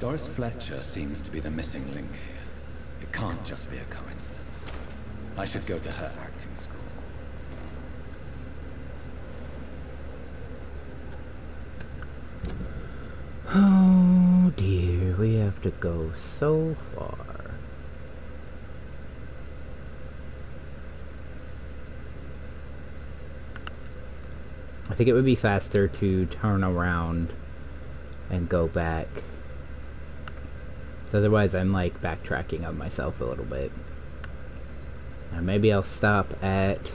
Doris Fletcher seems to be the missing link here. It can't just be a coincidence. I should go to her acting school. Oh dear, we have to go so far. I think it would be faster to turn around and go back. So otherwise I'm like backtracking on myself a little bit. Now maybe I'll stop at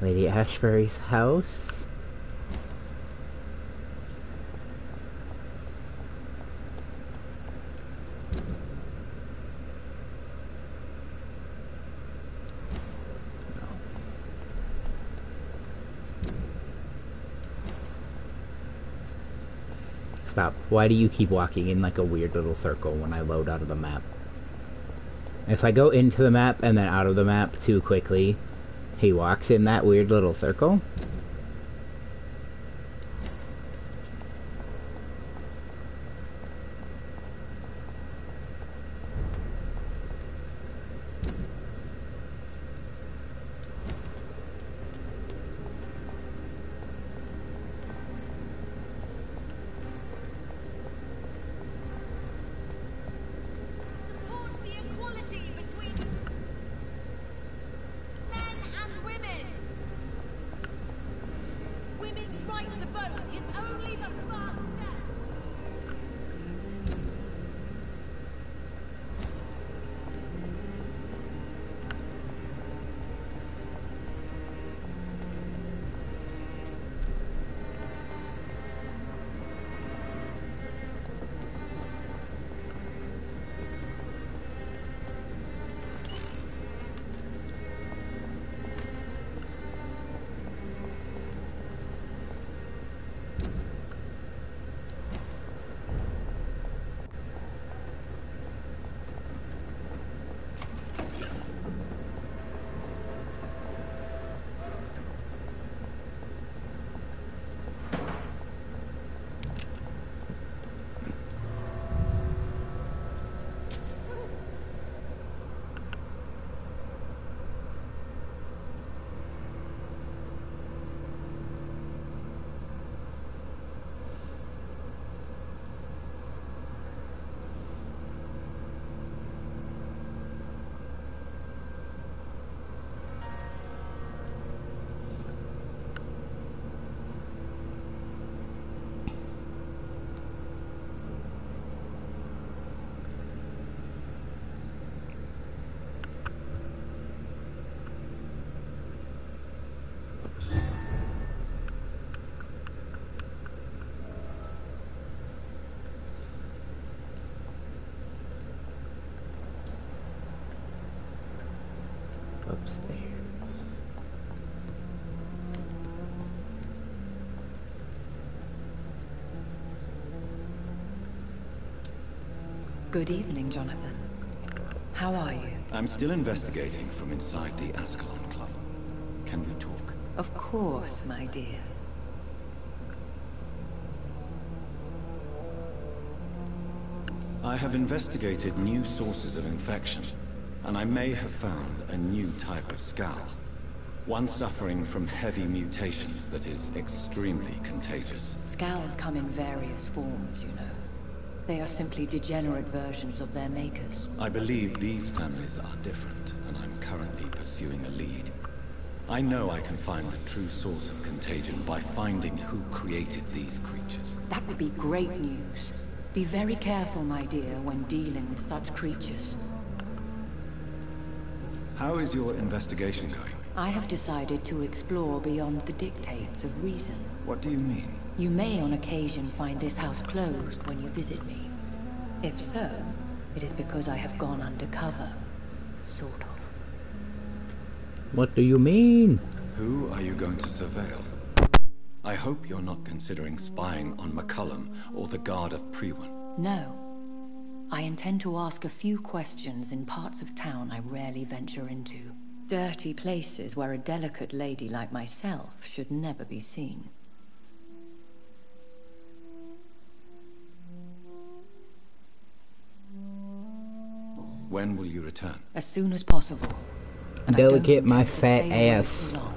Lady Ashbury's house. Stop. Why do you keep walking in like a weird little circle when I load out of the map? If I go into the map and then out of the map too quickly, he walks in that weird little circle. women's right to vote is only the first step. Upstairs. Good evening, Jonathan. How are you? I'm still investigating from inside the Ascalon Club. Can we talk? Of course, my dear. I have investigated new sources of infection, and I may have found a new type of skull. One suffering from heavy mutations that is extremely contagious. Scowls come in various forms, you know. They are simply degenerate versions of their makers. I believe these families are different, and I'm currently pursuing a lead. I know I can find the true source of contagion by finding who created these creatures. That would be great news. Be very careful, my dear, when dealing with such creatures. How is your investigation going? I have decided to explore beyond the dictates of reason. What do you mean? You may on occasion find this house closed when you visit me. If so, it is because I have gone undercover. Sort of. What do you mean? Who are you going to surveil? I hope you're not considering spying on McCullum or the Guard of Priwen. No. I intend to ask a few questions in parts of town I rarely venture into. Dirty places where a delicate lady like myself should never be seen. When will you return? As soon as possible. And Delicate, I don't my intend to fat stay away ass. too long.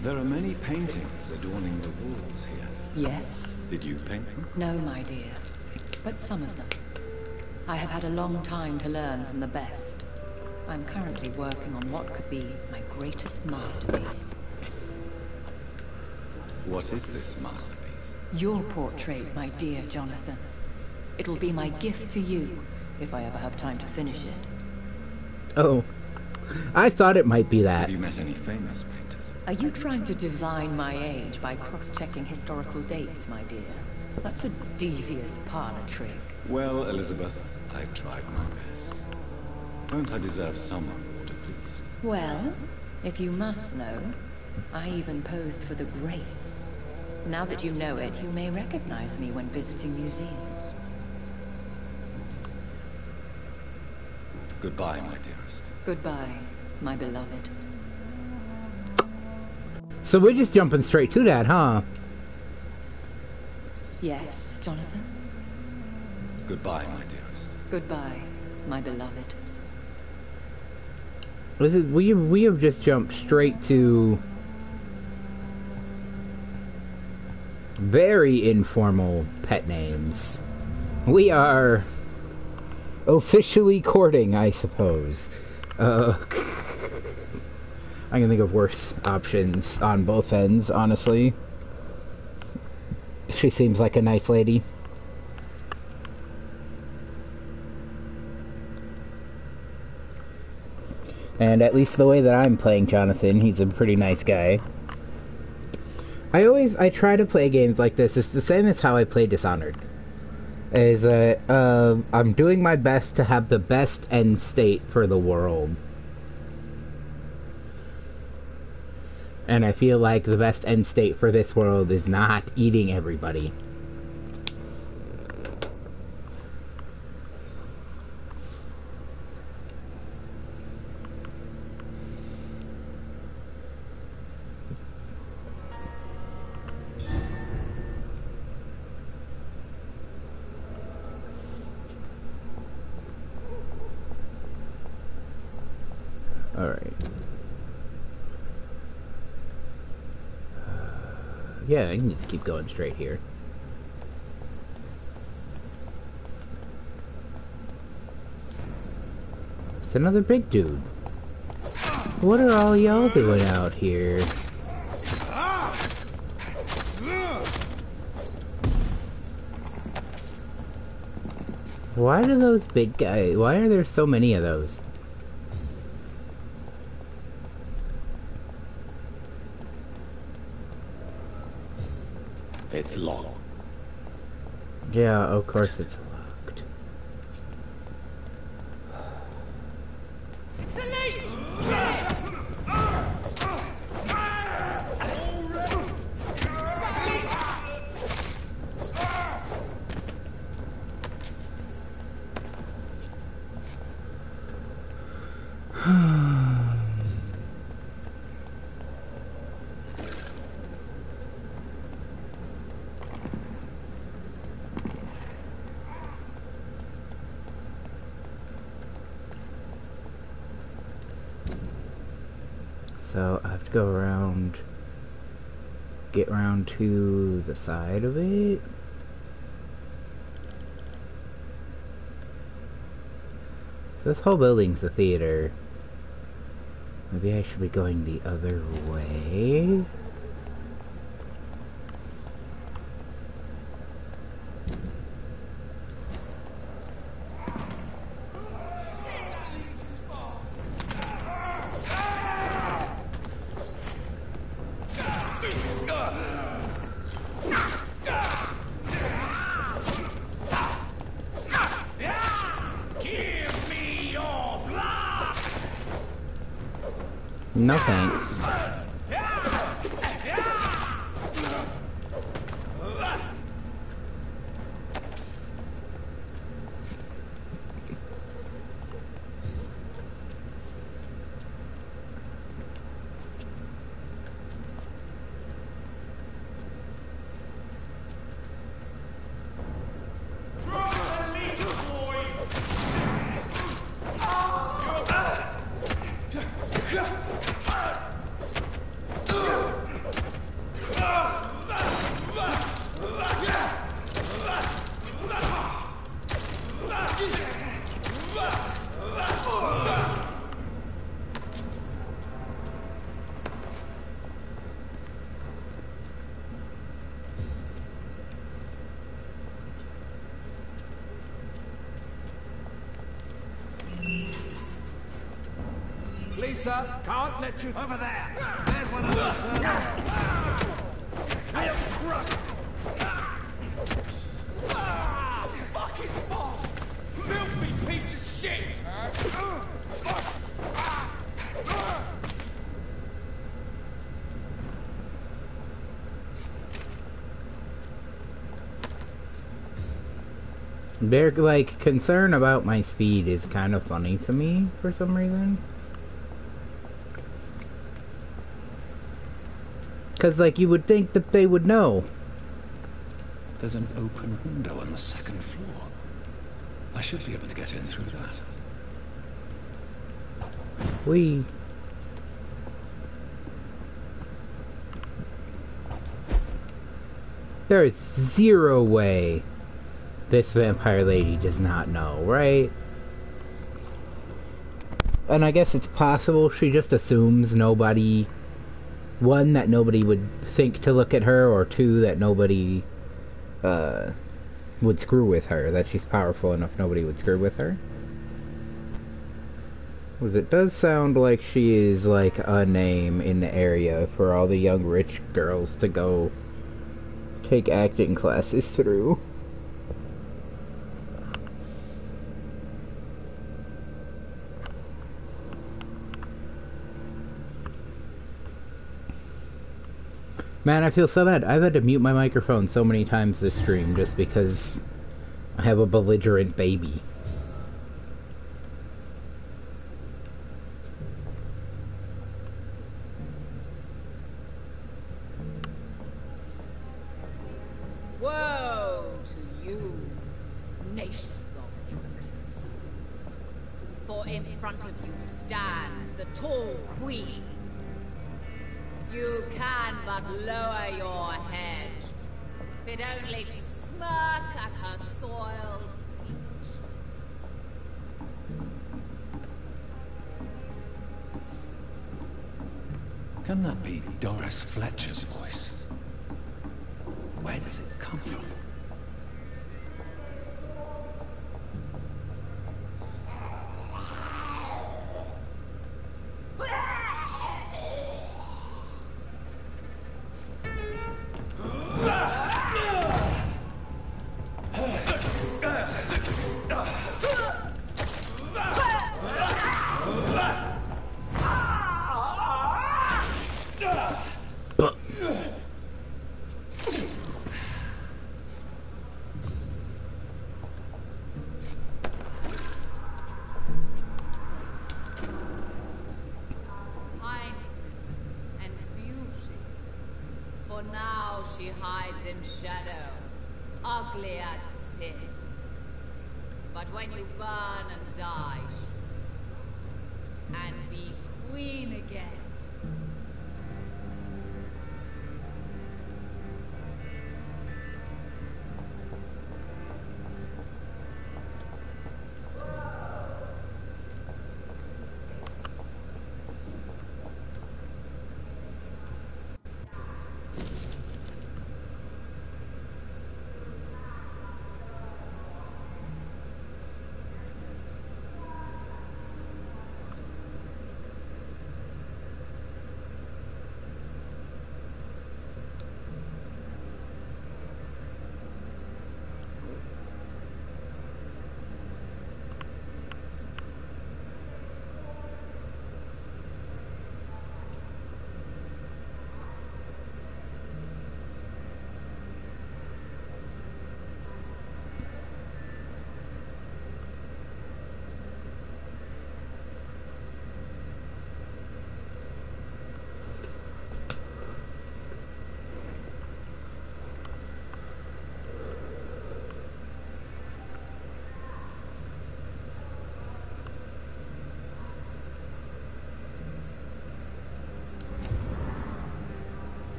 There are many paintings adorning the walls here. Yes? Did you paint them? No, my dear. But some of them. I have had a long time to learn from the best. I'm currently working on what could be my greatest masterpiece. What is this masterpiece? Your portrait, my dear Jonathan. It'll be my gift to you, if I ever have time to finish it. Oh. I thought it might be that. Have you met any famous painters? Are you trying to divine my age by cross-checking historical dates, my dear? That's a devious parlor trick. Well, Elizabeth, I tried my best. Don't I deserve some reward at least? Well, if you must know, I even posed for the greats. Now that you know it, you may recognize me when visiting museums. Goodbye, my dearest. Goodbye, my beloved. So we're just jumping straight to that, huh? Yes, Jonathan? Goodbye, my dearest. Goodbye, my beloved. We have just jumped straight to very informal pet names. We are Officially courting, I suppose. I can think of worse options on both ends, honestly. She seems like a nice lady. And at least the way that I'm playing Jonathan, he's a pretty nice guy. I try to play games like this. It's the same as how I play Dishonored. I'm doing my best to have the best end state for the world. And I feel like the best end state for this world is not eating everybody. Alright. Yeah, I can just keep going straight here. It's another big dude. What are all y'all doing out here? Why do those big guys... Why are there so many of those? It's locked. Yeah, of course it's locked. It's elite! So I have to go around, get around to the side of it. So this whole building's a theater. Maybe I should be going the other way. No thanks. Lisa, can't let you over there. There's one of those. Fucking boss! Filthy piece of shit! Their, like, concern about my speed is kind of funny to me for some reason. Because, like, you would think that they would know. There's an open window on the second floor. I should be able to get in through that. Whee. There is zero way this vampire lady does not know, right? And I guess it's possible she just assumes nobody... One, that nobody would think to look at her, or two, that nobody would screw with her. That she's powerful enough nobody would screw with her. Because it does sound like she is like a name in the area for all the young rich girls to go take acting classes through. Man, I feel so bad. I've had to mute my microphone so many times this stream just because I have a belligerent baby. Woe to you, nations of hypocrites. For in front of you stands the tall queen. You can but lower your head, fit only to smirk at her soiled feet. Can that be Doris Fletcher's voice? Where does it come from?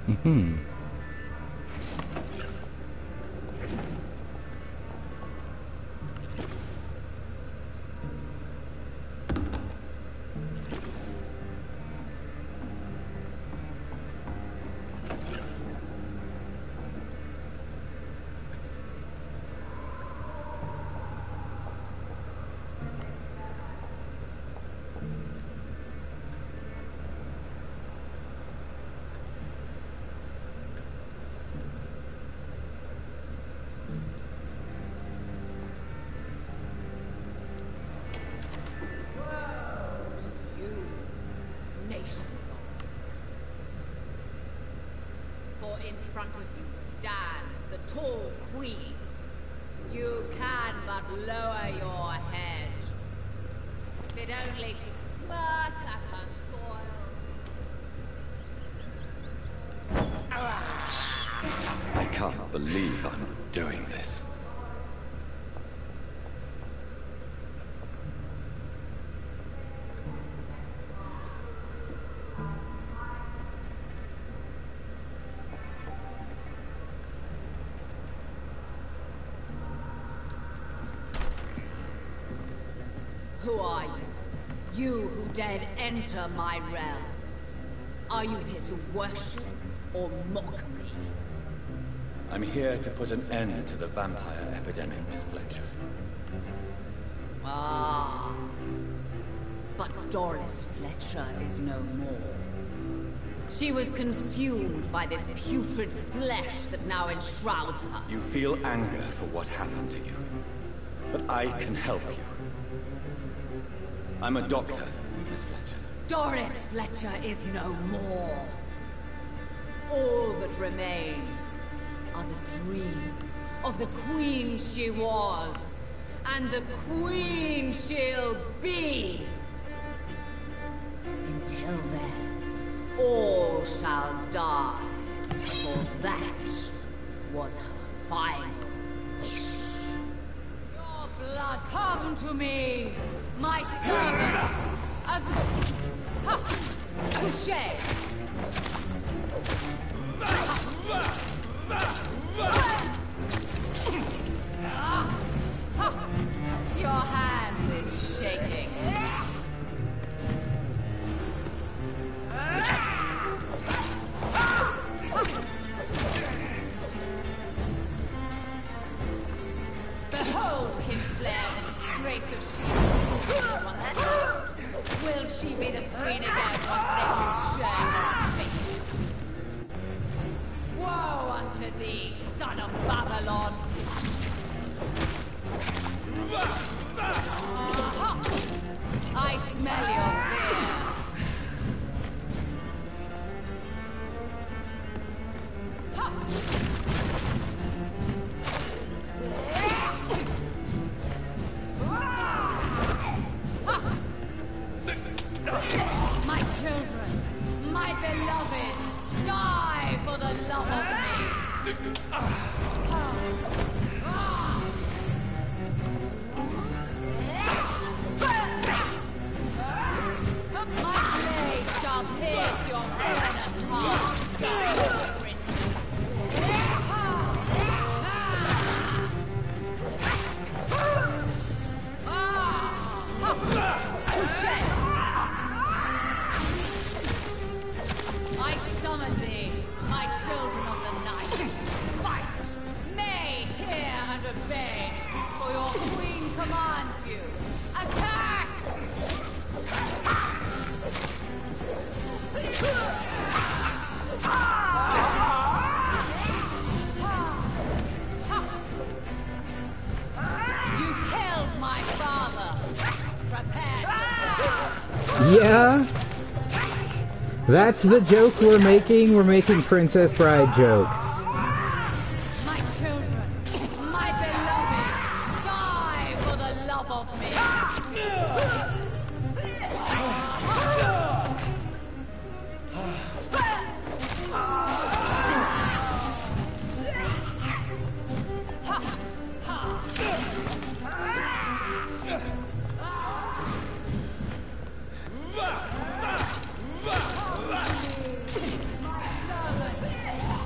Mm-hmm. In front of you stands the tall queen. You can but lower your head, fit only to smirk at her soil. I can't believe I'm doing this. Who are you? You who dared enter my realm. Are you here to worship or mock me? I'm here to put an end to the vampire epidemic, Miss Fletcher. Ah. But Doris Fletcher is no more. She was consumed by this putrid flesh that now enshrouds her. You feel anger for what happened to you. But I can help you. I'm a doctor, Miss Fletcher. Doris Fletcher is no more. All that remains are the dreams of the queen she was, and the queen she'll be. Until then, all shall die, for that was her final wish. Your blood, come to me, my servants of... Touché! Your hand is shaking. Behold, Kinslayer, the disgrace of Shield. Will she be the queen again once they all share her fate? Woe unto thee, son of Babylon! I smell your fear. My children, my beloved, die for the love of me. My blade shall pierce your venomous heart. Touché! I summon thee, my children of the night. Fight! May, hear, and obey, for your queen commands you. Attack! You killed my father. Prepare to die. Yeah? That's the joke we're making. We're making Princess Bride jokes. My children, my beloved, die for the love of me.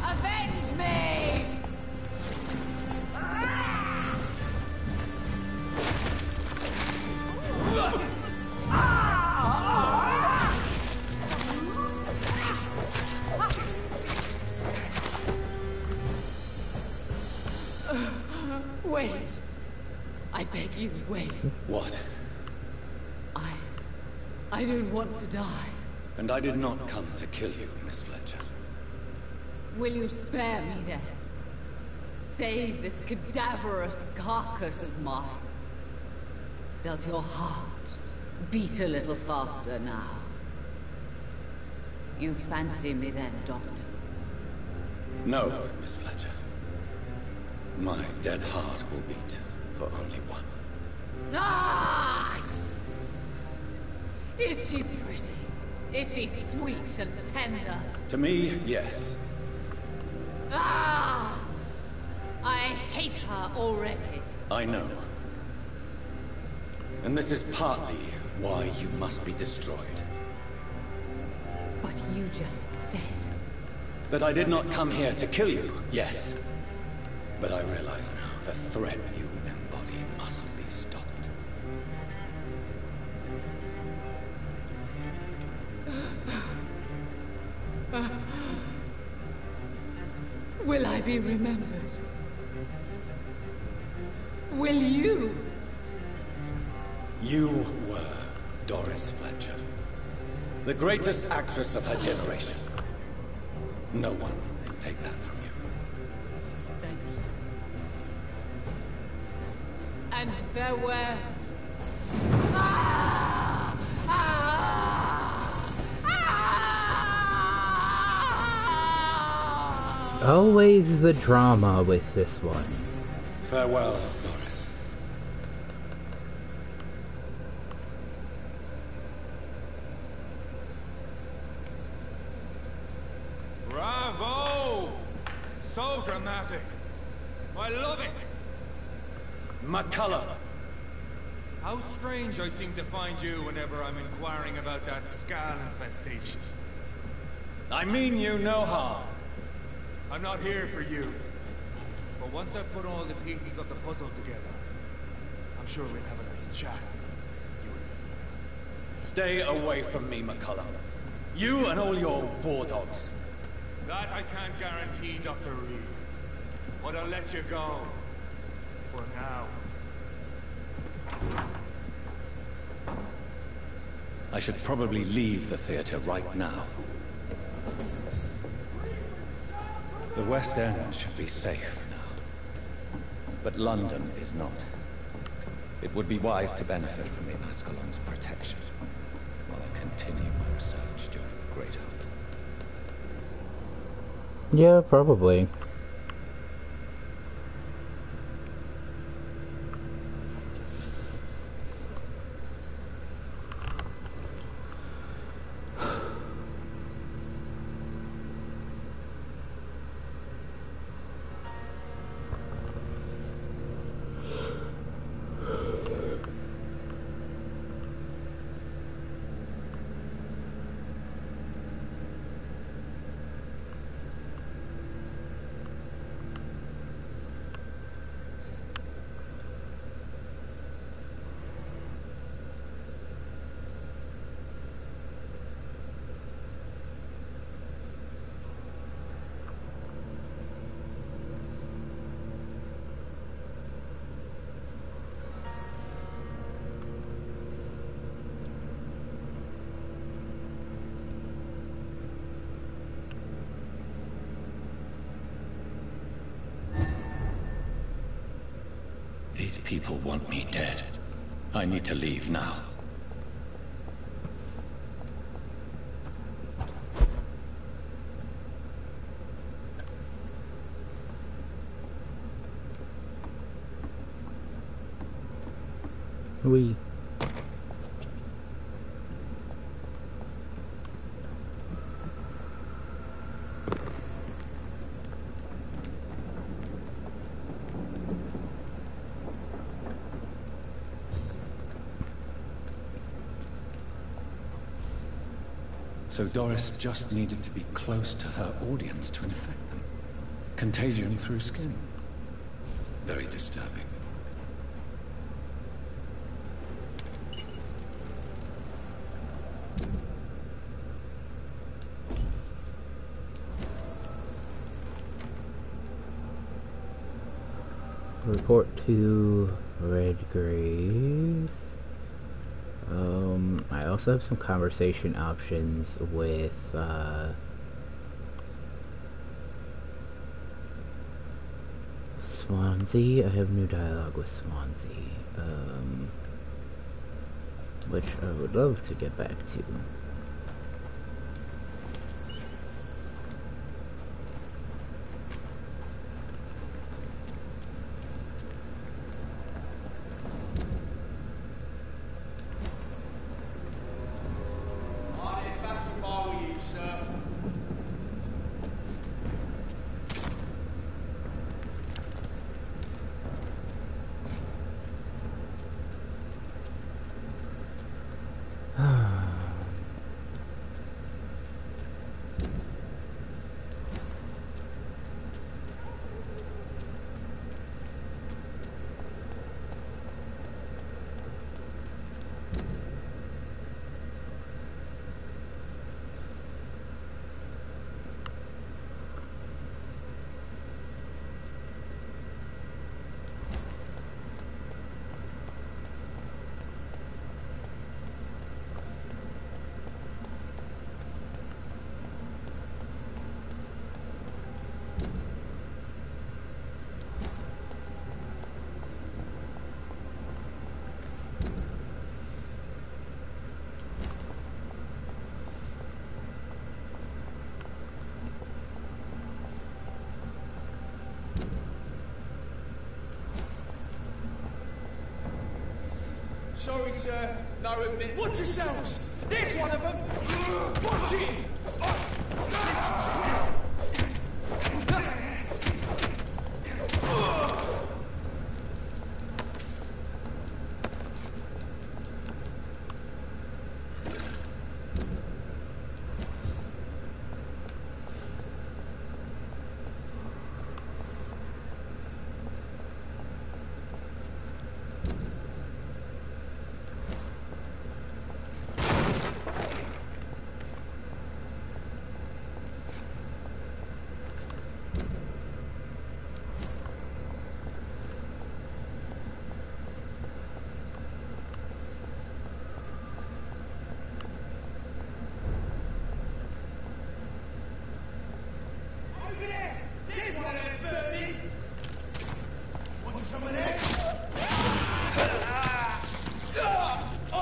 Avenge me! Wait. I beg you, wait. What? I don't want to die. And I did not come to kill you, Miss Fletcher. Will you spare me then? Save this cadaverous carcass of mine. Does your heart beat a little faster now? You fancy me then, Doctor? No, Miss Fletcher. My dead heart will beat for only one. Ah! Is she pretty? Is she sweet and tender? To me, yes. Ah! I hate her already. I know. And this is partly why you must be destroyed. But you just said... That I did not come here to kill you, yes. But I realize now the threat you embody must be stopped. Will I be remembered? Will you? You were Doris Fletcher, the greatest actress of her generation. No one can take that from you. Thank you. And farewell. Always the drama with this one. Farewell, Doris. Bravo! So dramatic. I love it. McCullum. How strange I seem to find you whenever I'm inquiring about that Skal infestation. I mean you no harm. I'm not here for you. But once I put all the pieces of the puzzle together, I'm sure we'll have a little chat. You and me. Stay away from me, McCullum. You and all your war dogs. That I can't guarantee, Dr. Reed. But I'll let you go. For now. I should probably leave the theater right now. The West End should be safe now. But London is not. It would be wise to benefit from the Ascalon's protection while I continue my research during the Great Hunt. Yeah, probably. These people want me dead. I need to leave now. We. So Doris just needed to be close to her audience to infect them. Contagion through skin. Very disturbing. Report to Redgrave. I also have some conversation options with, Swansea. I have new dialogue with Swansea, which I would love to get back to. Sorry, sir. No admit. Watch yourselves! There's one of them! Watch it!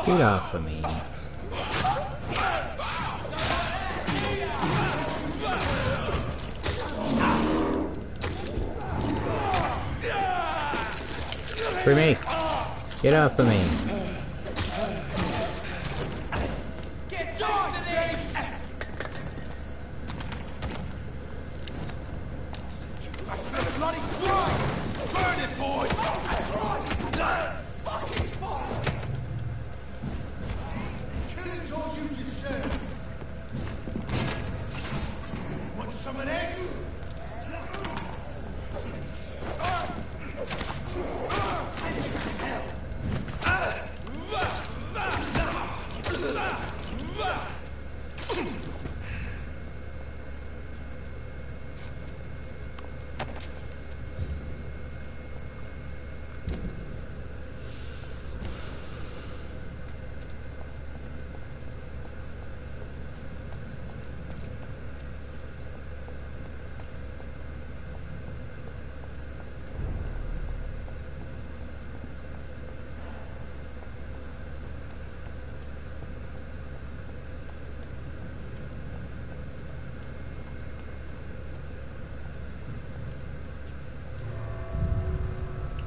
Get off of me. For me. Get off of me. Get off of this! That's the bloody crime! Burn it, boys! Fucking fast! Killing's all you deserve. Want some of that?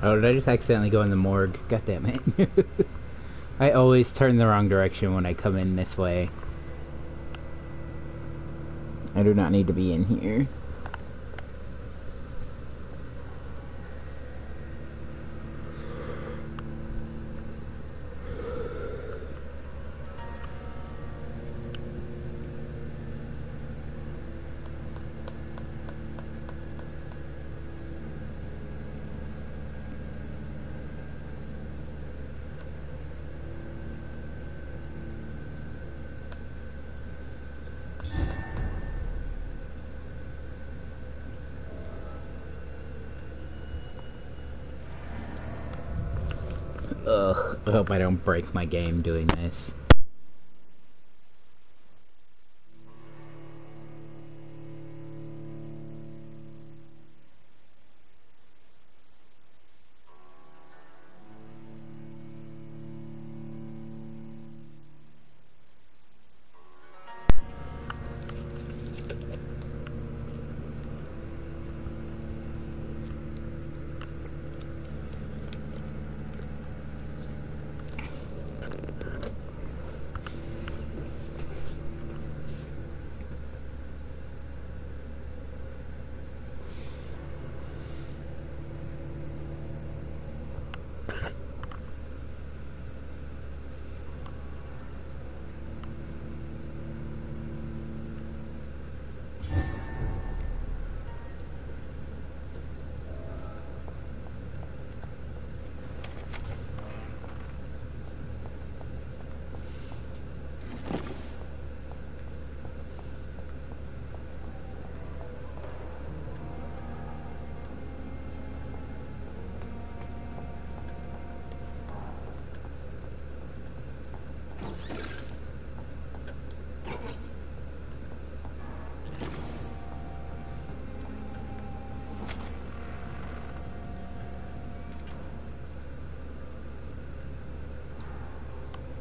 Oh, did I just accidentally go in the morgue? God damn it. I always turn the wrong direction when I come in this way. I do not need to be in here. Ugh, I hope I don't break my game doing this.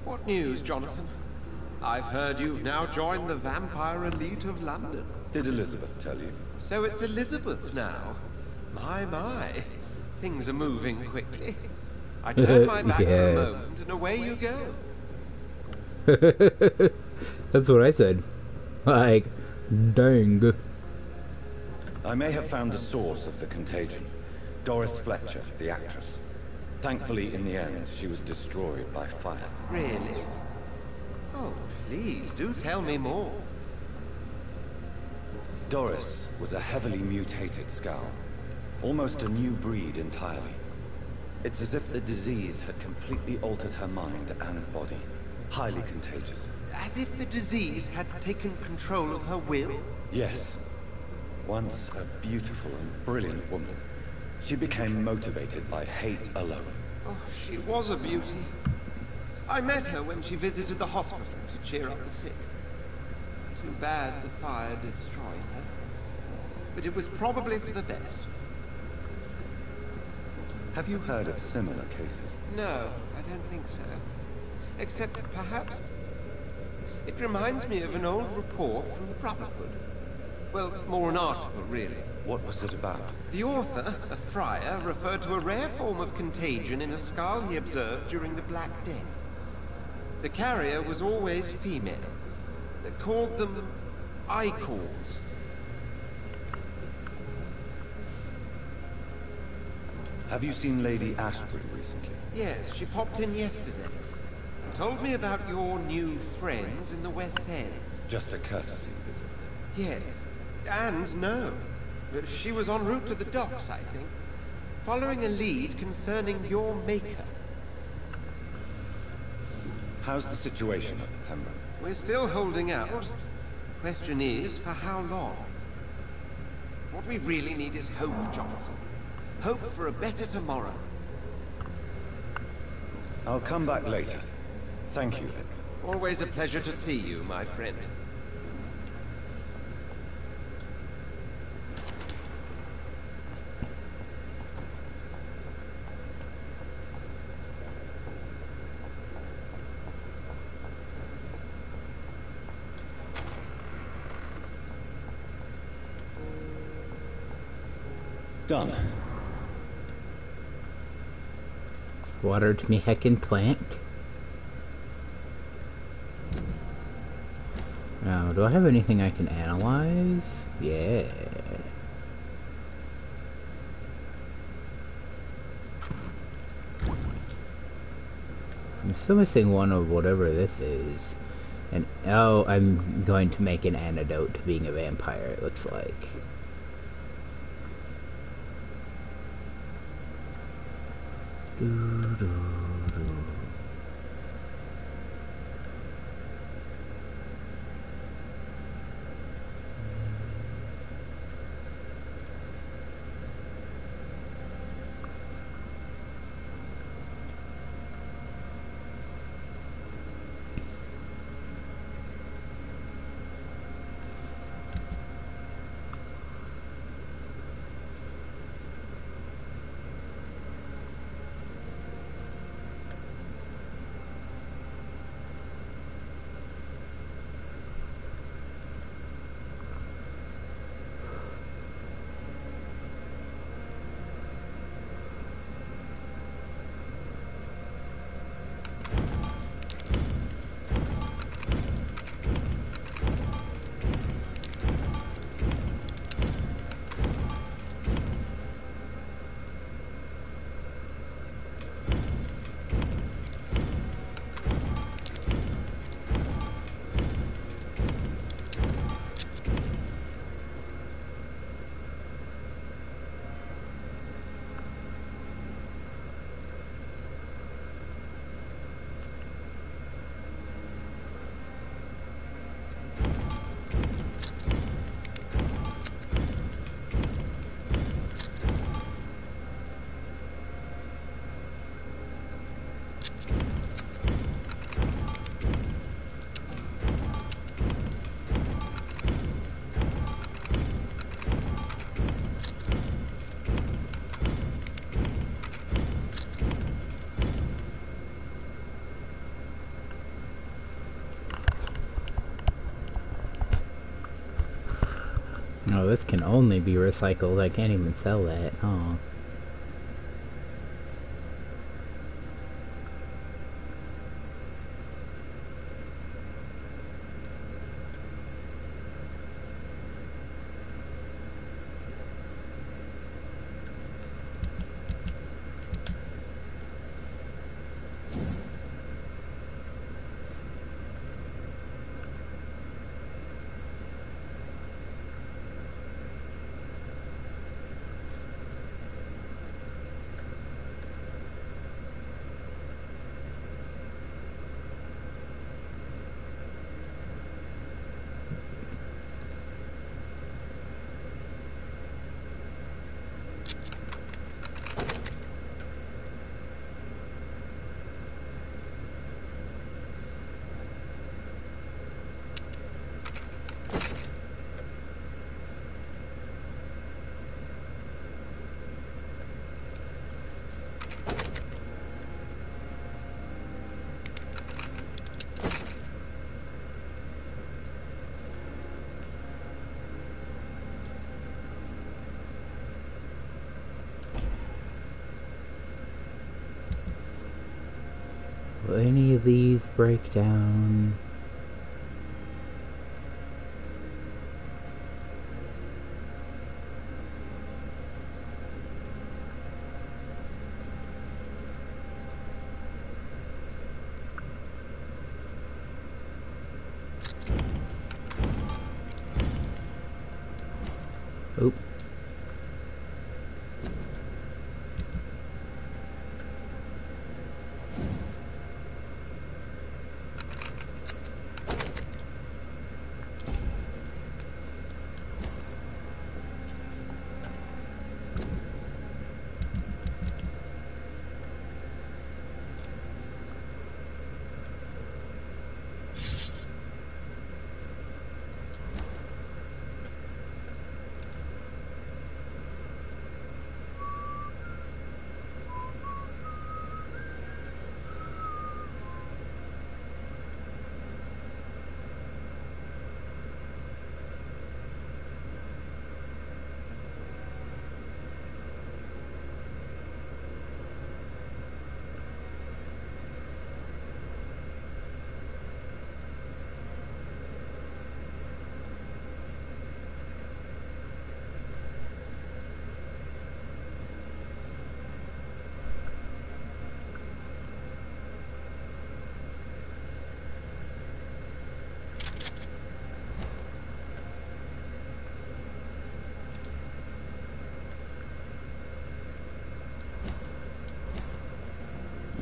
What news, Jonathan? I've heard you've now joined the Vampire elite of London. Did Elizabeth tell you? So it's Elizabeth now. My. Things are moving quickly. I turn my back for Yeah. a moment, and away you go. That's what I said. Like, dang. I may have found the source of the contagion. Doris Fletcher, the actress. Thankfully, in the end, she was destroyed by fire. Really? Oh, please, do tell me more. Doris was a heavily mutated skull. Almost a new breed entirely. It's as if the disease had completely altered her mind and body. Highly contagious. As if the disease had taken control of her will? Yes. Once a beautiful and brilliant woman, she became motivated by hate alone. Oh, she was a beauty. I met her when she visited the hospital to cheer up the sick. Too bad the fire destroyed her. But it was probably for the best. Have you heard of similar cases? No, I don't think so. Except perhaps it reminds me of an old report from the Brotherhood. Well, more an article, really. What was it about? The author, a friar, referred to a rare form of contagion in a skull he observed during the Black Death. The carrier was always female. They called them icons. Have you seen Lady Ashbury recently? Yes, she popped in yesterday. Told me about your new friends in the West End. Just a courtesy visit. Yes. And no. She was en route to the docks, I think. Following a lead concerning your maker. How's the situation at the Pembroke? We're still holding out. Question is, for how long? What we really need is hope, Jonathan. Hope for a better tomorrow. I'll come back later. Thank you, Edgar. Always a pleasure to see you, my friend. Done. Watered me heckin' plant. Now, do I have anything I can analyze? Yeah. I'm still missing one of whatever this is. And oh, I'm going to make an antidote to being a vampire, it looks like. Oh, this can only be recycled. I can't even sell that. Oh. any of these break down? Oop.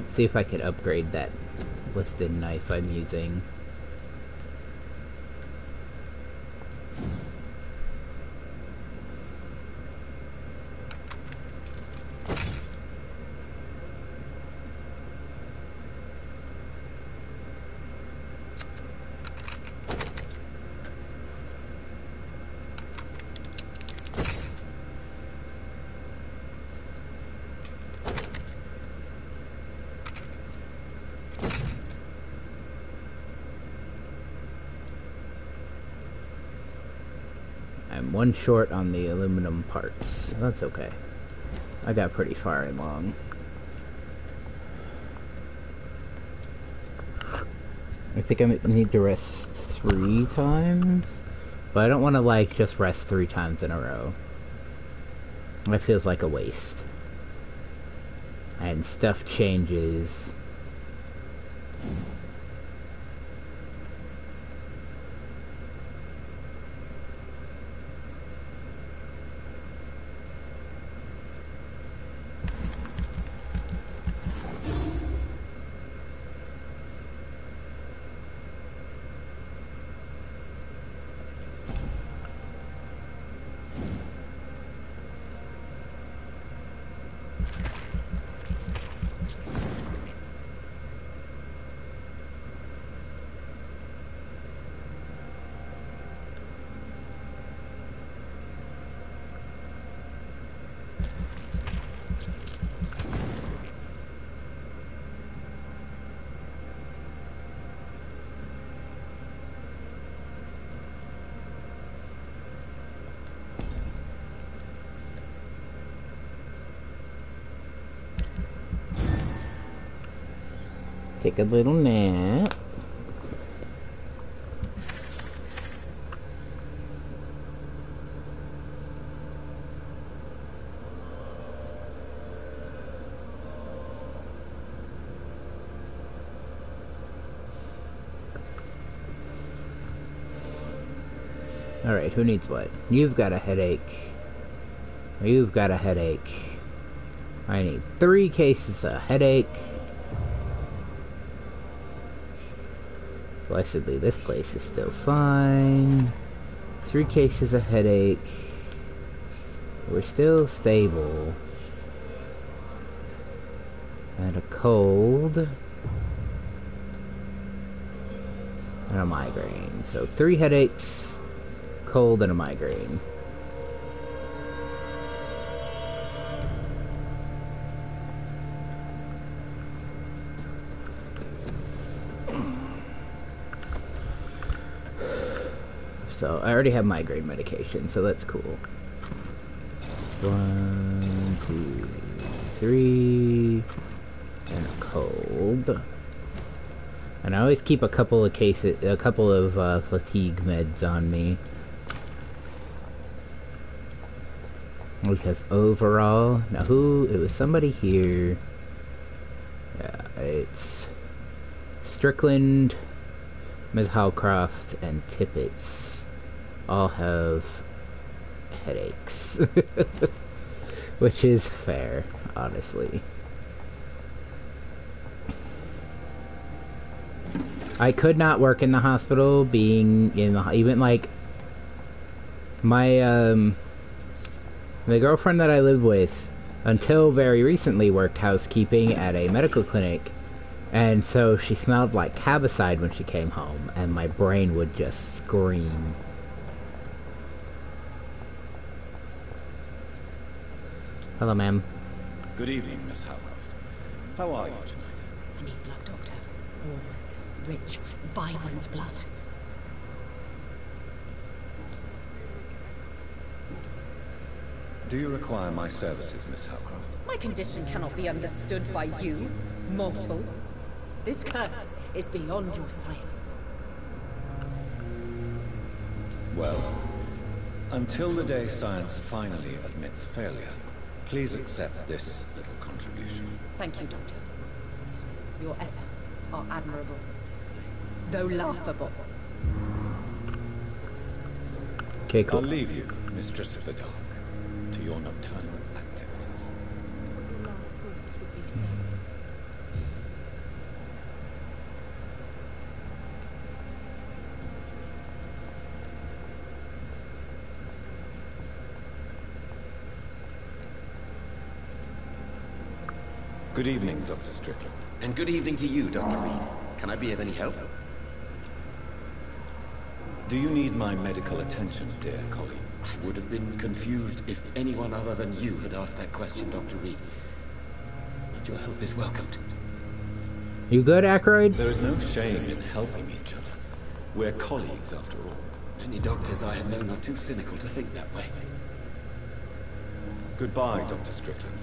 See if I could upgrade that listed knife I'm using. I'm one short on the aluminum parts. That's okay. I got pretty far along. I think I need to rest 3 times, but I don't want to like just rest 3 times in a row. That feels like a waste. And stuff changes. Take a little nap. Alright, who needs what? You've got a headache. You've got a headache. I need 3 cases of headache. Blessedly, this place is still fine. 3 cases of headache. We're still stable. And a cold. And a migraine. So 3 headaches, cold, and a migraine. So I already have migraine medication, so that's cool. 1, 2, 3, and a cold. And I always keep a couple of fatigue meds on me. Because overall, now it was somebody here. Yeah, it's Strickland, Ms. Howcroft, and Tippets all have headaches. Which is fair, honestly. I could not work in the hospital, being in the... Even, like... My, the girlfriend that I lived with, until very recently, worked housekeeping at a medical clinic. And so she smelled like cabicide when she came home, and my brain would just scream. Hello, ma'am. Good evening, Miss Howcroft. How are you tonight? I need blood, Doctor. Warm, rich, vibrant blood. Do you require my services, Miss Howcroft? My condition cannot be understood by you, mortal. This curse is beyond your science. Well, until the day science finally admits failure, please accept this little contribution. Thank you, Doctor. Your efforts are admirable, though laughable. Okay, cool. I'll leave you, Mistress of the Dark, to your nocturnal activities. What your last thoughts would be, sir? Good evening, Dr. Strickland. And good evening to you, Dr. Reed. Can I be of any help? Do you need my medical attention, dear colleague? I would have been confused if anyone other than you had asked that question, Dr. Reed. But your help is welcomed. You good, Ackroyd? There is no shame in helping each other. We're colleagues, after all. Many doctors I have known are too cynical to think that way. Goodbye, Dr. Strickland.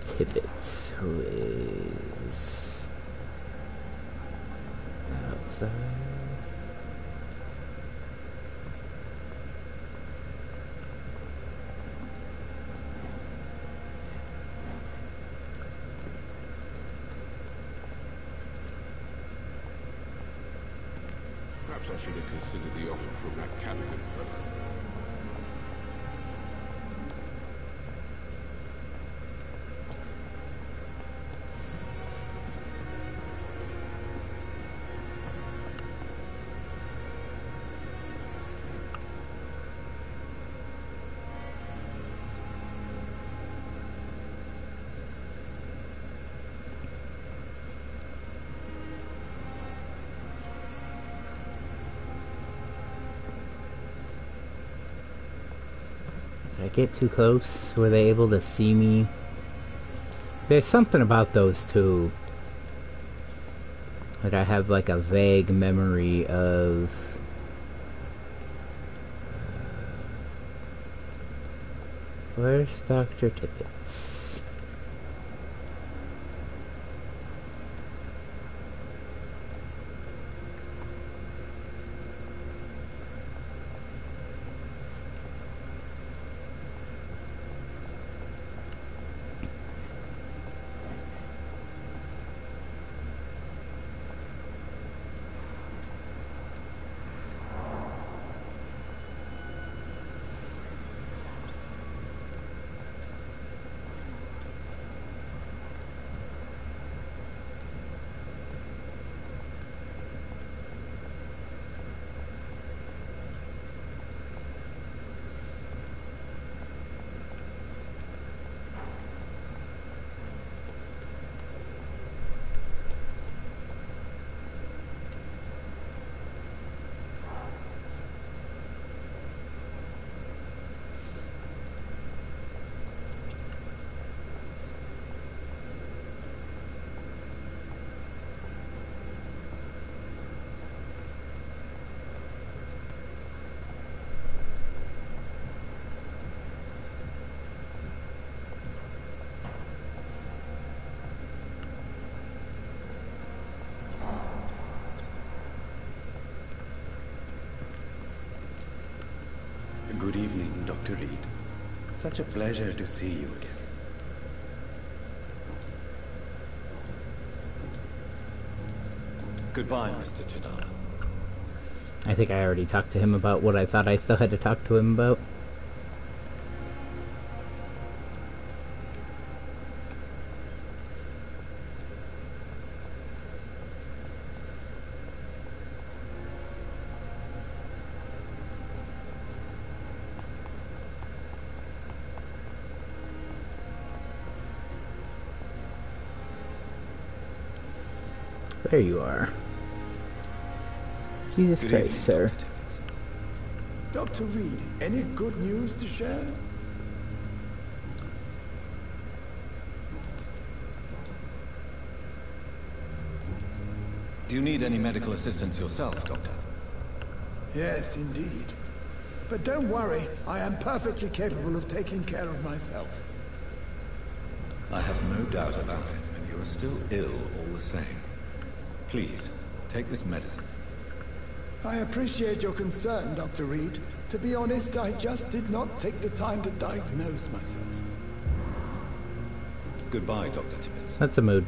Tippets, who is outside. Perhaps I should have considered the offer from that Callaghan fellow. Did I get too close? Were they able to see me? There's something about those two that I have like a vague memory of. Where's Dr. Tippets? Dr. Reed. Such a pleasure to see you again. Goodbye, Mr. Chinala. I think I already talked to him about what I thought I still had to talk to him about. There you are. Jesus Good Christ, evening, sir. Dr. Reed, any good news to share? Do you need any medical assistance yourself, Doctor? Yes, indeed. But don't worry, I am perfectly capable of taking care of myself. I have no doubt about it, but you are still ill all the same. Please, take this medicine. I appreciate your concern, Dr. Reed. To be honest, I just did not take the time to diagnose myself. Goodbye, Dr. Tibbets. That's a mood.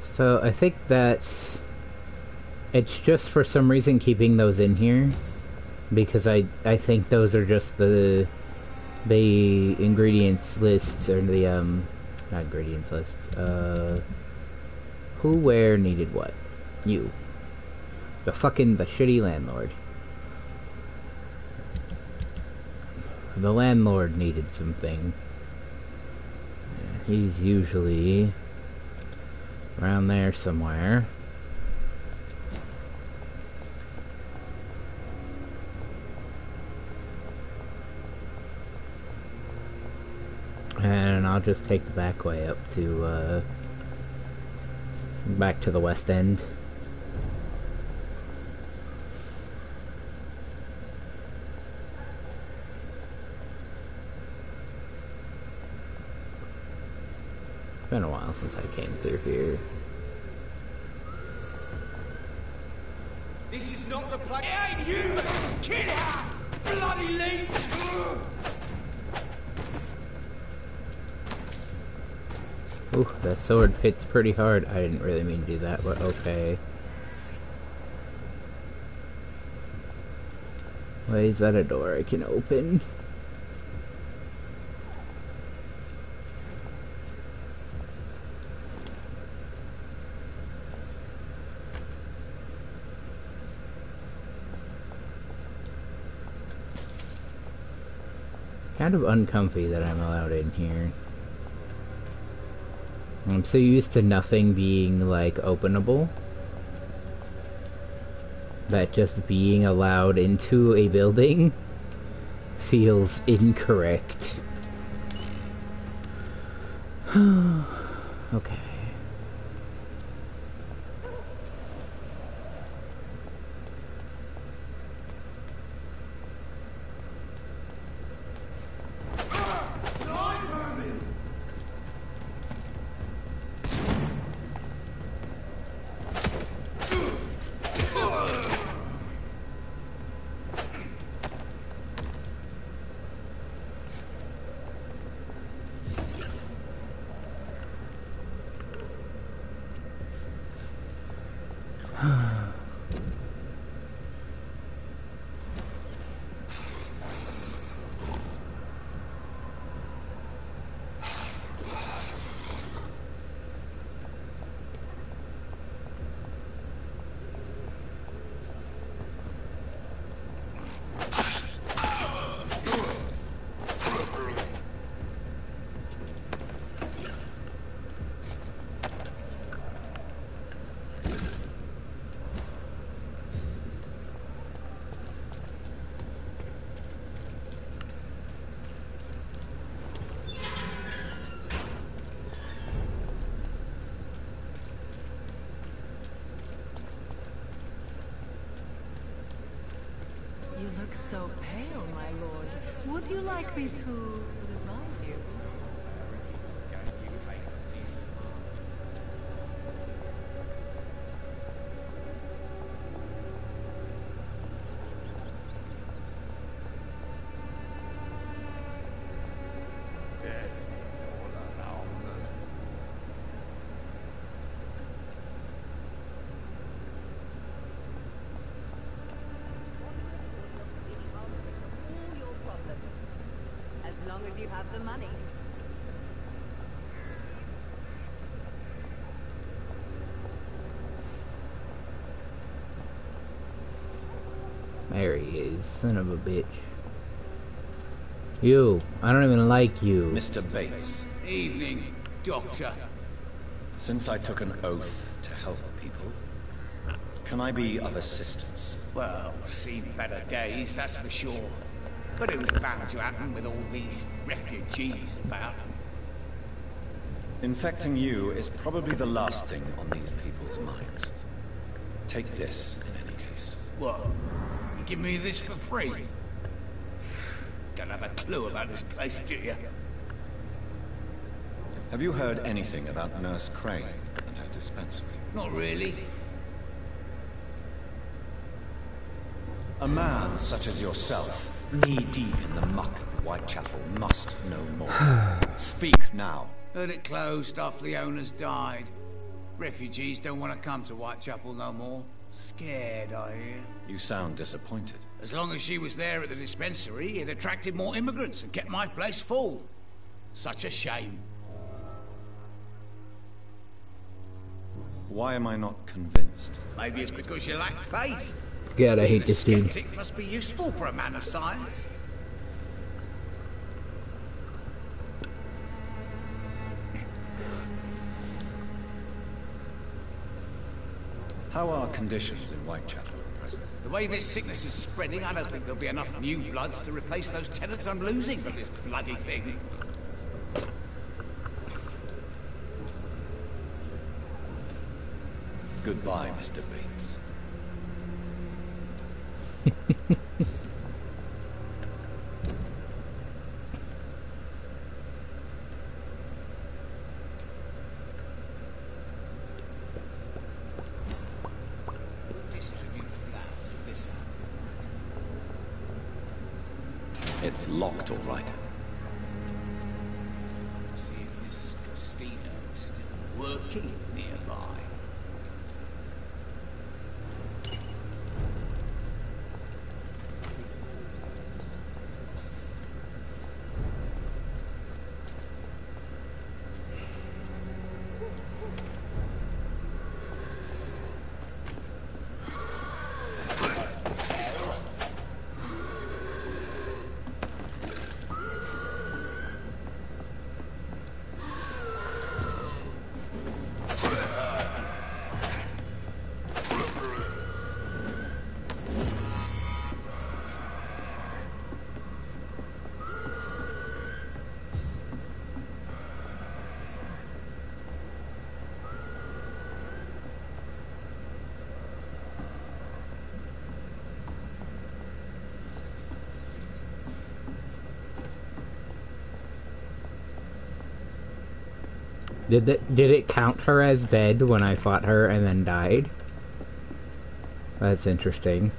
So I think it's just for some reason keeping those in here, because I think those are just the ingredients lists, or the not ingredients lists. Who, where, needed what? You. The shitty landlord. The landlord needed something. He's usually around there somewhere. And I'll just take the back way up to, back to the West End. It's been a while since I came through here. This is not the place. It ain't human! Kill her! Bloody leech! Ooh, that sword hits pretty hard. I didn't really mean to do that, but okay. Wait, is that a door I can open? Kind of uncomfy that I'm allowed in here. I'm so used to nothing being, like, openable, that just being allowed into a building feels incorrect. Okay. so pale, my lord. Would you like me to revive you? As long as you have the money. There he is, son of a bitch. You, I don't even like you. Mr. Bates. Evening, Doctor. Since I took an oath to help people, can I be of assistance? Well, seen better days, that's for sure. But it was bound to happen with all these refugees about. Infecting you is probably the last thing on these people's minds. Take this, in any case. What? You give me this for free? Don't have a clue about this place, do you? Have you heard anything about Nurse Crane and her dispensary? Not really. A man such as yourself, knee-deep in the muck of Whitechapel, must know more. Speak now. Heard it closed after the owners died. Refugees don't want to come to Whitechapel no more. Scared, I hear. You sound disappointed. As long as she was there at the dispensary, it attracted more immigrants and kept my place full. Such a shame. Why am I not convinced? Maybe it's because you lack faith. God, I hate this dude. Skeptic must be useful for a man of science. How are conditions in Whitechapel at present? The way this sickness is spreading, I don't think there'll be enough new bloods to replace those tenants I'm losing from this bloody thing. Goodbye, Mr. Bates. It's locked, all right. See if this Castillo is still working nearby. Did it count her as dead when I fought her and then died? That's interesting.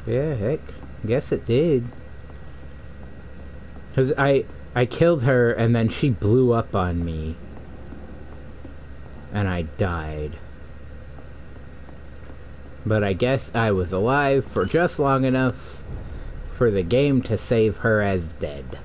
Yeah, heck. Guess it did. Because I killed her and then she blew up on me. And I died. But I guess I was alive for just long enough for the game to save her as dead.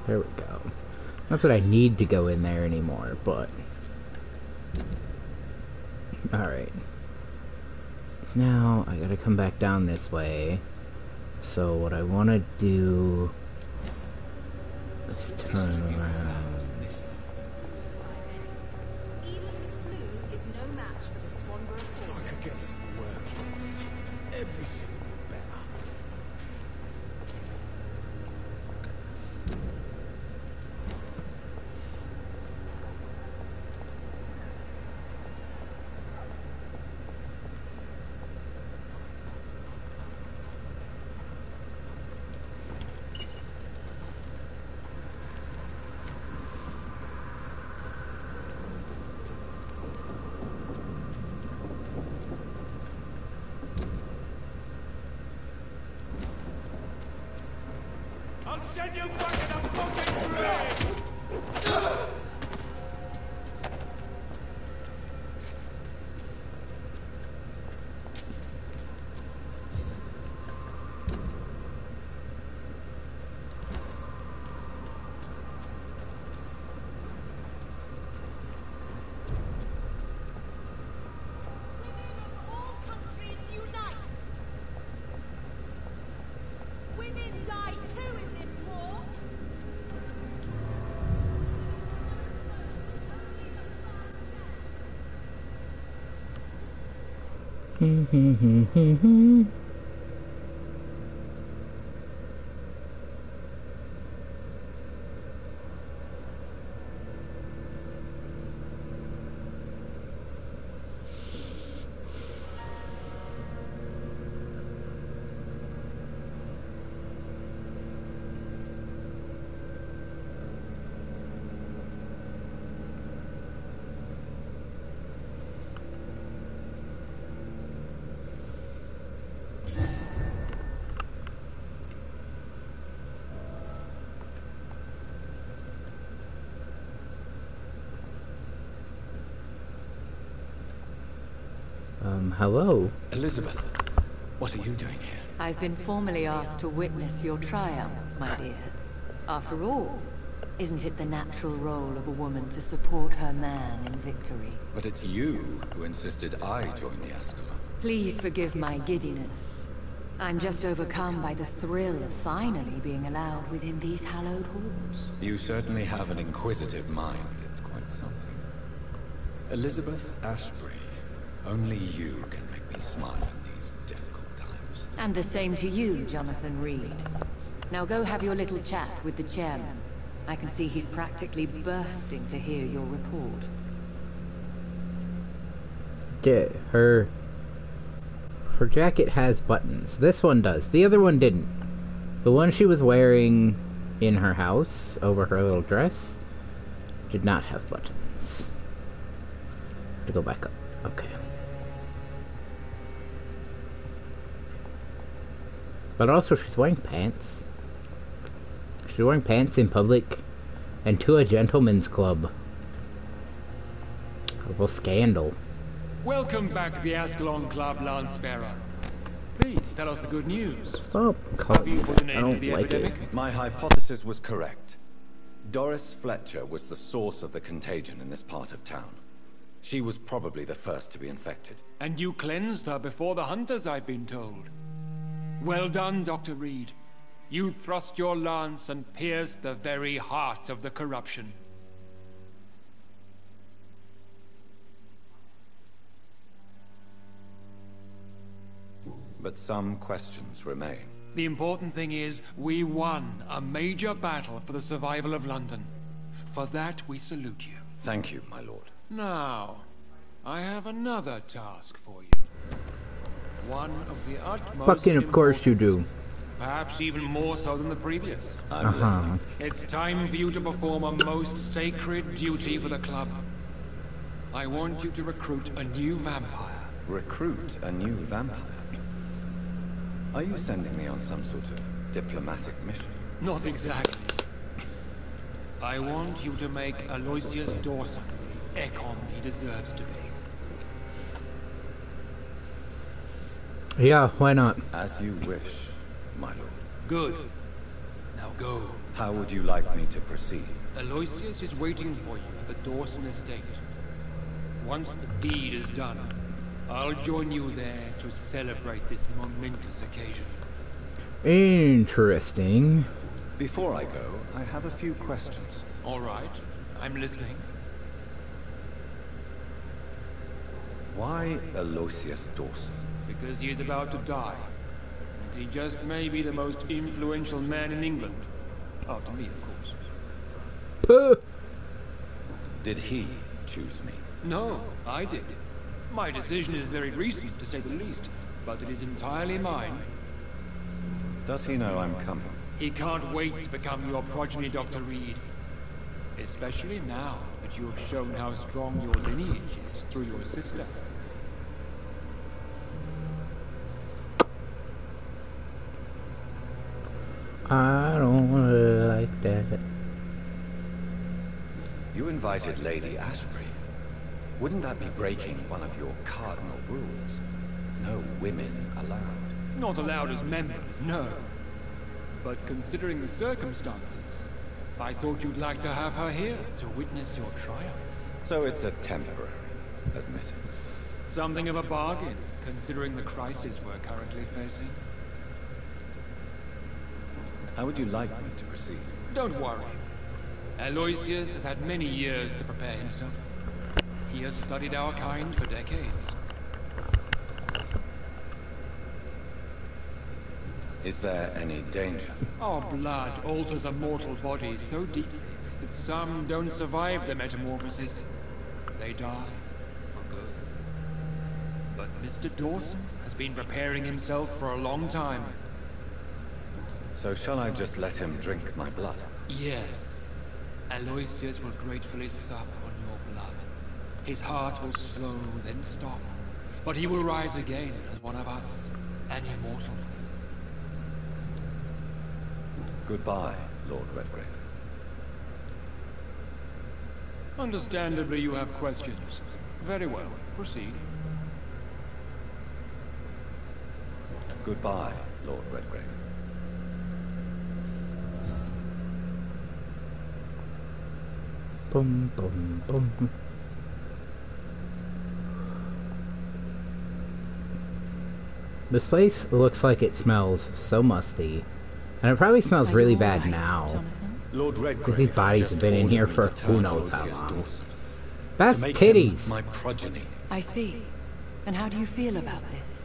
There we go. Not that I need to go in there anymore, but... Alright. Now, I gotta come back down this way. So what I want to do is turn around. If I could get some work here, everything would be better. I'll send you back in a fucking grave! Women die too in this war. Hello? Elizabeth, what are you doing here? I've been formally asked to witness your triumph, my dear. After all, isn't it the natural role of a woman to support her man in victory? But it's you who insisted I join the Ascalon. Please forgive my giddiness. I'm just overcome by the thrill of finally being allowed within these hallowed halls. You certainly have an inquisitive mind. It's quite something. Elizabeth Ashbury, only you can make me smile in these difficult times. And the same to you, Jonathan Reed. Now go have your little chat with the chairman. I can see he's practically bursting to hear your report. Yeah, her jacket has buttons. This one does. The other one didn't. The one she was wearing in her house over her little dress did not have buttons. To go back up. Okay. But also she's wearing pants. She's wearing pants in public and to a gentleman's club. A little scandal. Welcome back to the Ascalon Club, Lancebearer. Please tell us the good news. Stop Have you calling put an me. I end to don't the like it. epidemic? My hypothesis was correct. Doris Fletcher was the source of the contagion in this part of town. She was probably the first to be infected. And you cleansed her before the hunters, I've been told. Well done, Dr. Reed. You thrust your lance and pierced the very heart of the corruption. But some questions remain. The important thing is, we won a major battle for the survival of London. For that, we salute you. Thank you, my lord. Now, I have another task for you. One of the utmost Fucking of course you do. Perhaps even more so than the previous. I'm listening. It's time for you to perform a most sacred duty for the club. I want you to recruit a new vampire. Recruit a new vampire? Are you sending me on some sort of diplomatic mission? Not exactly. I want you to make Aloysius Dawson the Ekon he deserves to be. Yeah, why not? As you wish, my lord. Good. Now go. How would you like me to proceed? Aloysius is waiting for you at the Dawson estate. Once the deed is done, I'll join you there to celebrate this momentous occasion. Interesting. Before I go, I have a few questions. All right, I'm listening. Why Aloysius Dawson? Because he is about to die. And he just may be the most influential man in England. After me, of course. Did he choose me? No, I did. My decision is very recent, to say the least, but it is entirely mine. Does he know I'm coming? He can't wait to become your progeny, Dr. Reed. Especially now that you have shown how strong your lineage is through your sister. I don't like that. You invited Lady Ashbury. Wouldn't that be breaking one of your cardinal rules? No women allowed. Not allowed as members, no. But considering the circumstances, I thought you'd like to have her here to witness your triumph. So it's a temporary admittance. Something of a bargain, considering the crisis we're currently facing. How would you like me to proceed? Don't worry. Aloysius has had many years to prepare himself. He has studied our kind for decades. Is there any danger? Our blood alters a mortal body so deeply that some don't survive the metamorphosis. They die for good. But Mr. Dawson has been preparing himself for a long time. So shall I just let him drink my blood? Yes. Aloysius will gratefully sup on your blood. His heart will slow, then stop. But he will rise again as one of us, an immortal. Goodbye, Lord Redgrave. Understandably, you have questions. Very well, proceed. Goodbye, Lord Redgrave. Boom, boom, boom. This place looks like it smells so musty. And it probably smells really bad now. Lord Redgrave, because these bodies have been in here for who knows how long. That's to make titties. Him my progeny. I see. And how do you feel about this?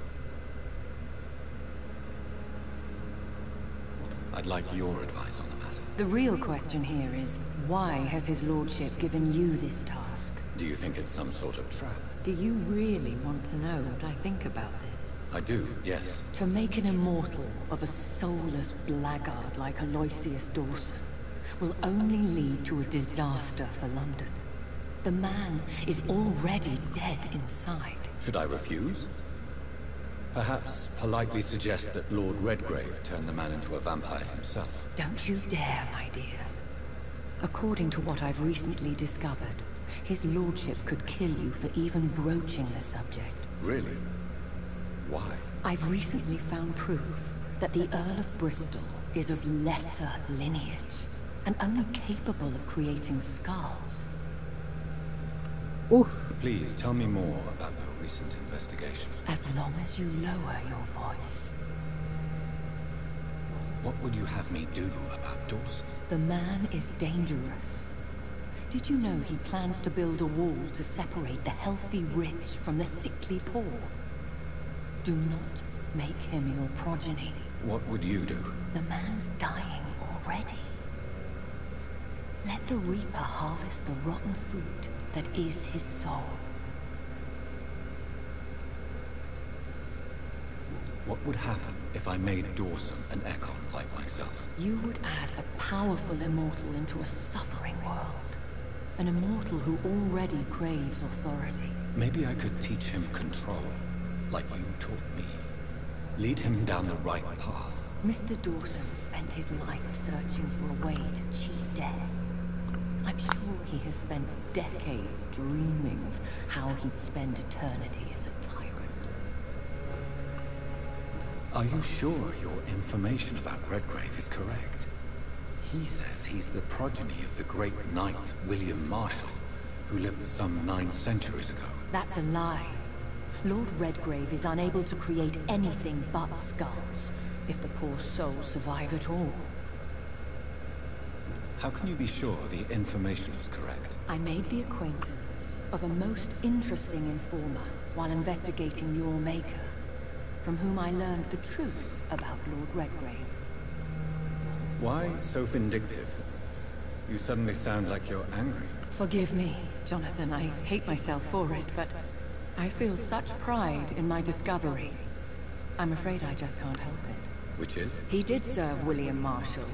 I'd like your advice on the matter. The real question here is, why has his lordship given you this task? Do you think it's some sort of trap? Do you really want to know what I think about this? I do, yes. To make an immortal of a soulless blackguard like Aloysius Dawson will only lead to a disaster for London. The man is already dead inside. Should I refuse? Perhaps politely suggest that Lord Redgrave turn the man into a vampire himself. Don't you dare, my dear. According to what I've recently discovered, his lordship could kill you for even broaching the subject. Really? Why? I've recently found proof that the Earl of Bristol is of lesser lineage, and only capable of creating skulls. Oof. Please tell me more about your recent investigation. As long as you lower your voice. What would you have me do about Dawson? The man is dangerous. Did you know he plans to build a wall to separate the healthy rich from the sickly poor? Do not make him your progeny. What would you do? The man's dying already. Let the Reaper harvest the rotten fruit that is his soul. What would happen if I made Dawson an Ekon like myself? You would add a powerful immortal into a suffering world. An immortal who already craves authority. Maybe I could teach him control, like you taught me. Lead him down the right path. Mr. Dawson spent his life searching for a way to cheat death. I'm sure he has spent decades dreaming of how he'd spend eternity as a tyrant. Are you sure your information about Redgrave is correct? He says he's the progeny of the great knight William Marshall, who lived some 9 centuries ago. That's a lie. Lord Redgrave is unable to create anything but skulls, if the poor souls survive at all. How can you be sure the information is correct? I made the acquaintance of a most interesting informer while investigating your maker, from whom I learned the truth about Lord Redgrave. Why so vindictive? You suddenly sound like you're angry. Forgive me, Jonathan. I hate myself for it, but I feel such pride in my discovery. I'm afraid I just can't help it. Which is? He did serve William Marshall.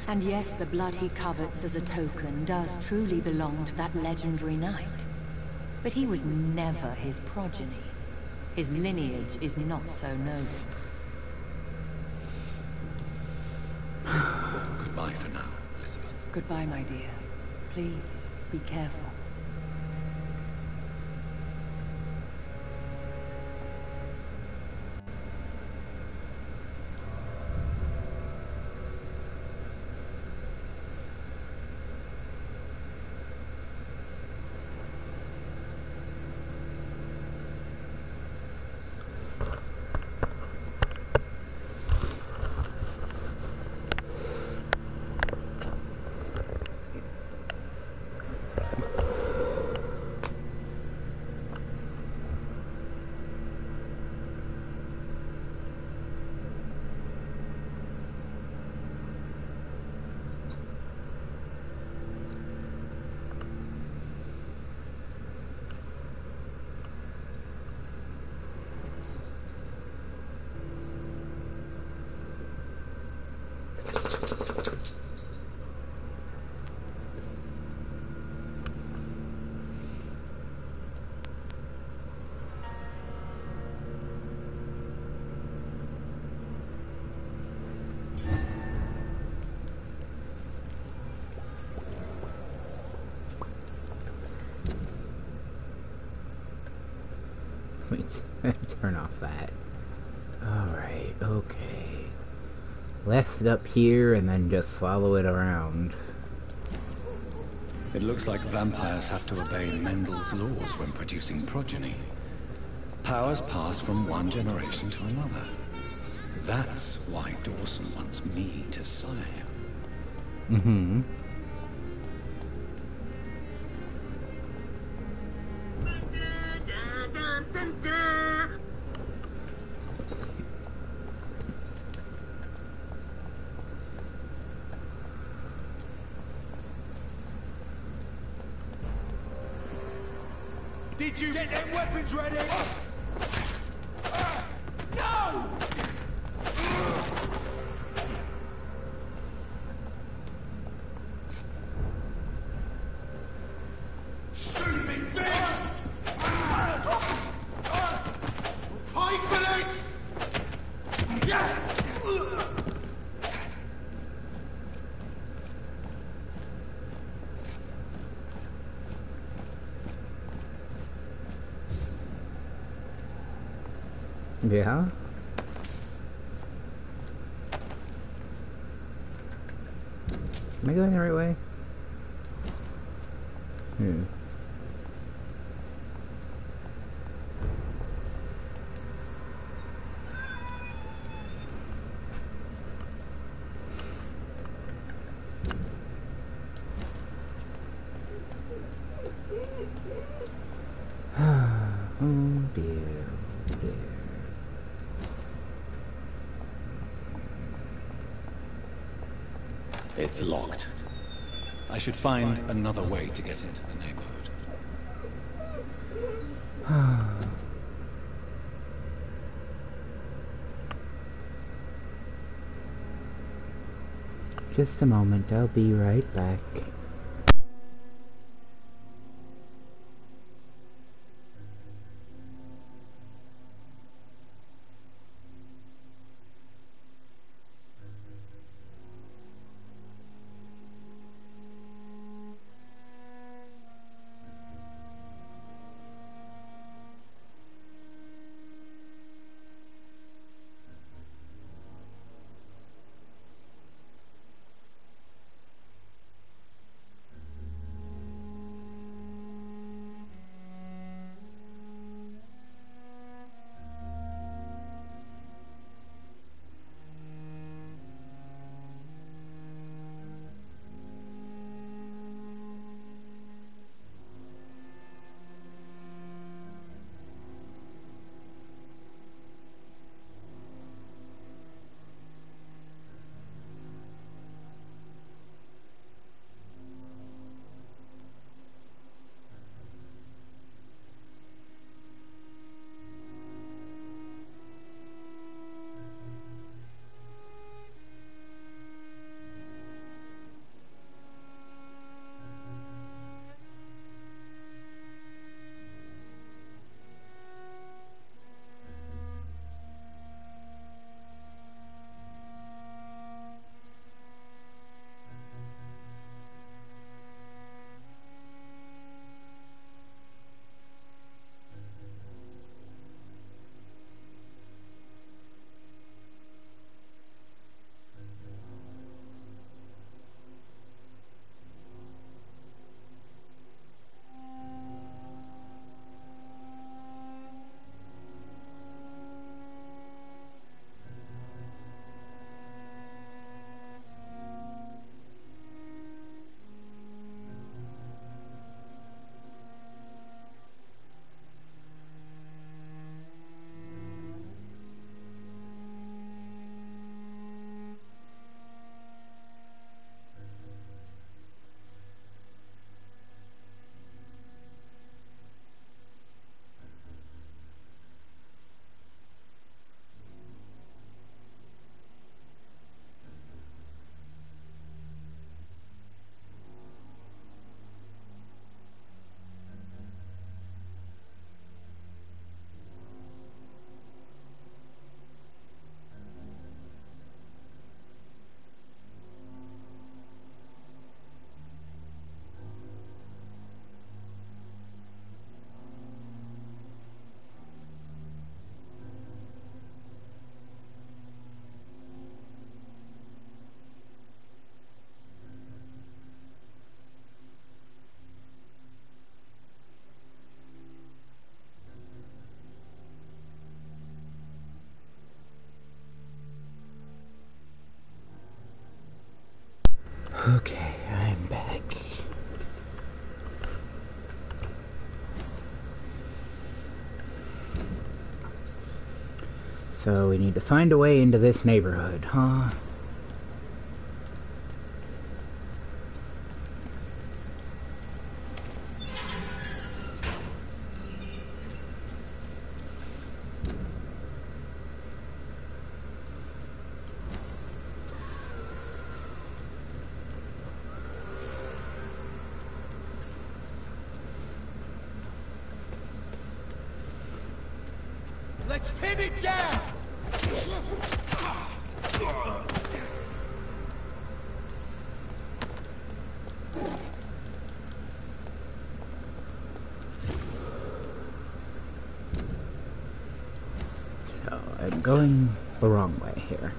And yes, the blood he covets as a token does truly belong to that legendary knight. But he was never his progeny. His lineage is not so noble. Goodbye for now, Elizabeth. Goodbye, my dear. Please, be careful. Turn off that. Alright, okay. Left it up here and then just follow it around. It looks like vampires have to obey Mendel's laws when producing progeny. Powers pass from one generation to another. That's why Dawson wants me to sire him. Mm-hmm. Did you get them weapons ready? No! Stupid bitch! Fight for this! Yeah! Yeah? Am I going the right way? Oh dear, dear. It's locked. I should find another way to get into the neighborhood. Just a moment, I'll be right back. Okay, I'm back. So we need to find a way into this neighborhood, huh? Let's pin it down! So I'm going the wrong way here.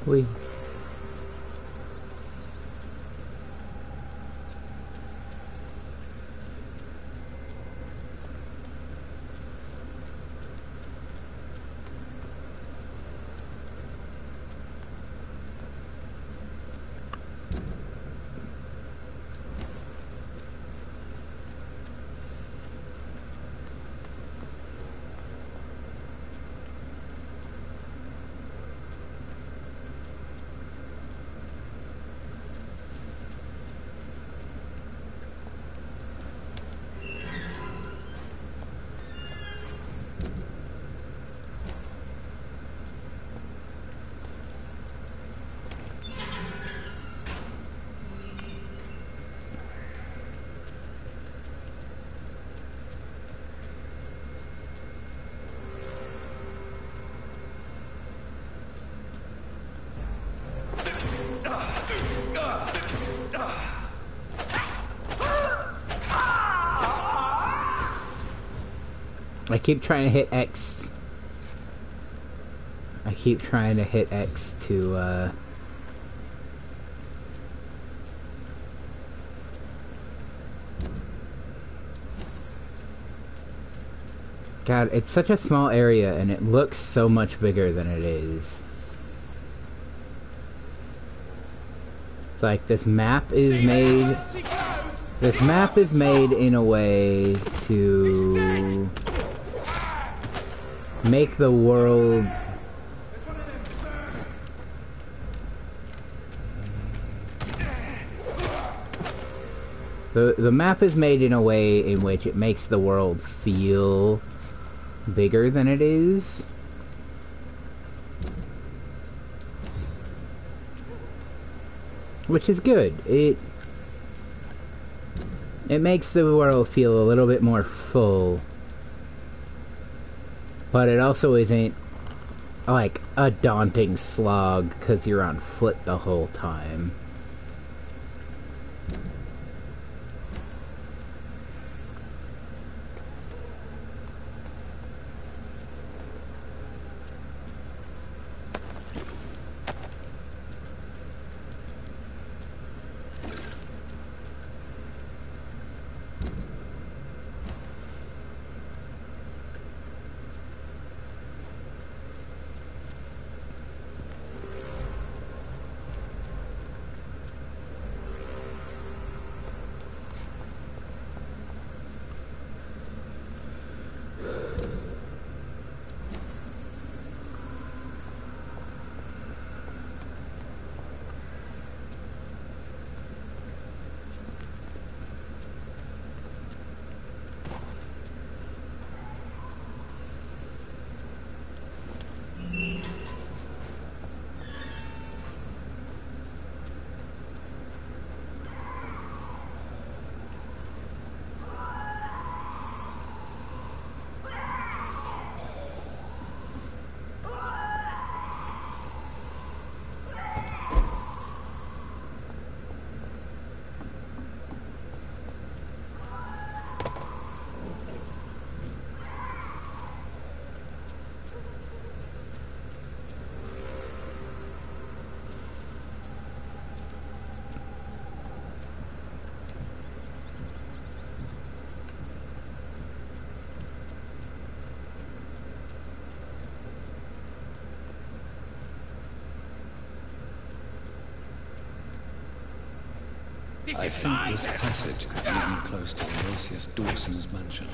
We keep trying to hit X. I keep trying to hit X to, God, it's such a small area and it looks so much bigger than it is. It's like this map is made... This map is made in a way to make the world... The map is made in a way in which it makes the world feel bigger than it is. Which is good. It makes the world feel a little bit more full. But it also isn't like a daunting slog because you're on foot the whole time. I think this passage could lead me close to Aloysius Dawson's mansion.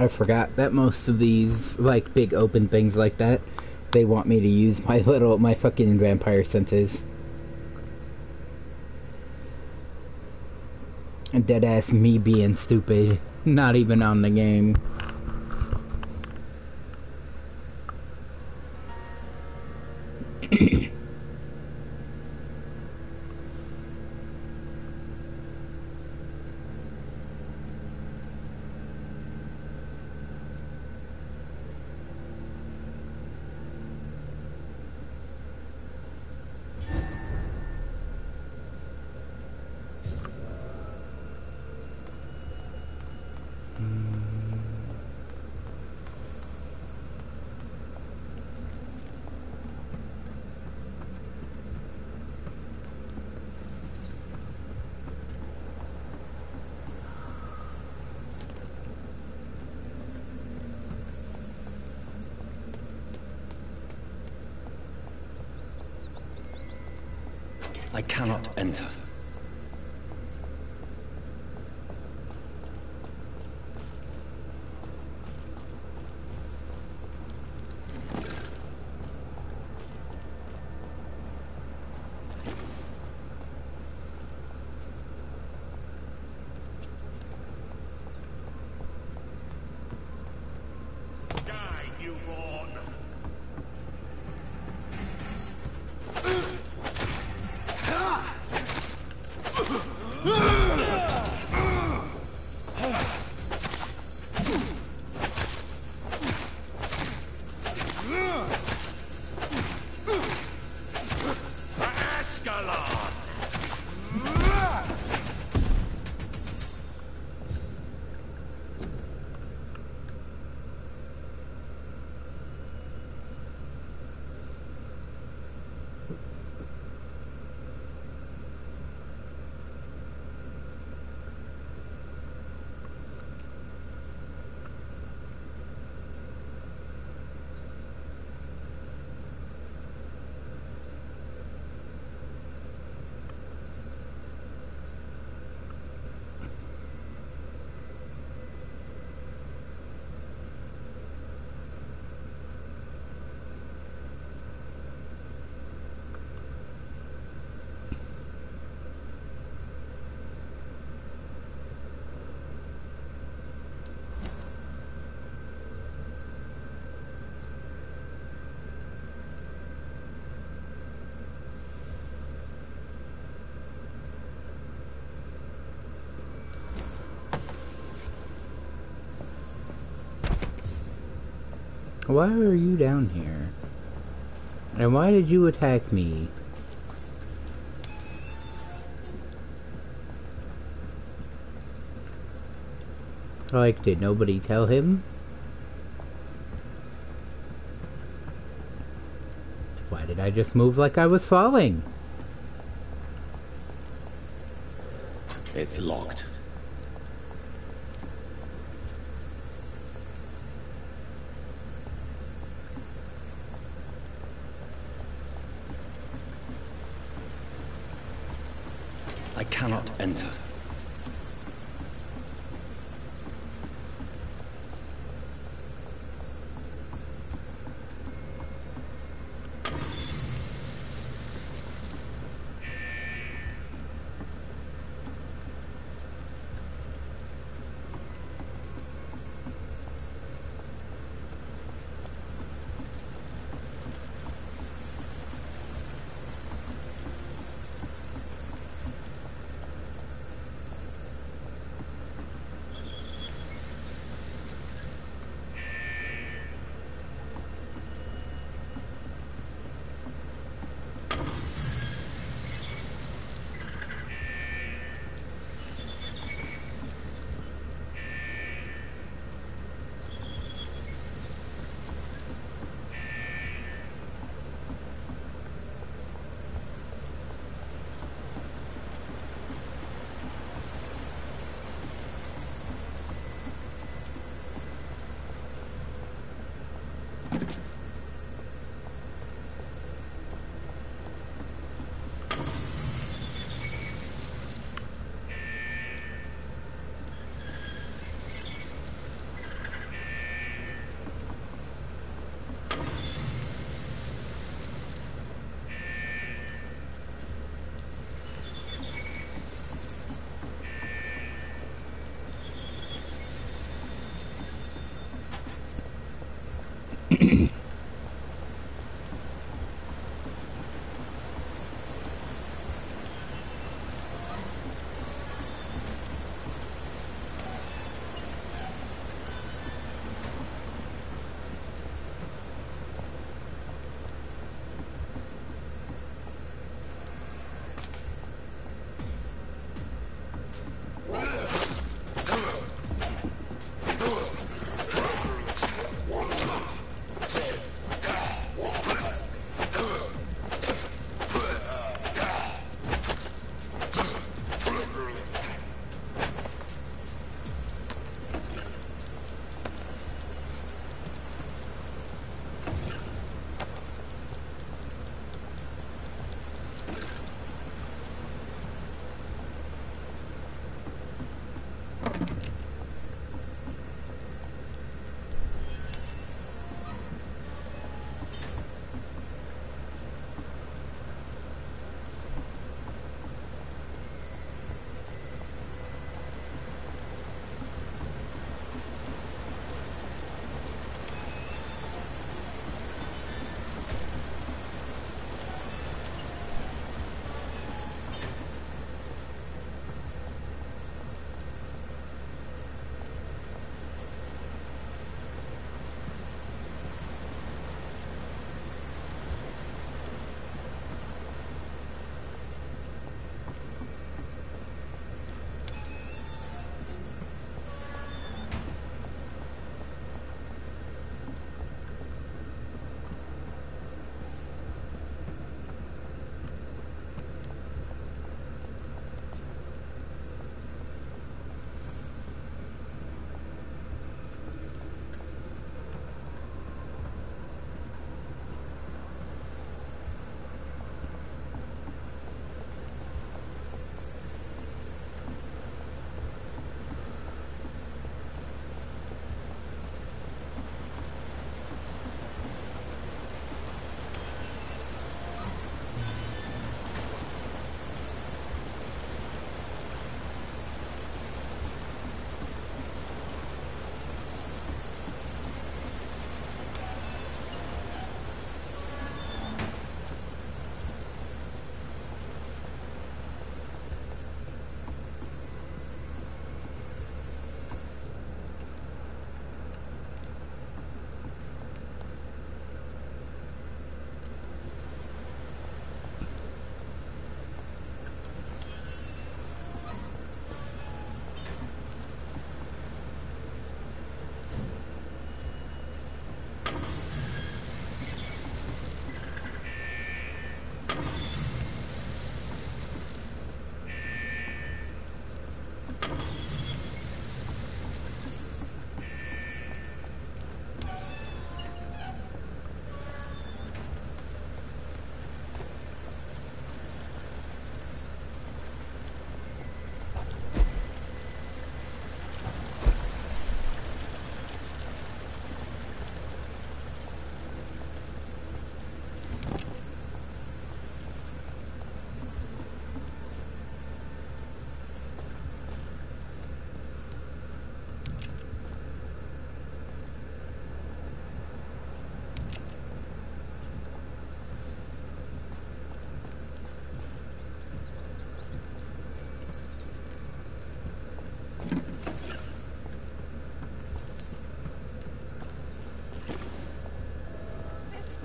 I forgot that most of these, like, big open things like that, they want me to use my fucking vampire senses. And deadass me being stupid, not even on the game. I cannot enter. Why are you down here? And why did you attack me? Like, did nobody tell him? Why did I just move like I was falling? It's locked. I cannot enter.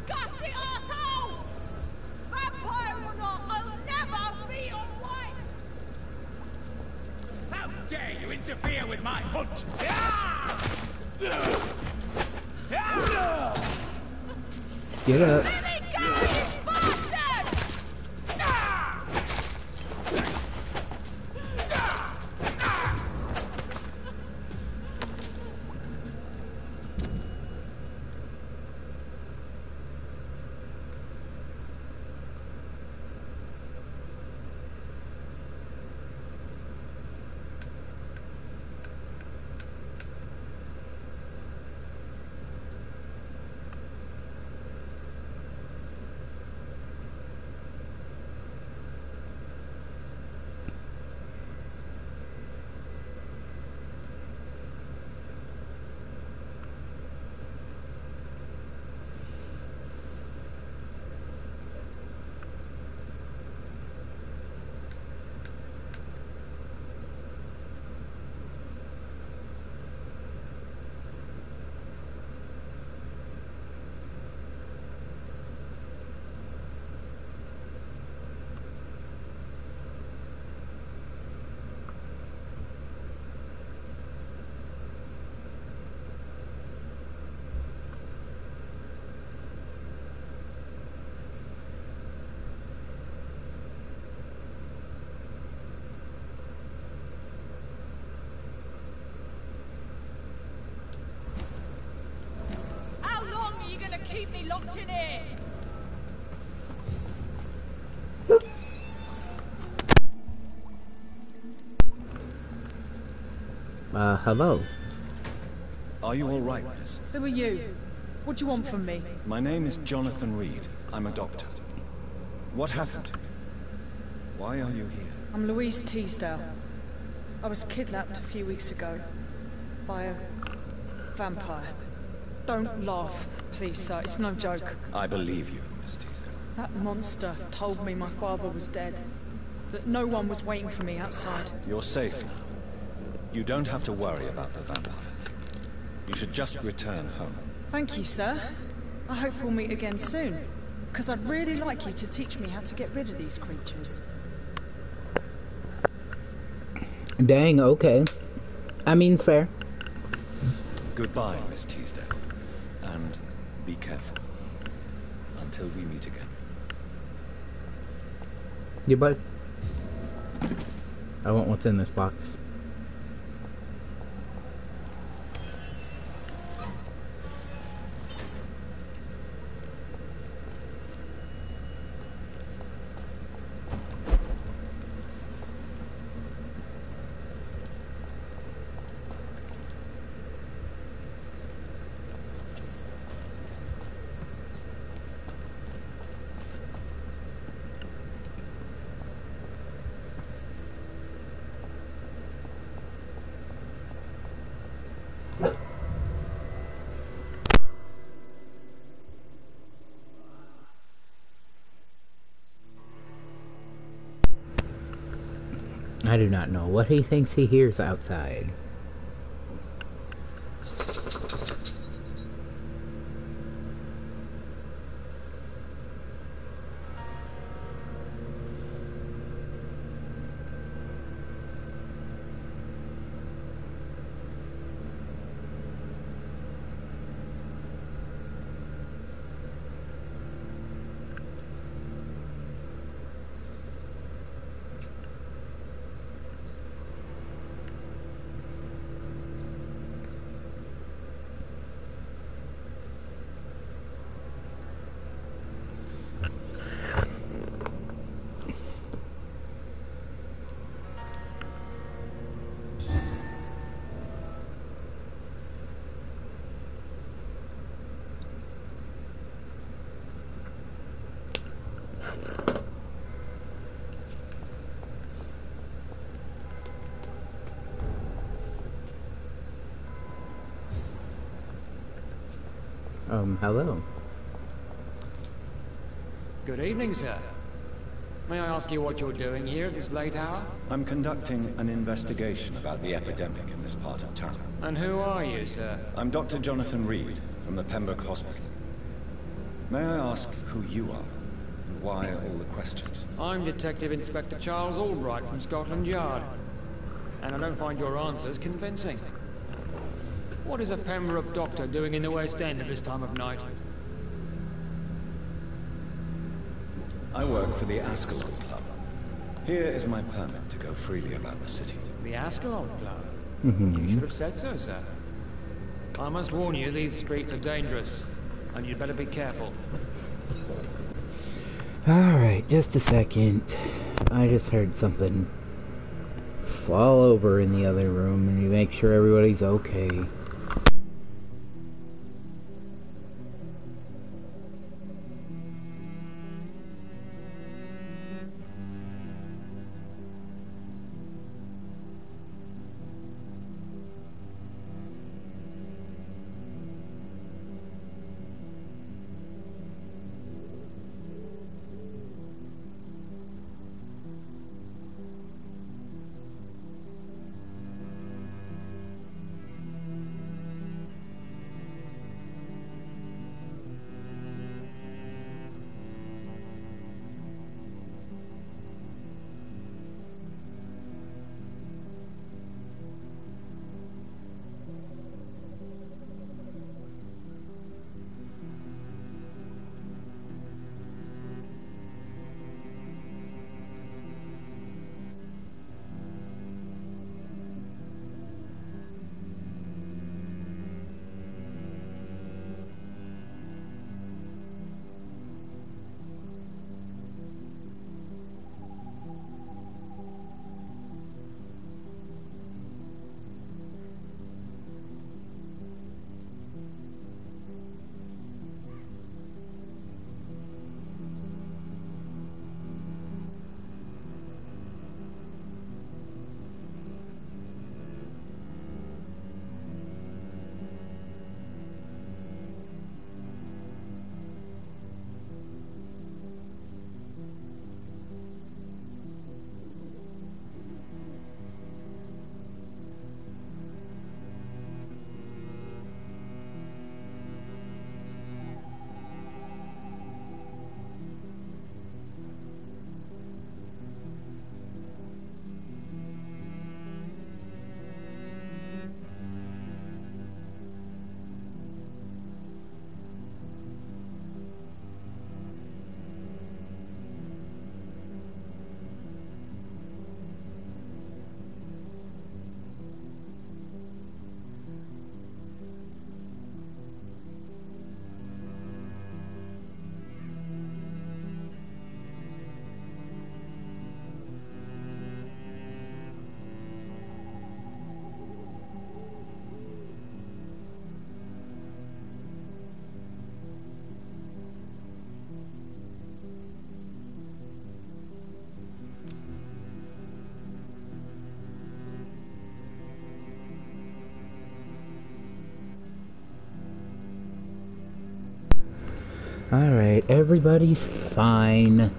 disgusting asshole! Vampire or not, I'll never be your wife! How dare you interfere with my hunt? Get up. Let me go, you bastard! Keep me locked in here! Hello. Are you all right, miss? Who are you? What do you want from me? My name is Jonathan Reed. I'm a doctor. What happened to you? Why are you here? I'm Louise Teasdale. I was kidnapped a few weeks ago by a vampire. Don't laugh, please, sir. It's no joke. I believe you, Miss Teasdale. That monster told me my father was dead. That no one was waiting for me outside. You're safe now. You don't have to worry about the vampire. You should just return home. Thank you, sir. I hope we'll meet again soon. Because I'd really like you to teach me how to get rid of these creatures. Dang, okay. I mean, fair. Goodbye, Miss Teasdale. And be careful. Until we meet again. Goodbye. I want what's in this box. I do not know what he thinks he hears outside. Hello. Good evening, sir. May I ask you what you're doing here at this late hour? I'm conducting an investigation about the epidemic in this part of town. And who are you, sir? I'm Dr. Jonathan Reed, from the Pembroke Hospital. May I ask who you are? And why all the questions? I'm Detective Inspector Charles Albright from Scotland Yard. And I don't find your answers convincing. What is a Pembroke doctor doing in the West End at this time of night? I work for the Ascalon Club. Here is my permit to go freely about the city. The Ascalon Club? Mm-hmm. You should have said so, sir. I must warn you, these streets are dangerous, and you'd better be careful. Alright, just a second. I just heard something fall over in the other room, and you make sure everybody's okay. Alright, everybody's fine.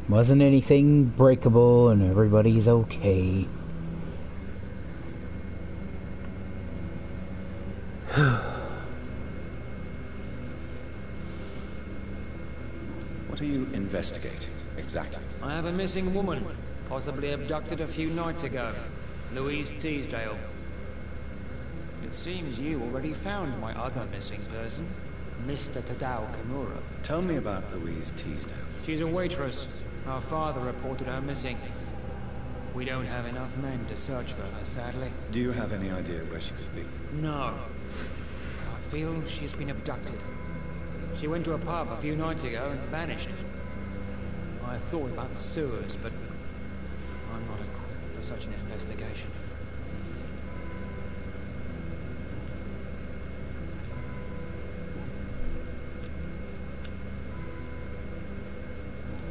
Wasn't anything breakable and everybody's okay. What are you investigating, exactly? I have a missing woman, possibly abducted a few nights ago. Louise Teasdale. It seems you already found my other missing person, Mr. Tadao Kimura. Tell me about Louise Teasdale. She's a waitress. Our father reported her missing. We don't have enough men to search for her, sadly. Do you have any idea where she could be? No. I feel she's been abducted. She went to a pub a few nights ago and vanished. I thought about the sewers, but I'm not equipped for such an investigation.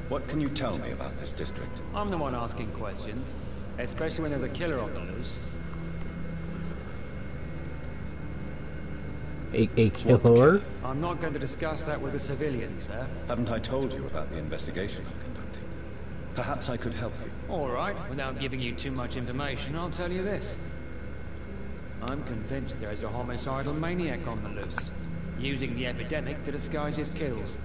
What can you tell me about this district? I'm the one asking questions, especially when there's a killer on the loose. A killer? I'm not going to discuss that with the civilians, sir. Haven't I told you about the investigation I'm conducting? Perhaps I could help you. Alright, without giving you too much information, I'll tell you this. I'm convinced there's a homicidal maniac on the loose, using the epidemic to disguise his kills.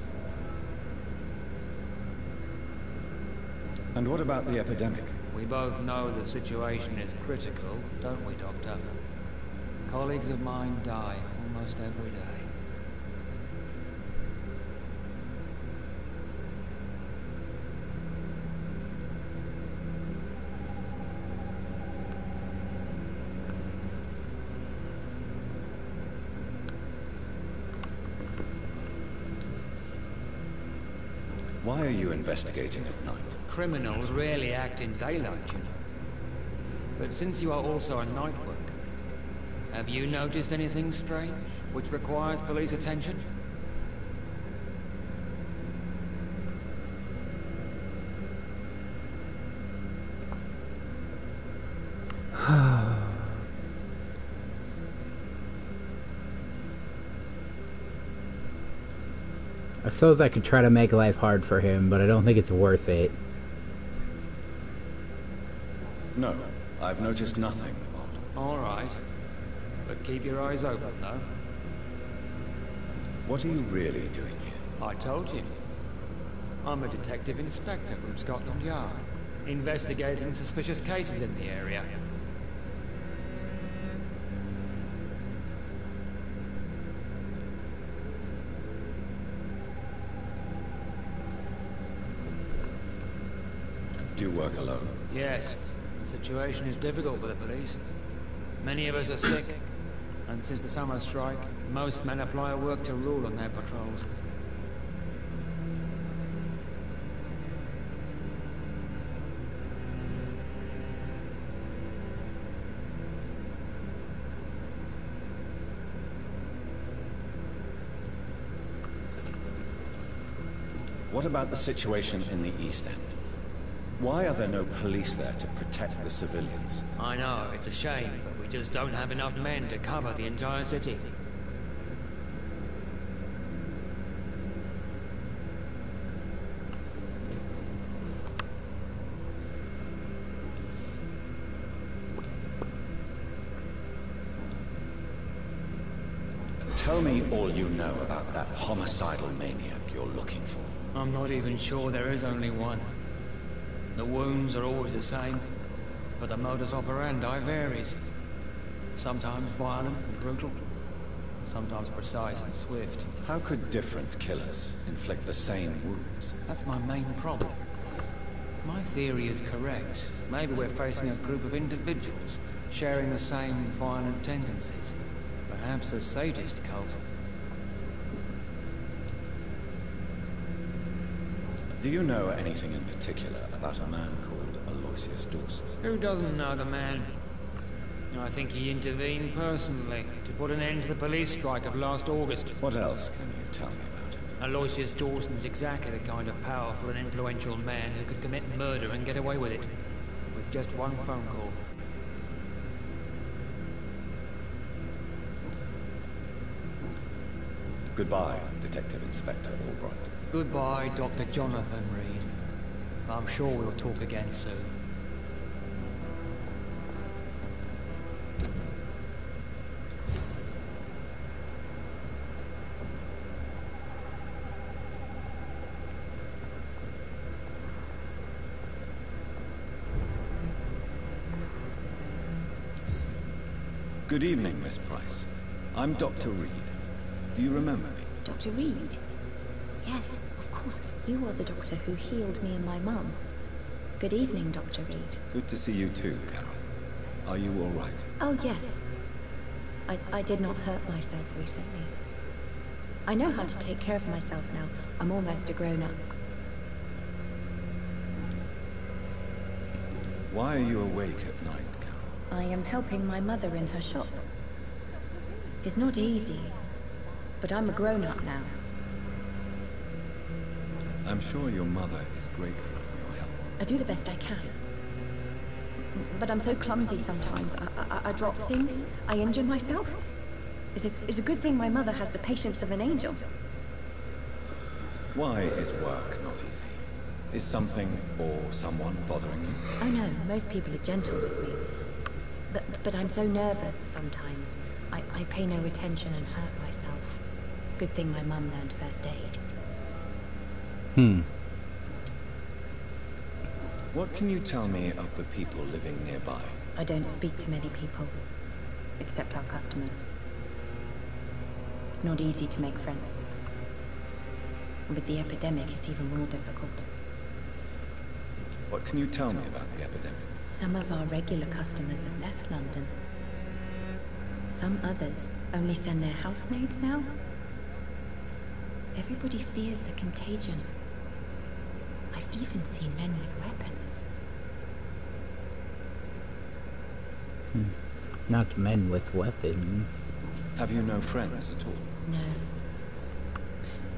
And what about the epidemic? We both know the situation is critical, don't we, Doctor? Colleagues of mine die almost every day. Why are you investigating at night? Criminals rarely act in daylight, you know. But since you are also a night worker, have you noticed anything strange, which requires police attention? I suppose I could try to make life hard for him, but I don't think it's worth it. No, I've noticed nothing. Alright. But keep your eyes open, though. What are you really doing here? I told you. I'm a detective inspector from Scotland Yard, investigating suspicious cases in the area. Do you work alone? Yes. The situation is difficult for the police. Many of us are sick, and since the summer strike, most men apply a work to rule on their patrols. What about the situation in the East End? Why are there no police there to protect the civilians? I know, it's a shame, but we just don't have enough men to cover the entire city. Tell me all you know about that homicidal maniac you're looking for. I'm not even sure there is only one. The wounds are always the same, but the modus operandi varies. Sometimes violent and brutal, sometimes precise and swift. How could different killers inflict the same wounds? That's my main problem. If my theory is correct, maybe we're facing a group of individuals sharing the same violent tendencies. Perhaps a sadist cult. Do you know anything in particular about a man called Aloysius Dawson? Who doesn't know the man? I think he intervened personally to put an end to the police strike of last August. What else can you tell me about him? Aloysius Dawson's exactly the kind of powerful and influential man who could commit murder and get away with it. With just one phone call. Goodbye, Detective Inspector Albright. Goodbye, Dr. Jonathan Reed. I'm sure we'll talk again soon. Good evening, Miss Price. I'm Dr. Reed. Do you remember me? Dr. Reed? Yes, of course. You are the doctor who healed me and my mum. Good evening, Dr. Reed. Good to see you too, Carol. Are you all right? Oh, yes. I did not hurt myself recently. I know how to take care of myself now. I'm almost a grown-up. Why are you awake at night, Carol? I am helping my mother in her shop. It's not easy, but I'm a grown-up now. I'm sure your mother is grateful for your help. I do the best I can. But I'm so clumsy sometimes. I drop things. I injure myself. It's a good thing my mother has the patience of an angel. Why is work not easy? Is something or someone bothering you? Oh no, most people are gentle with me. But I'm so nervous sometimes. I pay no attention and hurt myself. Good thing my mum learned first aid. What can you tell me of the people living nearby? I don't speak to many people, except our customers. It's not easy to make friends. With the epidemic, it's even more difficult. What can you tell me about the epidemic? Some of our regular customers have left London. Some others only send their housemaids now. Everybody fears the contagion. I've even seen men with weapons. Not men with weapons. Have you no friends at all? No.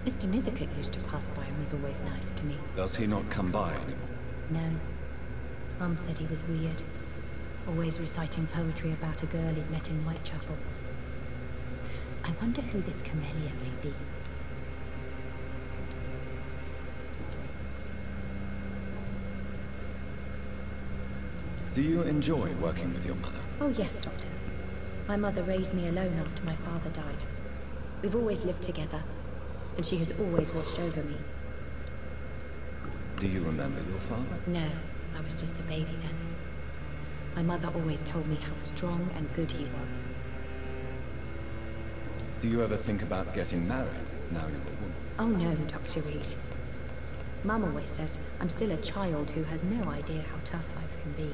Mr. Nithercote used to pass by and was always nice to me. Does he not come by anymore? No. Mum said he was weird. Always reciting poetry about a girl he'd met in Whitechapel. I wonder who this camellia may be. Do you enjoy working with your mother? Oh yes, Doctor. My mother raised me alone after my father died. We've always lived together, and she has always watched over me. Do you remember your father? No, I was just a baby then. My mother always told me how strong and good he was. Do you ever think about getting married, now you're a woman? Oh no, Dr. Reed. Mum always says I'm still a child who has no idea how tough life can be.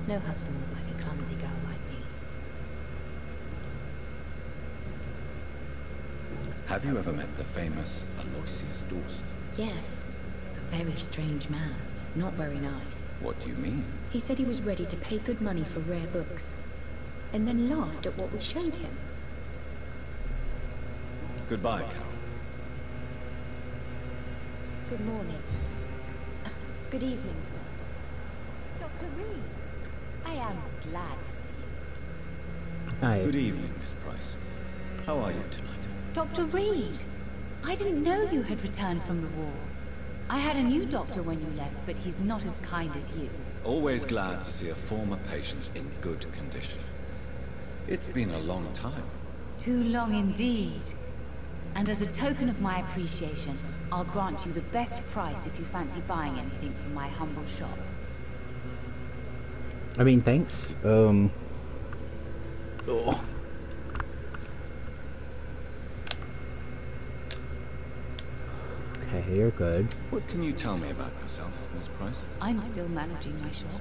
No husband would like a clumsy girl like me. Have you ever met the famous Aloysius Dawson? Yes. A very strange man. Not very nice. What do you mean? He said he was ready to pay good money for rare books, and then laughed at what we showed him. Goodbye, Carol. Good morning. Good evening. Dr. Reed, I am glad to see you. Hi. Good evening, Miss Price. How are you tonight? Dr. Reed, I didn't know you had returned from the war. I had a new doctor when you left, but he's not as kind as you. Always glad to see a former patient in good condition. It's been a long time. Too long indeed. And as a token of my appreciation, I'll grant you the best price if you fancy buying anything from my humble shop. I mean, thanks. Oh. Okay, you're good. What can you tell me about yourself, Miss Price? I'm still managing my shop.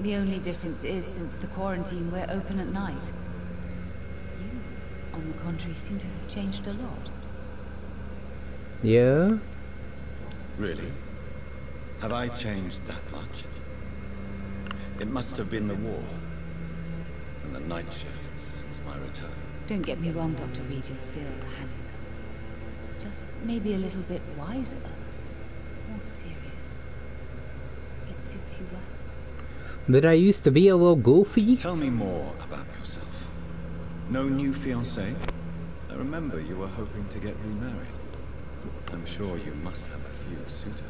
The only difference is, since the quarantine, we're open at night. You, on the contrary, seem to have changed a lot. Yeah? Really? Have I changed that much? It must have been the war and the night shifts since my return. Don't get me wrong, Dr. Reed, you're still handsome. Just maybe a little bit wiser. More serious. It suits you well. Did I used to be a little goofy? Tell me more about yourself. No new fiancé? I remember you were hoping to get remarried. I'm sure you must have a few suitors.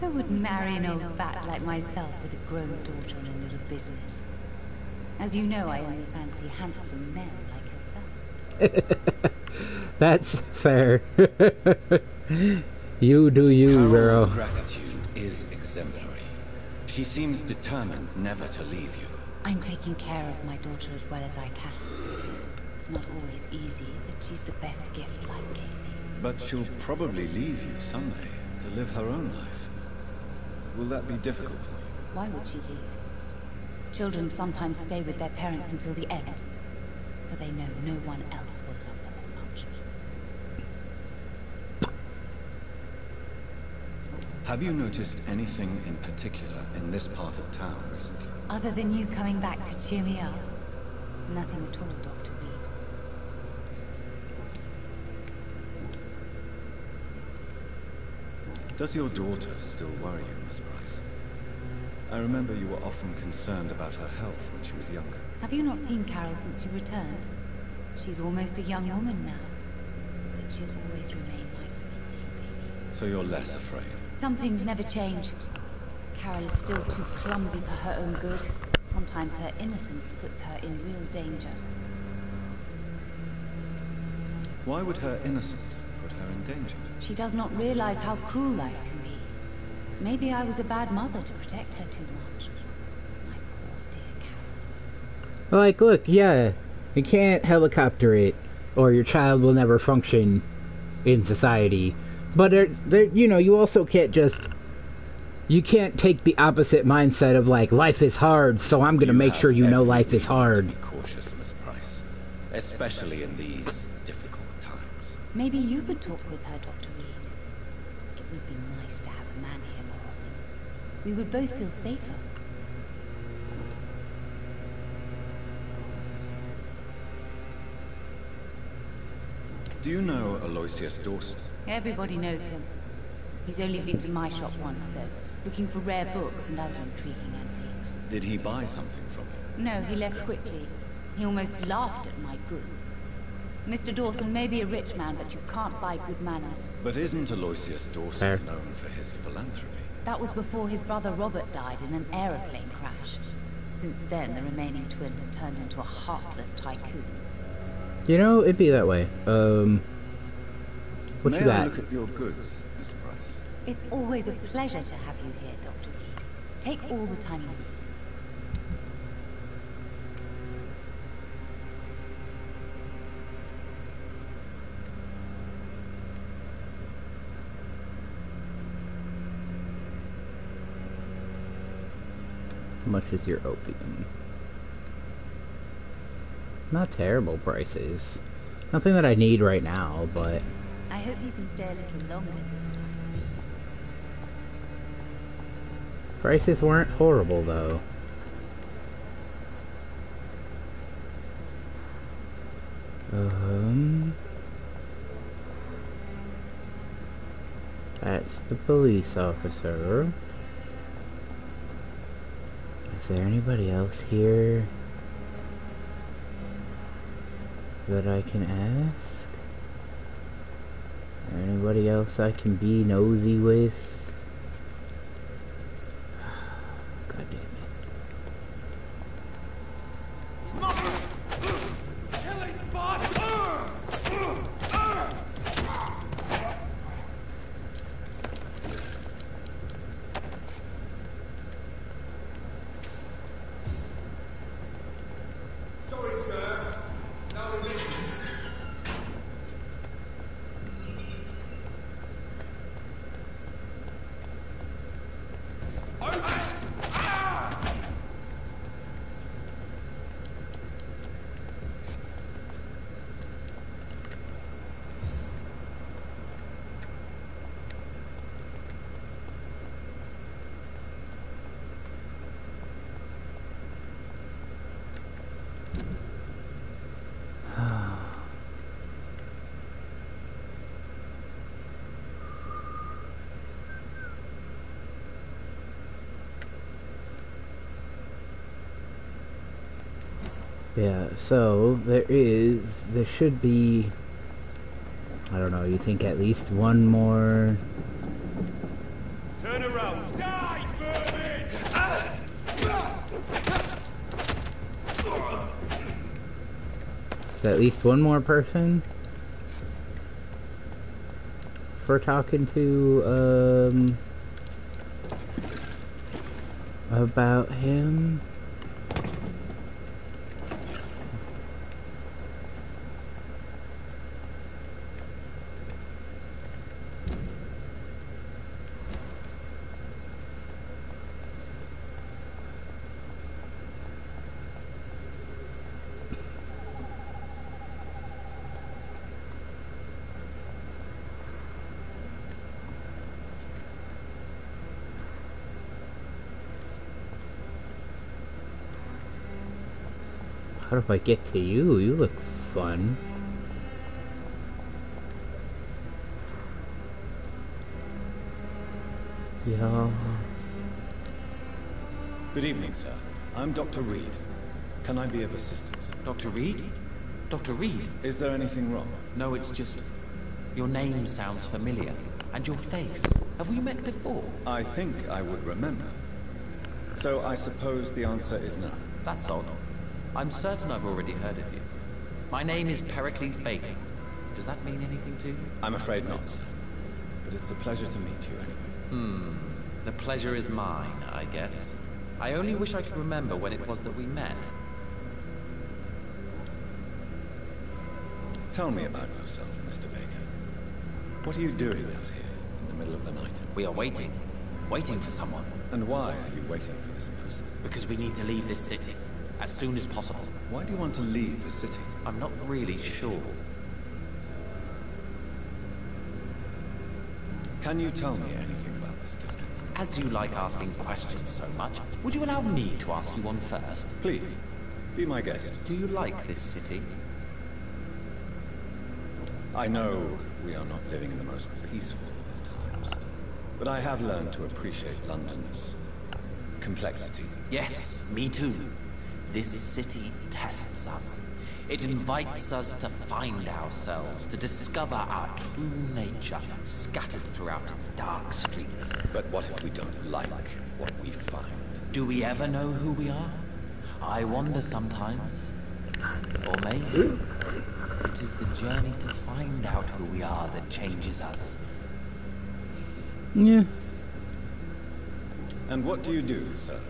Who would marry an old bat like myself with a grown daughter and a little business? As you know, I only fancy handsome men like yourself. That's fair. You do you, girl. Carol's gratitude is exemplary. She seems determined never to leave you. I'm taking care of my daughter as well as I can. It's not always easy, but she's the best gift life gave me. But she'll probably leave you someday to live her own life. Will that be difficult for you? Why would she leave? Children sometimes stay with their parents until the end, for they know no one else will love them as much. Have you noticed anything in particular in this part of town recently? Other than you coming back to cheer me up? Nothing at all, Dr. Reed. Does your daughter still worry you, Miss Price? I remember you were often concerned about her health when she was younger. Have you not seen Carol since you returned? She's almost a young woman now, but she'll always remain my sweet little baby. So you're less afraid? Some things never change. Carol is still too clumsy for her own good. Sometimes her innocence puts her in real danger. Why would her innocence put her in danger? She does not realize how cruel life can be. Maybe I was a bad mother to protect her too much. My poor dear Carol. Like, look, yeah, you can't helicopter it, or your child will never function in society. But, you know, you also can't just... You can't take the opposite mindset of, like, life is hard, so I'm gonna make sure you know life is hard. Be cautious, Miss Price. Especially in these difficult times. Maybe you could talk with her, Dr. Reed. It would be nice to have a man here more often. We would both feel safer. Do you know Aloysius Dawson? Everybody knows him. He's only been to my shop once, though, looking for rare books and other intriguing antiques. Did he buy something from you? No, he left quickly. He almost laughed at my goods. Mr. Dawson may be a rich man, but you can't buy good manners. But isn't Aloysius Dawson known for his philanthropy? That was before his brother Robert died in an aeroplane crash. Since then, the remaining twin has turned into a heartless tycoon. You know, it'd be that way. What you got? May I look at your goods, Miss Price? It's always a pleasure to have you here, Dr. Reed. Take all the time you need. How much is your opium? Not terrible prices. Nothing that I need right now, but... I hope you can stay a little longer this time. Prices weren't horrible, though. That's the police officer. Is there anybody else here that I can ask? Anybody else I can be nosy with? God damn it. Sorry, sir. No religions. Yeah, so there should be, I don't know, you think at least one more? Turn around. Die, vermin! Is at least one more person we're talking to, about him? How do I get to you? You look fun. Yeah. Good evening, sir. I'm Dr. Reed. Can I be of assistance? Dr. Reed? Dr. Reed? Is there anything wrong? No, it's just... Your name sounds familiar. And your face. Have we met before? I think I would remember. So I suppose the answer is no. That's odd. I'm certain I've already heard of you. My name is Pericles Baker. Does that mean anything to you? I'm afraid not, sir. But it's a pleasure to meet you anyway. The pleasure is mine, I guess. I only wish I could remember when it was that we met. Tell me about yourself, Mr. Baker. What are you doing out here in the middle of the night? We are waiting. Waiting for someone. And why are you waiting for this person? Because we need to leave this city. As soon as possible. Why do you want to leave the city? I'm not really sure. Can you tell me anything about this district? As you like asking questions so much, would you allow me to ask you one first? Please, be my guest. Do you like this city? I know we are not living in the most peaceful of times, but I have learned to appreciate London's complexity. Yes, me too. This city tests us. It invites us to find ourselves, to discover our true nature, scattered throughout its dark streets. But what if we don't like what we find? Do we ever know who we are? I wonder sometimes. Or maybe it is the journey to find out who we are that changes us. Yeah. And what do you do, sir?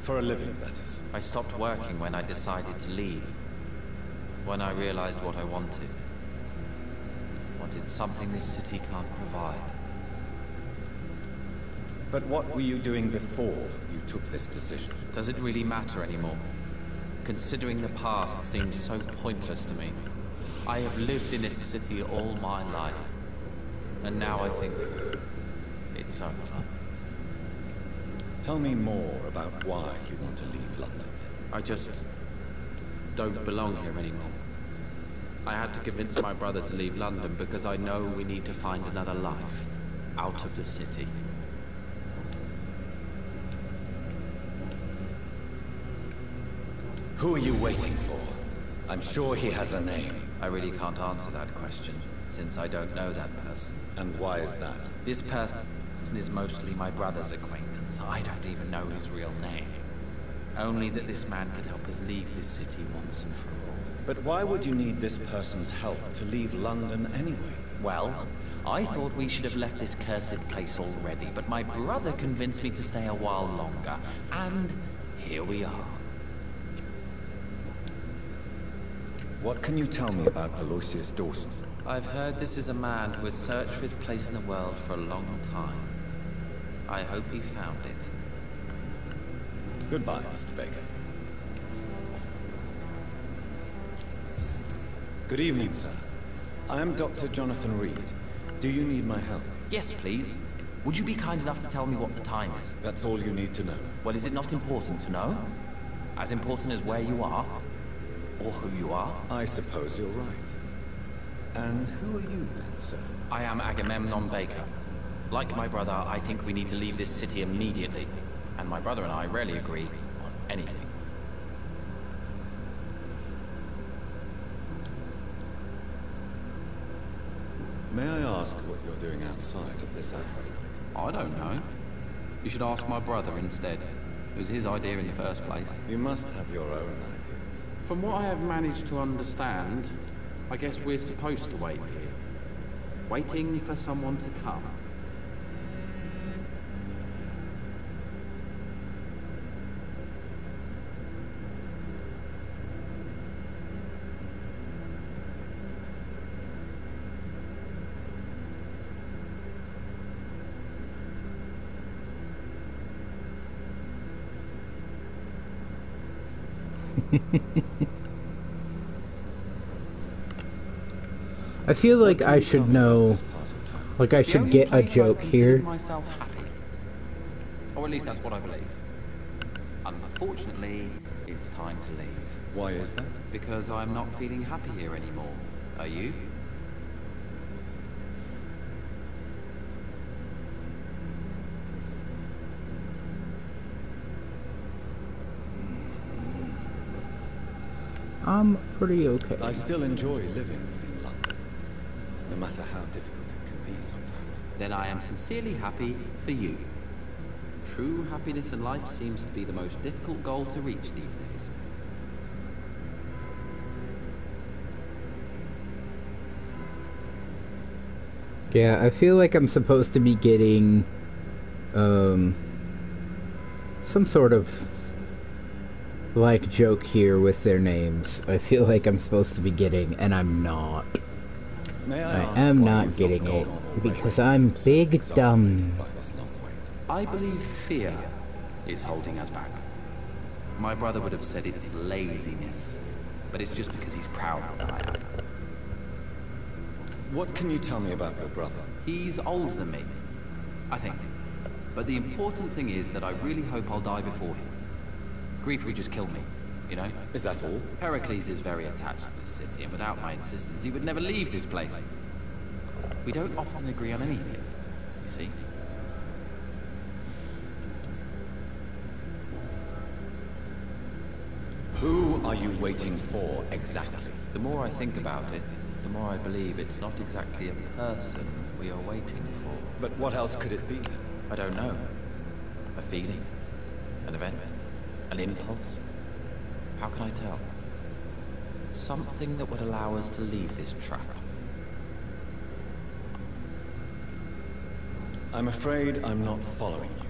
For a living, that is. I stopped working when I decided to leave. When I realized what I wanted. Wanted something this city can't provide. But what were you doing before you took this decision? Does it really matter anymore? Considering the past seems so pointless to me. I have lived in this city all my life. And now I think it's over. Tell me more about why you want to leave London. I just don't belong here anymore. I had to convince my brother to leave London because I know we need to find another life out of the city. Who are you waiting for? I'm sure he has a name. I really can't answer that question, since I don't know that person. And why is that? This person is mostly my brother's acquaintance. I don't even know his real name. Only that this man could help us leave this city once and for all. But why would you need this person's help to leave London anyway? Well, I thought we should have left this cursed place already, but my brother convinced me to stay a while longer. And here we are. What can you tell me about Aloysius Dawson? I've heard this is a man who has searched for his place in the world for a long time. I hope he found it. Goodbye, Mr. Baker. Good evening, sir. I am Dr. Jonathan Reed. Do you need my help? Yes, please. Would you be kind enough to tell me what the time is? That's all you need to know. Well, is it not important to know? As important as where you are? Or who you are? I suppose you're right. And who are you then, sir? I am Agamemnon Baker. Like my brother, I think we need to leave this city immediately. And my brother and I rarely agree on anything. May I ask what you're doing outside at this hour of night? I don't know. You should ask my brother instead. It was his idea in the first place. You must have your own ideas. From what I have managed to understand, I guess we're supposed to wait here. Waiting for someone to come. I feel like I should know, like I should get a joke here. Myself happy. Or at least that's what I believe. Unfortunately, it's time to leave. Why is that? Because I'm not feeling happy here anymore. Are you? I'm pretty okay. I still enjoy living in London, no matter how difficult it can be sometimes. then I am sincerely happy for you. True happiness in life seems to be the most difficult goal to reach these days. Yeah, I feel like I'm supposed to be getting some sort of like joke here with their names. I feel like I'm supposed to be getting, and I'm not. I am not getting it because I'm big dumb. I believe fear is holding us back. My brother would have said it's laziness, but it's just because he's prouder than I am. What can you tell me about your brother? He's older than me, I think. But the important thing is that I really hope I'll die before him. Grief would just kill me, you know? Is that all? Heracles is very attached to this city, and without my insistence, he would never leave this place. We don't often agree on anything, you see? Who are you waiting for, exactly? The more I think about it, the more I believe it's not exactly a person we are waiting for. But what else could it be, then? I don't know. A feeling? An event? An impulse? How can I tell? Something that would allow us to leave this trap. I'm afraid I'm not following you.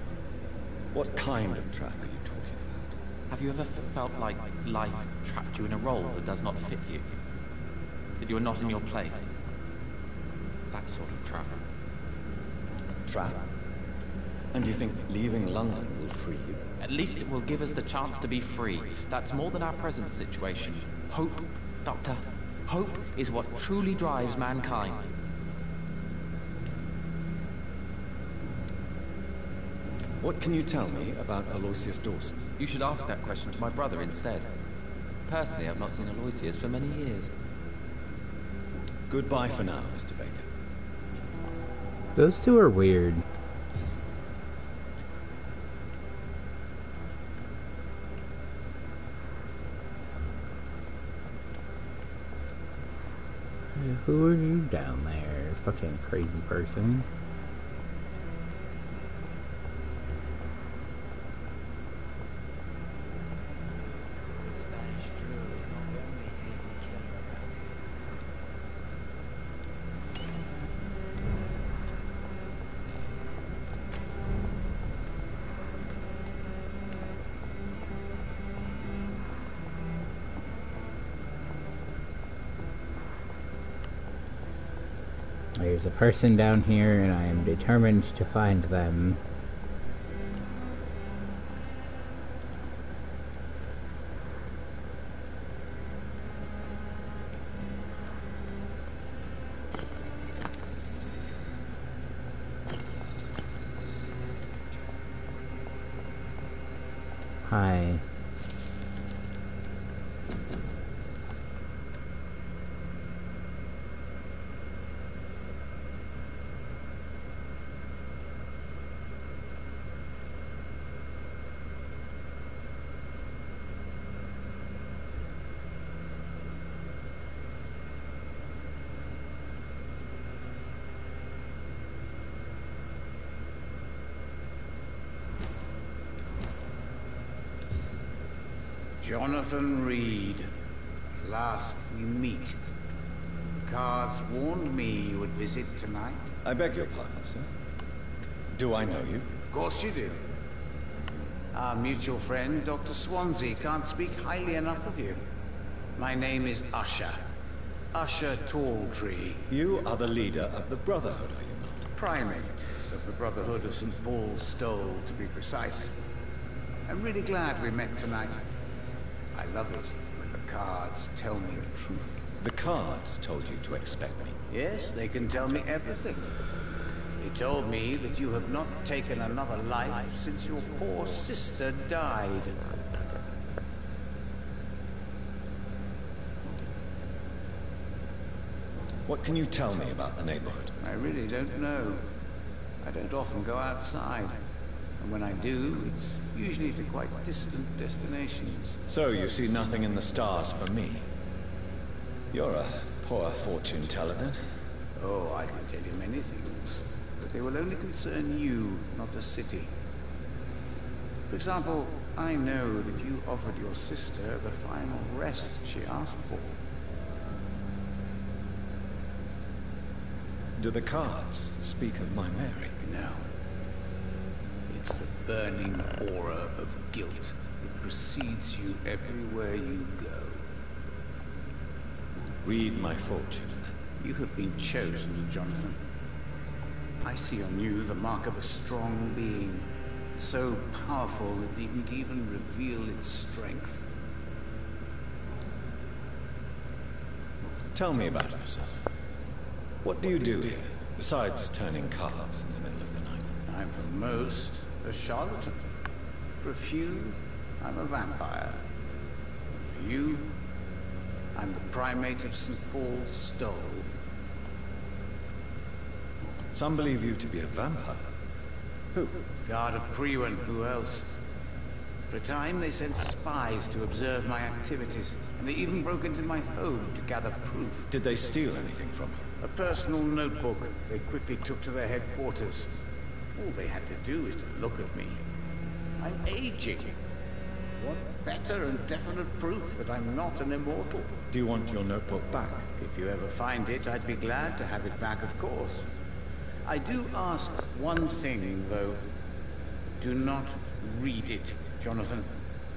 What kind of trap are you talking about? Have you ever felt like life trapped you in a role that does not fit you? That you are not in your place? That sort of trap. Trap? And you think leaving London will free you? At least it will give us the chance to be free. That's more than our present situation. Hope, Doctor. Hope is what truly drives mankind. What can you tell me about Aloysius Dawson? You should ask that question to my brother instead. Personally, I've not seen Aloysius for many years. Goodbye for now, Mr. Baker. Those two are weird. Who are you down there? Fucking crazy person. There's a person down here, and I am determined to find them. Hi. Jonathan Reed. At last we meet. The cards warned me you would visit tonight. I beg your pardon, sir. Do I know you? Of course you do. Our mutual friend, Dr. Swansea, can't speak highly enough of you. My name is Usher. Usher Talltree. You are the leader of the Brotherhood, are you not? Primate of the Brotherhood of St. Paul's Stole, to be precise. I'm really glad we met tonight. I love it when the cards tell me the truth. The cards told you to expect me. Yes, they can tell me everything. They told me that you have not taken another life since your poor sister died. What can you tell me about the neighborhood? I really don't know. I don't often go outside. And when I do, it's usually to quite distant destinations. So you see nothing in the stars for me? You're a poor fortune teller, then? Oh, I can tell you many things. but they will only concern you, not the city. For example, I know that you offered your sister the final rest she asked for. Do the cards speak of my Mary? No. It's the burning aura of guilt that precedes you everywhere you go. Read my fortune. You have been chosen, Jonathan. I see on you the mark of a strong being, so powerful it needn't even reveal its strength. Tell me about yourself. What do you do here, besides turning cards in the middle of the night? I'm for most a charlatan. For a few, I'm a vampire. And for you, I'm the primate of St. Paul's Stole. Some believe you to be a vampire. Who? Guard of Priwen, who else? For a time, they sent spies to observe my activities, and they even broke into my home to gather proof. Did they steal anything from you? A personal notebook they quickly took to their headquarters. All they had to do is to look at me. I'm aging. What better and definite proof that I'm not an immortal? Do you want your notebook back? If you ever find it, I'd be glad to have it back, of course. I do ask one thing, though. Do not read it, Jonathan.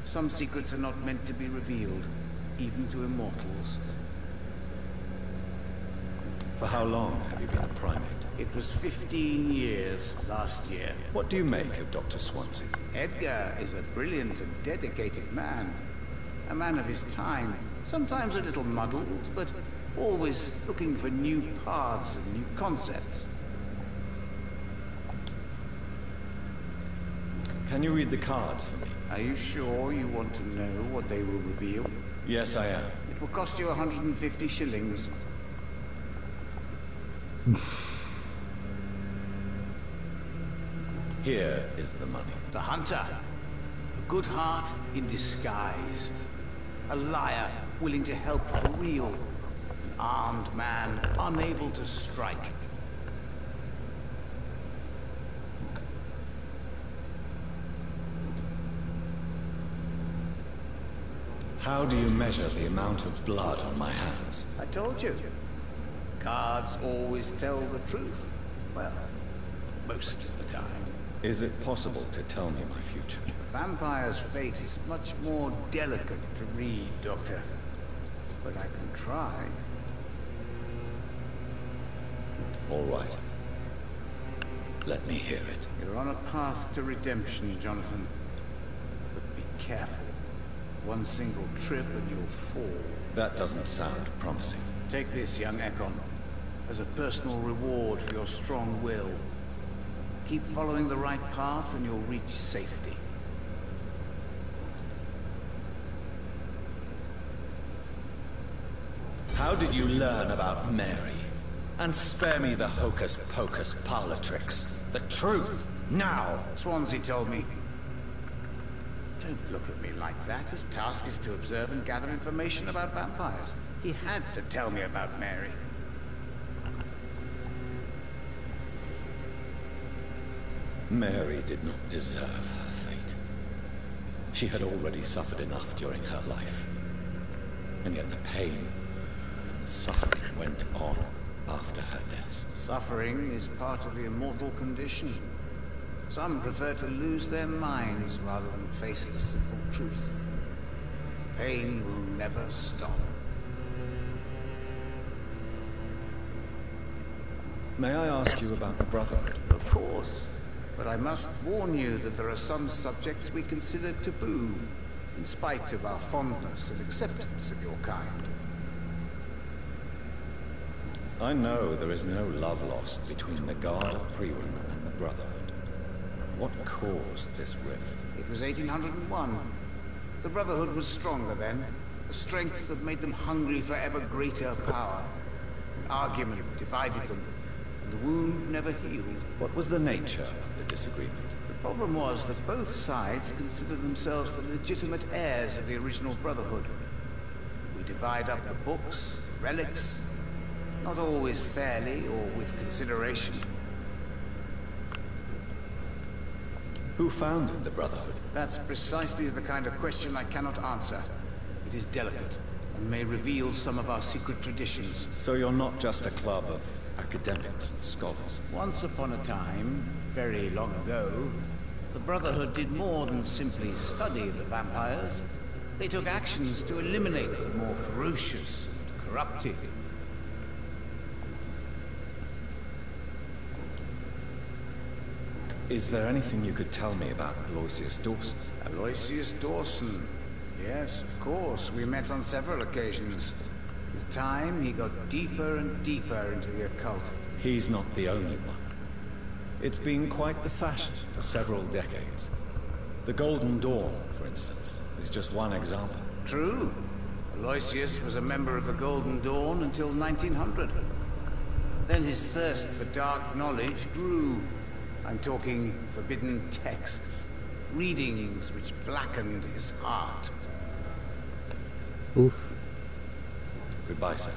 Some secrets are not meant to be revealed, even to immortals. For how long have you been a primate? It was 15 years last year. What do you make of Dr. Swansea? Edgar is a brilliant and dedicated man. A man of his time. Sometimes a little muddled, but always looking for new paths and new concepts. Can you read the cards for me? Are you sure you want to know what they will reveal? Yes, I am. It will cost you 150 shillings. Here is the money. The hunter. A good heart in disguise. A liar willing to help for real. An armed man unable to strike. How do you measure the amount of blood on my hands? I told you. Cards always tell the truth. Well, most of the time. Is it possible to tell me my future? A vampire's fate is much more delicate to read, Doctor. But I can try. All right. Let me hear it. You're on a path to redemption, Jonathan. But be careful. One single trip and you'll fall. That doesn't sound promising. Take this, young Ekon, as a personal reward for your strong will. Keep following the right path and you'll reach safety. How did you learn about Mary? And spare me the hocus-pocus parlor tricks. The truth, now! Swansea told me. Don't look at me like that. His task is to observe and gather information about vampires. He had to tell me about Mary. Mary did not deserve her fate. She had already suffered enough during her life. And yet the pain and suffering went on after her death. Suffering is part of the immortal condition. Some prefer to lose their minds rather than face the simple truth. Pain will never stop. May I ask you about the Brotherhood? Of course. But I must warn you that there are some subjects we consider taboo, in spite of our fondness and acceptance of your kind. I know there is no love lost between the Guard of Priwen and the Brotherhood. What caused this rift? It was 1801. The Brotherhood was stronger then, a strength that made them hungry for ever greater power. An argument divided them, and the wound never healed. What was the nature of the disagreement? The problem was that both sides considered themselves the legitimate heirs of the original Brotherhood. We divide up the books, the relics, not always fairly or with consideration. Who founded the Brotherhood? That's precisely the kind of question I cannot answer. It is delicate, and may reveal some of our secret traditions. So you're not just a club of academics and scholars? Once upon a time, very long ago, the Brotherhood did more than simply study the vampires. They took actions to eliminate the more ferocious and corrupted. Is there anything you could tell me about Aloysius Dawson? Aloysius Dawson? Yes, of course. We met on several occasions. With time, he got deeper and deeper into the occult. He's not the only one. It's been quite the fashion for several decades. The Golden Dawn, for instance, is just one example. True. Aloysius was a member of the Golden Dawn until 1900. Then his thirst for dark knowledge grew. I'm talking forbidden texts, readings which blackened his heart. Oof. Goodbye, sir.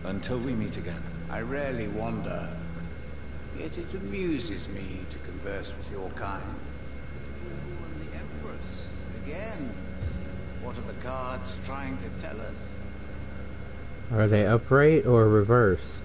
Until we meet again. I rarely wander, yet it amuses me to converse with your kind. And the Empress, again. What are the cards trying to tell us? Are they upright or reversed?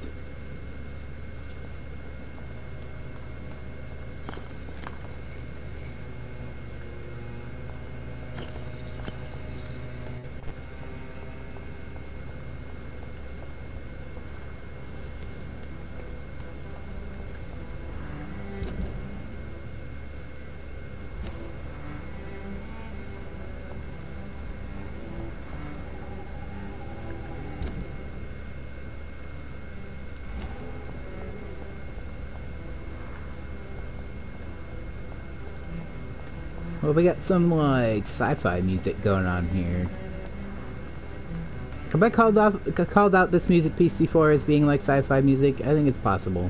Well, we got some, like, sci-fi music going on here. Have I called out this music piece before as being like sci-fi music? I think it's possible.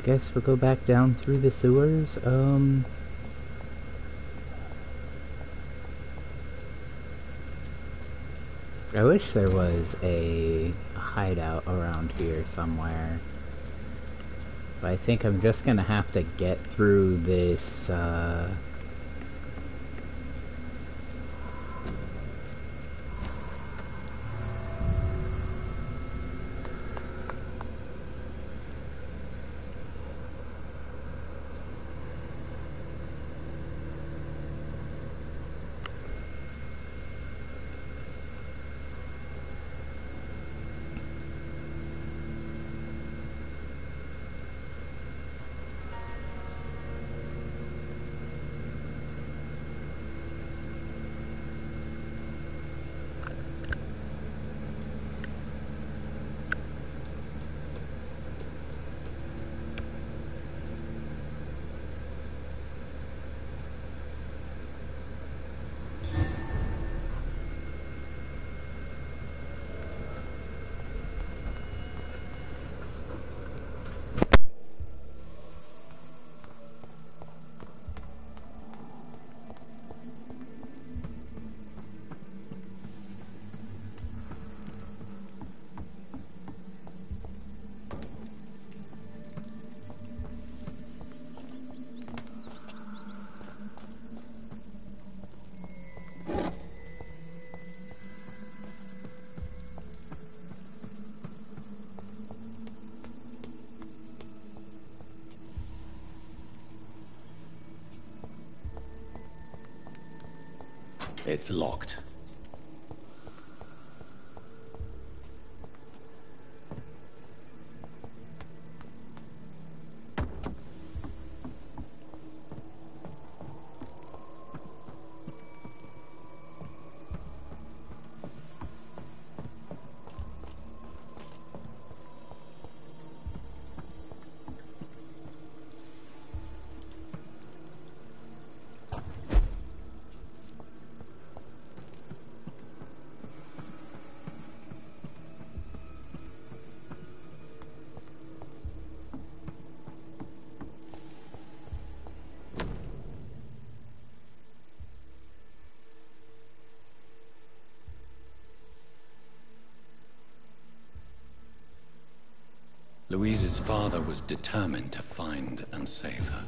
Guess we'll go back down through the sewers. I wish there was a hideout around here somewhere. But I think I'm just gonna have to get through this, It's locked. Louise's father was determined to find and save her.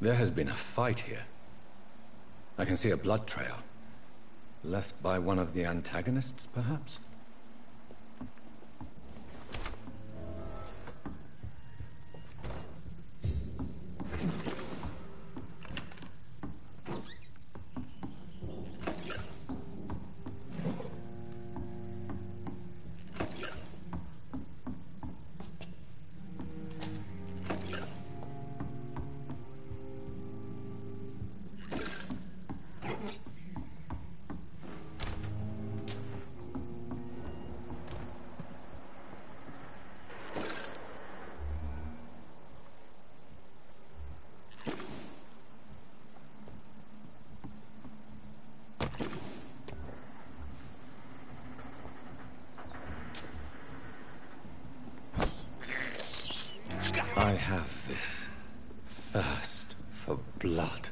There has been a fight here. I can see a blood trail. Left by one of the antagonists, perhaps? I have this thirst for blood.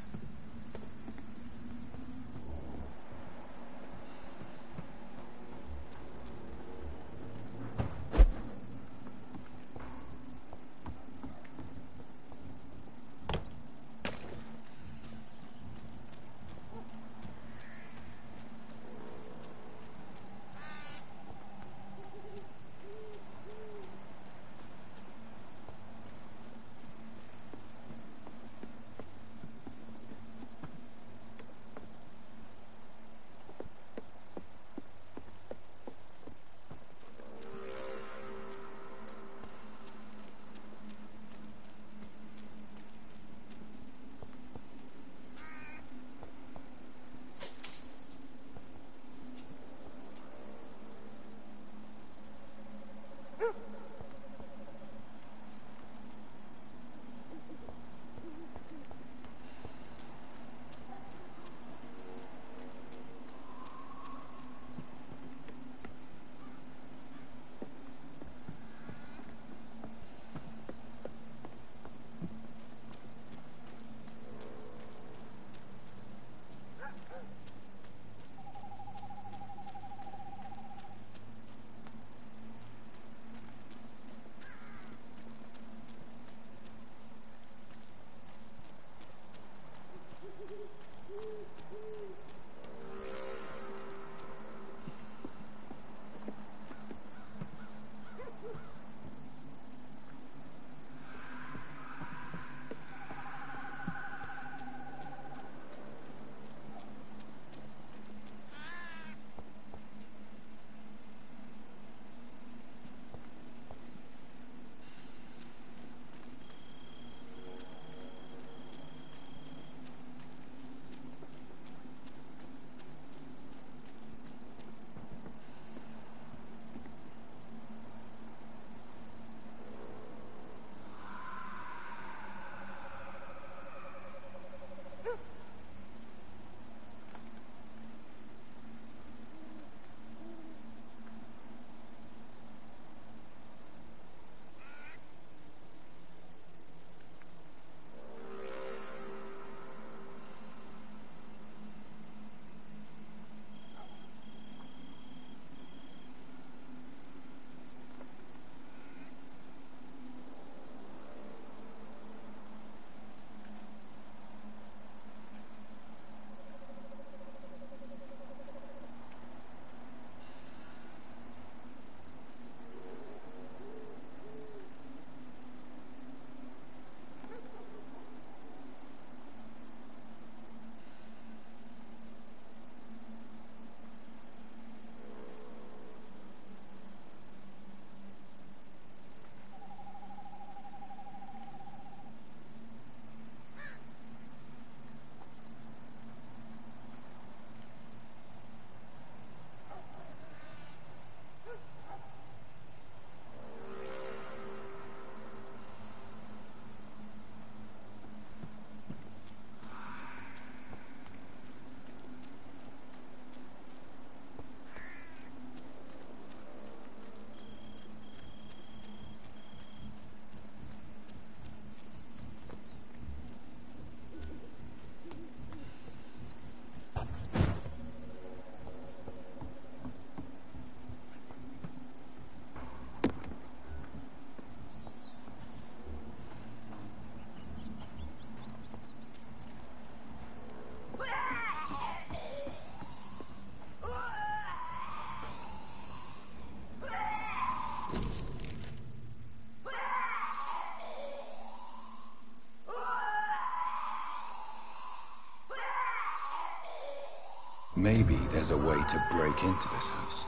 Maybe there's a way to break into this house.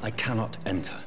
I cannot enter.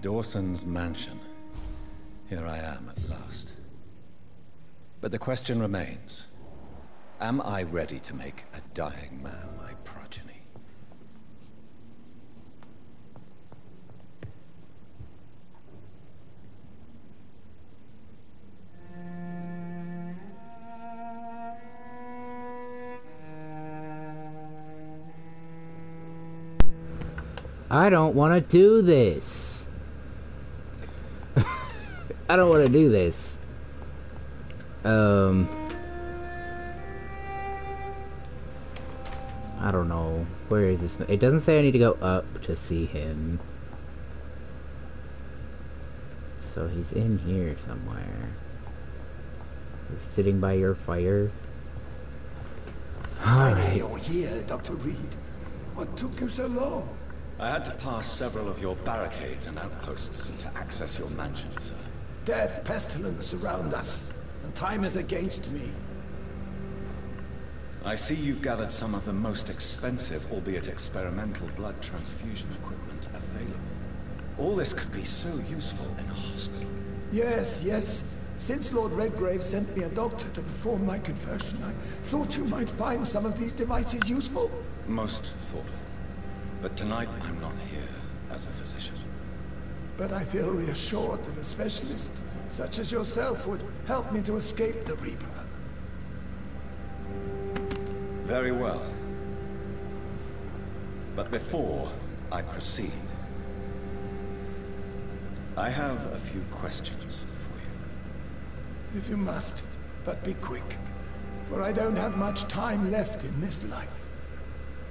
Dawson's mansion. Here I am at last. But the question remains, am I ready to make a dying man my progeny? I don't want to do this. I don't want to do this. I don't know. Where is this? It doesn't say I need to go up to see him. So he's in here somewhere. You're sitting by your fire. Finally, you're here, Dr. Reed. What took you so long? I had to pass several of your barricades and outposts to access your mansion, sir. Death, pestilence surround us, and time is against me. I see you've gathered some of the most expensive, albeit experimental, blood transfusion equipment available. All this could be so useful in a hospital. Yes, yes. Since Lord Redgrave sent me a doctor to perform my conversion, I thought you might find some of these devices useful. Most thoughtful. But tonight I'm not here as a physician. But I feel reassured that a specialist, such as yourself, would help me to escape the Reaper. Very well. But before I proceed, I have a few questions for you. If you must, but be quick, for I don't have much time left in this life.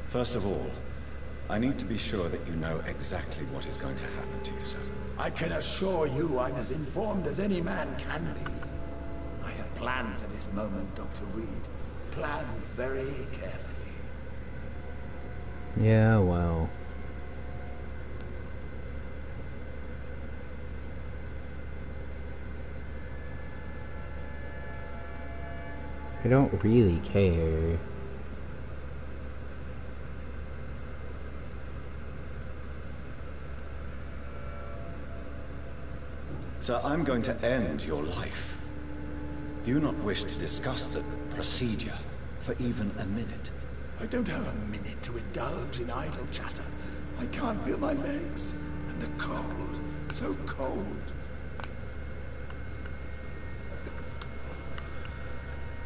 First of all, I need to be sure that you know exactly what is going to happen to you, sir. I can assure you I'm as informed as any man can be. I have planned for this moment, Dr. Reed. Planned very carefully. Yeah, well. I don't really care. Sir, I'm going to end your life. Do you not wish to discuss the procedure for even a minute? I don't have a minute to indulge in idle chatter. I can't feel my legs, and the cold, so cold.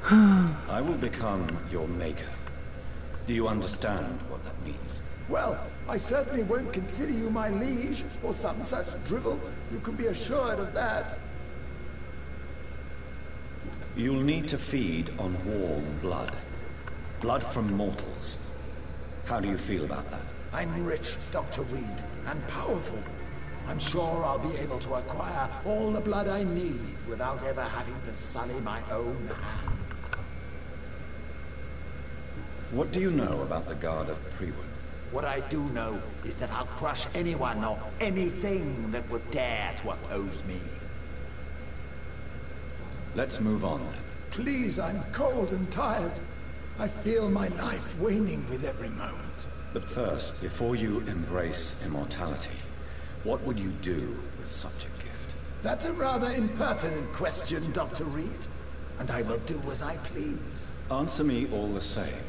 I will become your maker. Do you understand what that means? Well, I certainly won't consider you my liege, or some such drivel. You can be assured of that. You'll need to feed on warm blood. Blood from mortals. How do you feel about that? I'm rich, Dr. Reed, and powerful. I'm sure I'll be able to acquire all the blood I need without ever having to sully my own hands. What do you know about the Guard of Prewen? What I do know is that I'll crush anyone or anything that would dare to oppose me. Let's move on then. Please, I'm cold and tired. I feel my life waning with every moment. But first, before you embrace immortality, what would you do with such a gift? That's a rather impertinent question, Dr. Reed. And I will do as I please. Answer me all the same.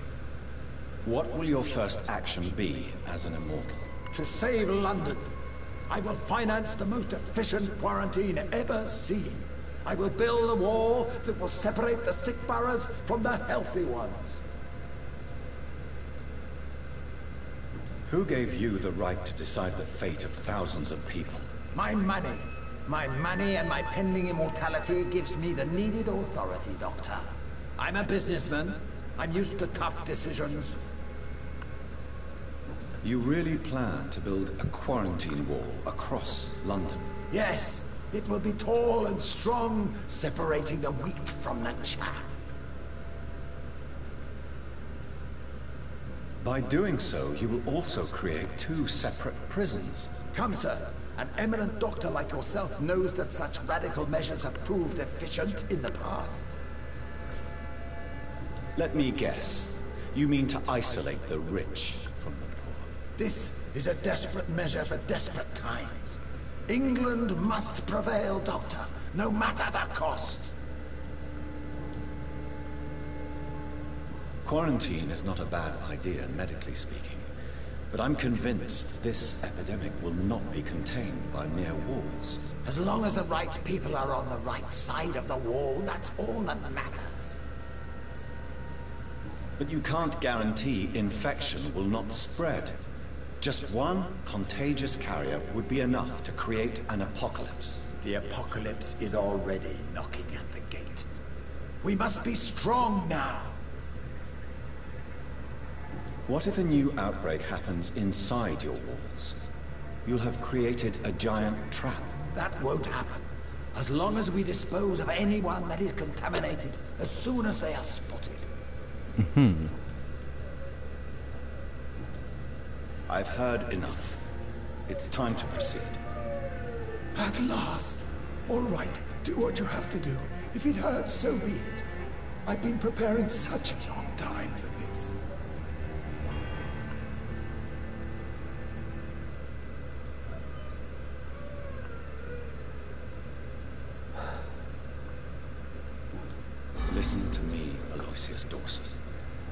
What will your first action be as an immortal? To save London. I will finance the most efficient quarantine ever seen. I will build a wall that will separate the sick boroughs from the healthy ones. Who gave you the right to decide the fate of thousands of people? My money. My money and my pending immortality gives me the needed authority, Doctor. I'm a businessman. I'm used to tough decisions. You really plan to build a quarantine wall across London? Yes, it will be tall and strong, separating the wheat from the chaff. By doing so, you will also create two separate prisons. Come, sir. An eminent doctor like yourself knows that such radical measures have proved efficient in the past. Let me guess. You mean to isolate the rich from the poor? This is a desperate measure for desperate times. England must prevail, Doctor, no matter the cost. Quarantine is not a bad idea, medically speaking. But I'm convinced this epidemic will not be contained by mere walls. As long as the right people are on the right side of the wall, that's all that matters. But you can't guarantee infection will not spread. Just one contagious carrier would be enough to create an apocalypse. The apocalypse is already knocking at the gate. We must be strong now. What if a new outbreak happens inside your walls? You'll have created a giant trap. That won't happen. As long as we dispose of anyone that is contaminated as soon as they are spotted. Mm-hmm. I've heard enough. It's time to proceed. At last. All right, do what you have to do. If it hurts, so be it. I've been preparing such a long time for this. Listen to me, Aloysius Dawson.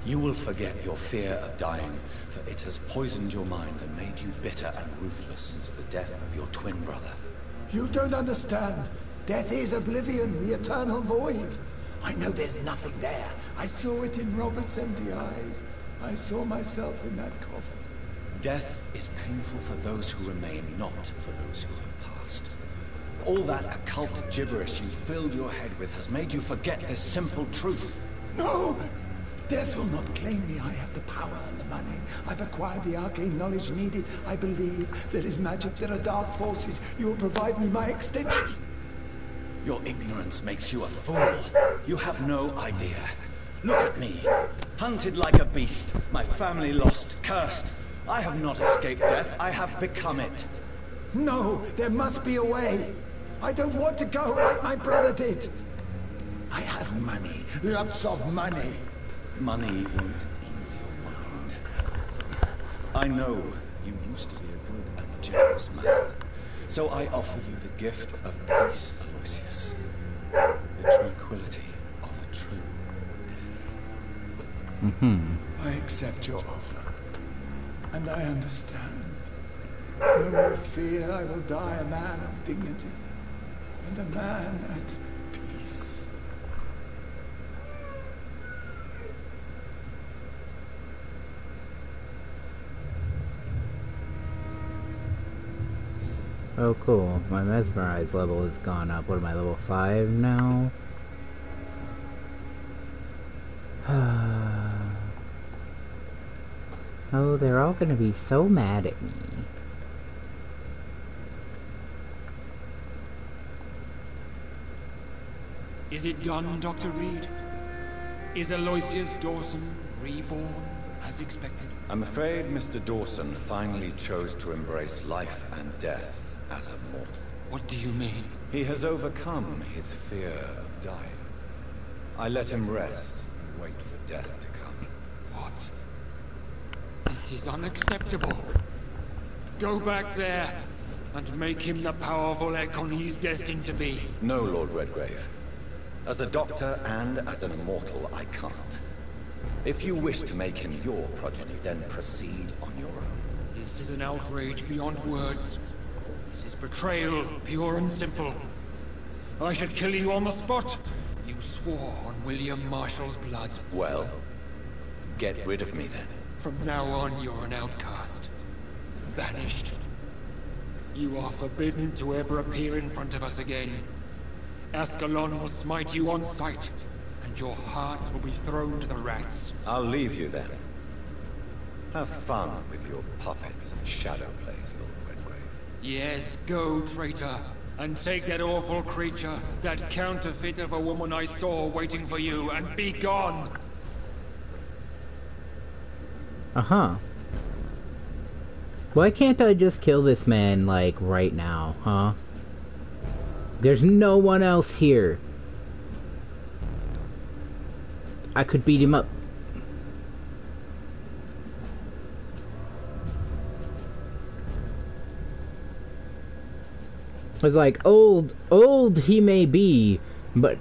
You will forget your fear of dying, for it has poisoned your mind and made you bitter and ruthless since the death of your twin brother. You don't understand. Death is oblivion, the eternal void. I know there's nothing there. I saw it in Robert's empty eyes. I saw myself in that coffin. Death is painful for those who remain, not for those who have passed. All that occult gibberish you filled your head with has made you forget this simple truth. No! Death will not claim me. I have the power and the money. I've acquired the arcane knowledge needed. I believe there is magic, there are dark forces. You will provide me my extension. Your ignorance makes you a fool. You have no idea. Look at me. Hunted like a beast. My family lost, cursed. I have not escaped death. I have become it. No, there must be a way. I don't want to go like my brother did. I have money. Lots of money. Money won't ease your mind. I know you used to be a good and generous man. So I offer you the gift of peace, Aloysius. The tranquility of a true death. Mm-hmm. I accept your offer. And I understand. No more fear. I will die a man of dignity. And a man at peace. Oh, cool. My mesmerize level has gone up. What am I, level 5 now? Oh, they're all gonna be so mad at me. Is it done, Dr. Reed? Is Aloysius Dawson reborn as expected? I'm afraid Mr. Dawson finally chose to embrace life and death as a mortal. What do you mean? He has overcome his fear of dying. I let him rest and wait for death to come. What? This is unacceptable. Go back there and make him the powerful Ekon he's destined to be. No, Lord Redgrave. As a doctor and as an immortal, I can't. If you wish to make him your progeny, then proceed on your own. This is an outrage beyond words. This is betrayal, pure and simple. I should kill you on the spot. You swore on William Marshall's blood. Well, get rid of me then. From now on, you're an outcast. Banished. You are forbidden to ever appear in front of us again. Ascalon will smite you on sight, and your heart will be thrown to the rats. I'll leave you then. Have fun with your puppets and shadow plays, Lord Redgrave. Yes, go, traitor, and take that awful creature, that counterfeit of a woman I saw waiting for you, and be gone! Uh-huh. Why can't I just kill this man, like, right now, huh? There's no one else here. I could beat him up. It's like, old he may be, but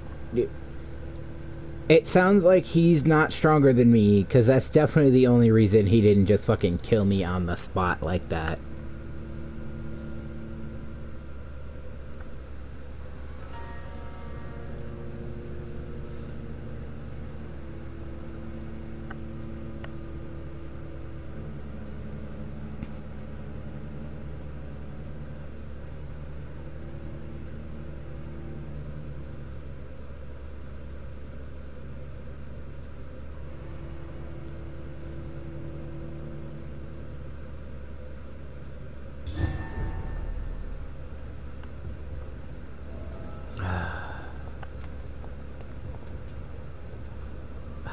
it sounds like he's not stronger than me, because that's definitely the only reason he didn't just fucking kill me on the spot like that.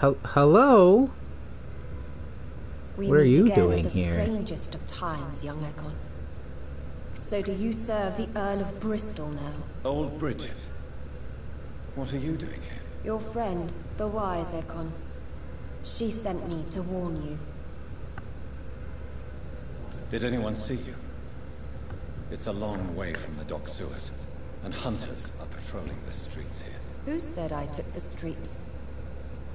Hello? We What are meet you again doing at the here? strangest of times, young Ekon. So do you serve the Earl of Bristol now? Old Bridget. What are you doing here? Your friend, the wise Ekon. She sent me to warn you. Did anyone see you? It's a long way from the dock sewers, and hunters are patrolling the streets here. Who said I took the streets?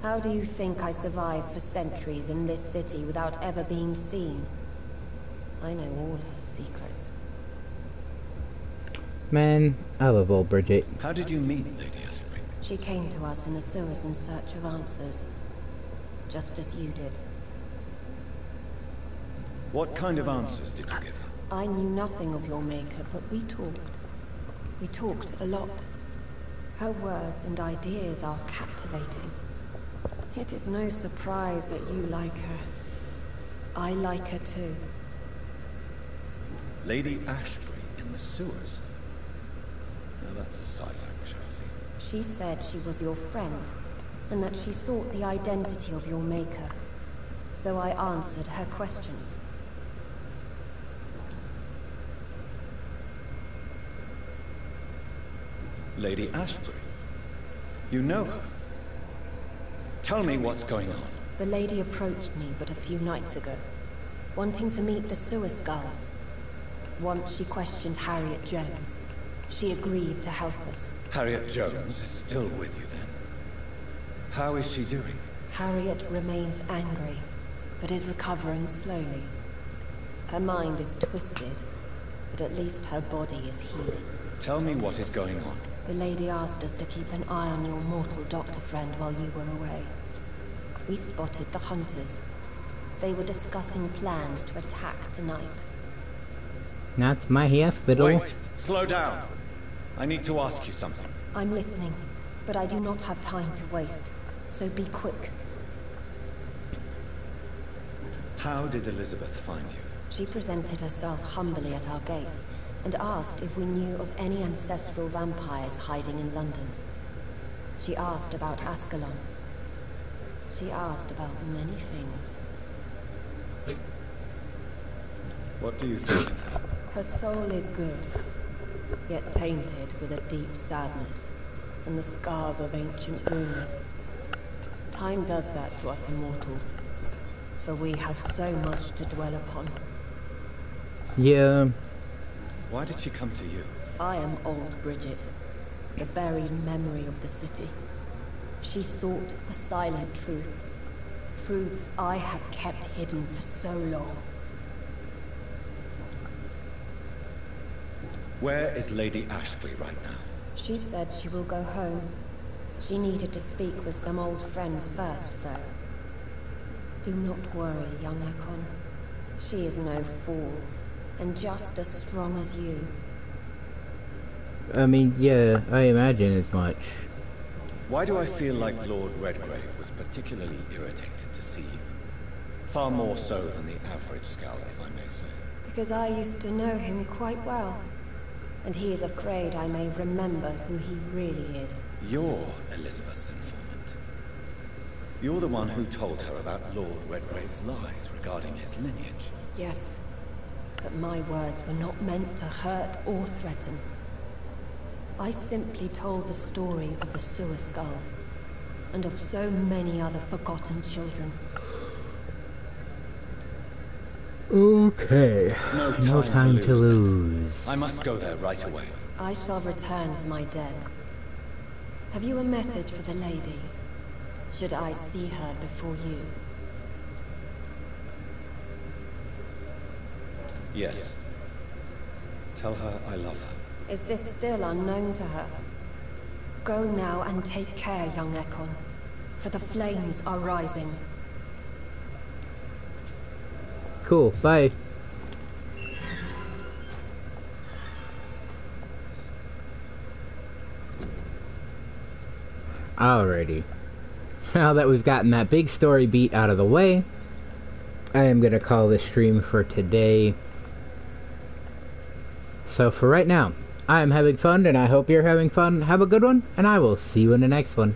How do you think I survived for centuries in this city without ever being seen? I know all her secrets. Man, I love old Bridget. How did you meet Lady Ashbury? She came to us in the sewers in search of answers. Just as you did. What kind of answers did you give her? I knew nothing of your maker, but we talked. We talked a lot. Her words and ideas are captivating. It is no surprise that you like her. I like her too. Lady Ashbury in the sewers? Now that's a sight I wish I'd seen. She said she was your friend, and that she sought the identity of your maker. So I answered her questions. Lady Ashbury? You know her? Tell me what's going on. The lady approached me but a few nights ago, wanting to meet the sewer skulls. Once she questioned Harriet Jones. She agreed to help us. Harriet Jones is still with you then? How is she doing? Harriet remains angry, but is recovering slowly. Her mind is twisted, but at least her body is healing. Tell me what is going on. The lady asked us to keep an eye on your mortal doctor friend while you were away. We spotted the hunters. They were discussing plans to attack tonight. Not my hospital. Wait! Slow down! I need to ask you something. I'm listening, but I do not have time to waste, so be quick. How did Elizabeth find you? She presented herself humbly at our gate, and asked if we knew of any ancestral vampires hiding in London. She asked about Ascalon. She asked about many things. What do you think of her? Her soul is good, yet tainted with a deep sadness, and the scars of ancient wounds. Time does that to us immortals, for we have so much to dwell upon. Yeah. Why did she come to you? I am old Bridget, the buried memory of the city. She sought the silent truths. Truths I have kept hidden for so long. Where is Lady Ashbury right now? She said she will go home. She needed to speak with some old friends first, though. Do not worry, young Ekon. She is no fool, and just as strong as you. I mean, yeah, I imagine as much. Why do I feel like Lord Redgrave was particularly irritated to see you? Far more so than the average scout, if I may say. Because I used to know him quite well. And he is afraid I may remember who he really is. You're Elizabeth's informant. You're the one who told her about Lord Redgrave's lies regarding his lineage. Yes, but my words were not meant to hurt or threaten. I simply told the story of the sewer skulls, and of so many other forgotten children. Okay. No time to lose. I must go there right away. I shall return to my den. Have you a message for the lady? Should I see her before you? Yes. Tell her I love her. Is this still unknown to her? Go now and take care, young Ekon, for the flames are rising. Cool, bye. Alrighty. Now that we've gotten that big story beat out of the way, I am going to call this stream for today. So for right now, I am having fun, and I hope you're having fun. Have a good one, and I will see you in the next one.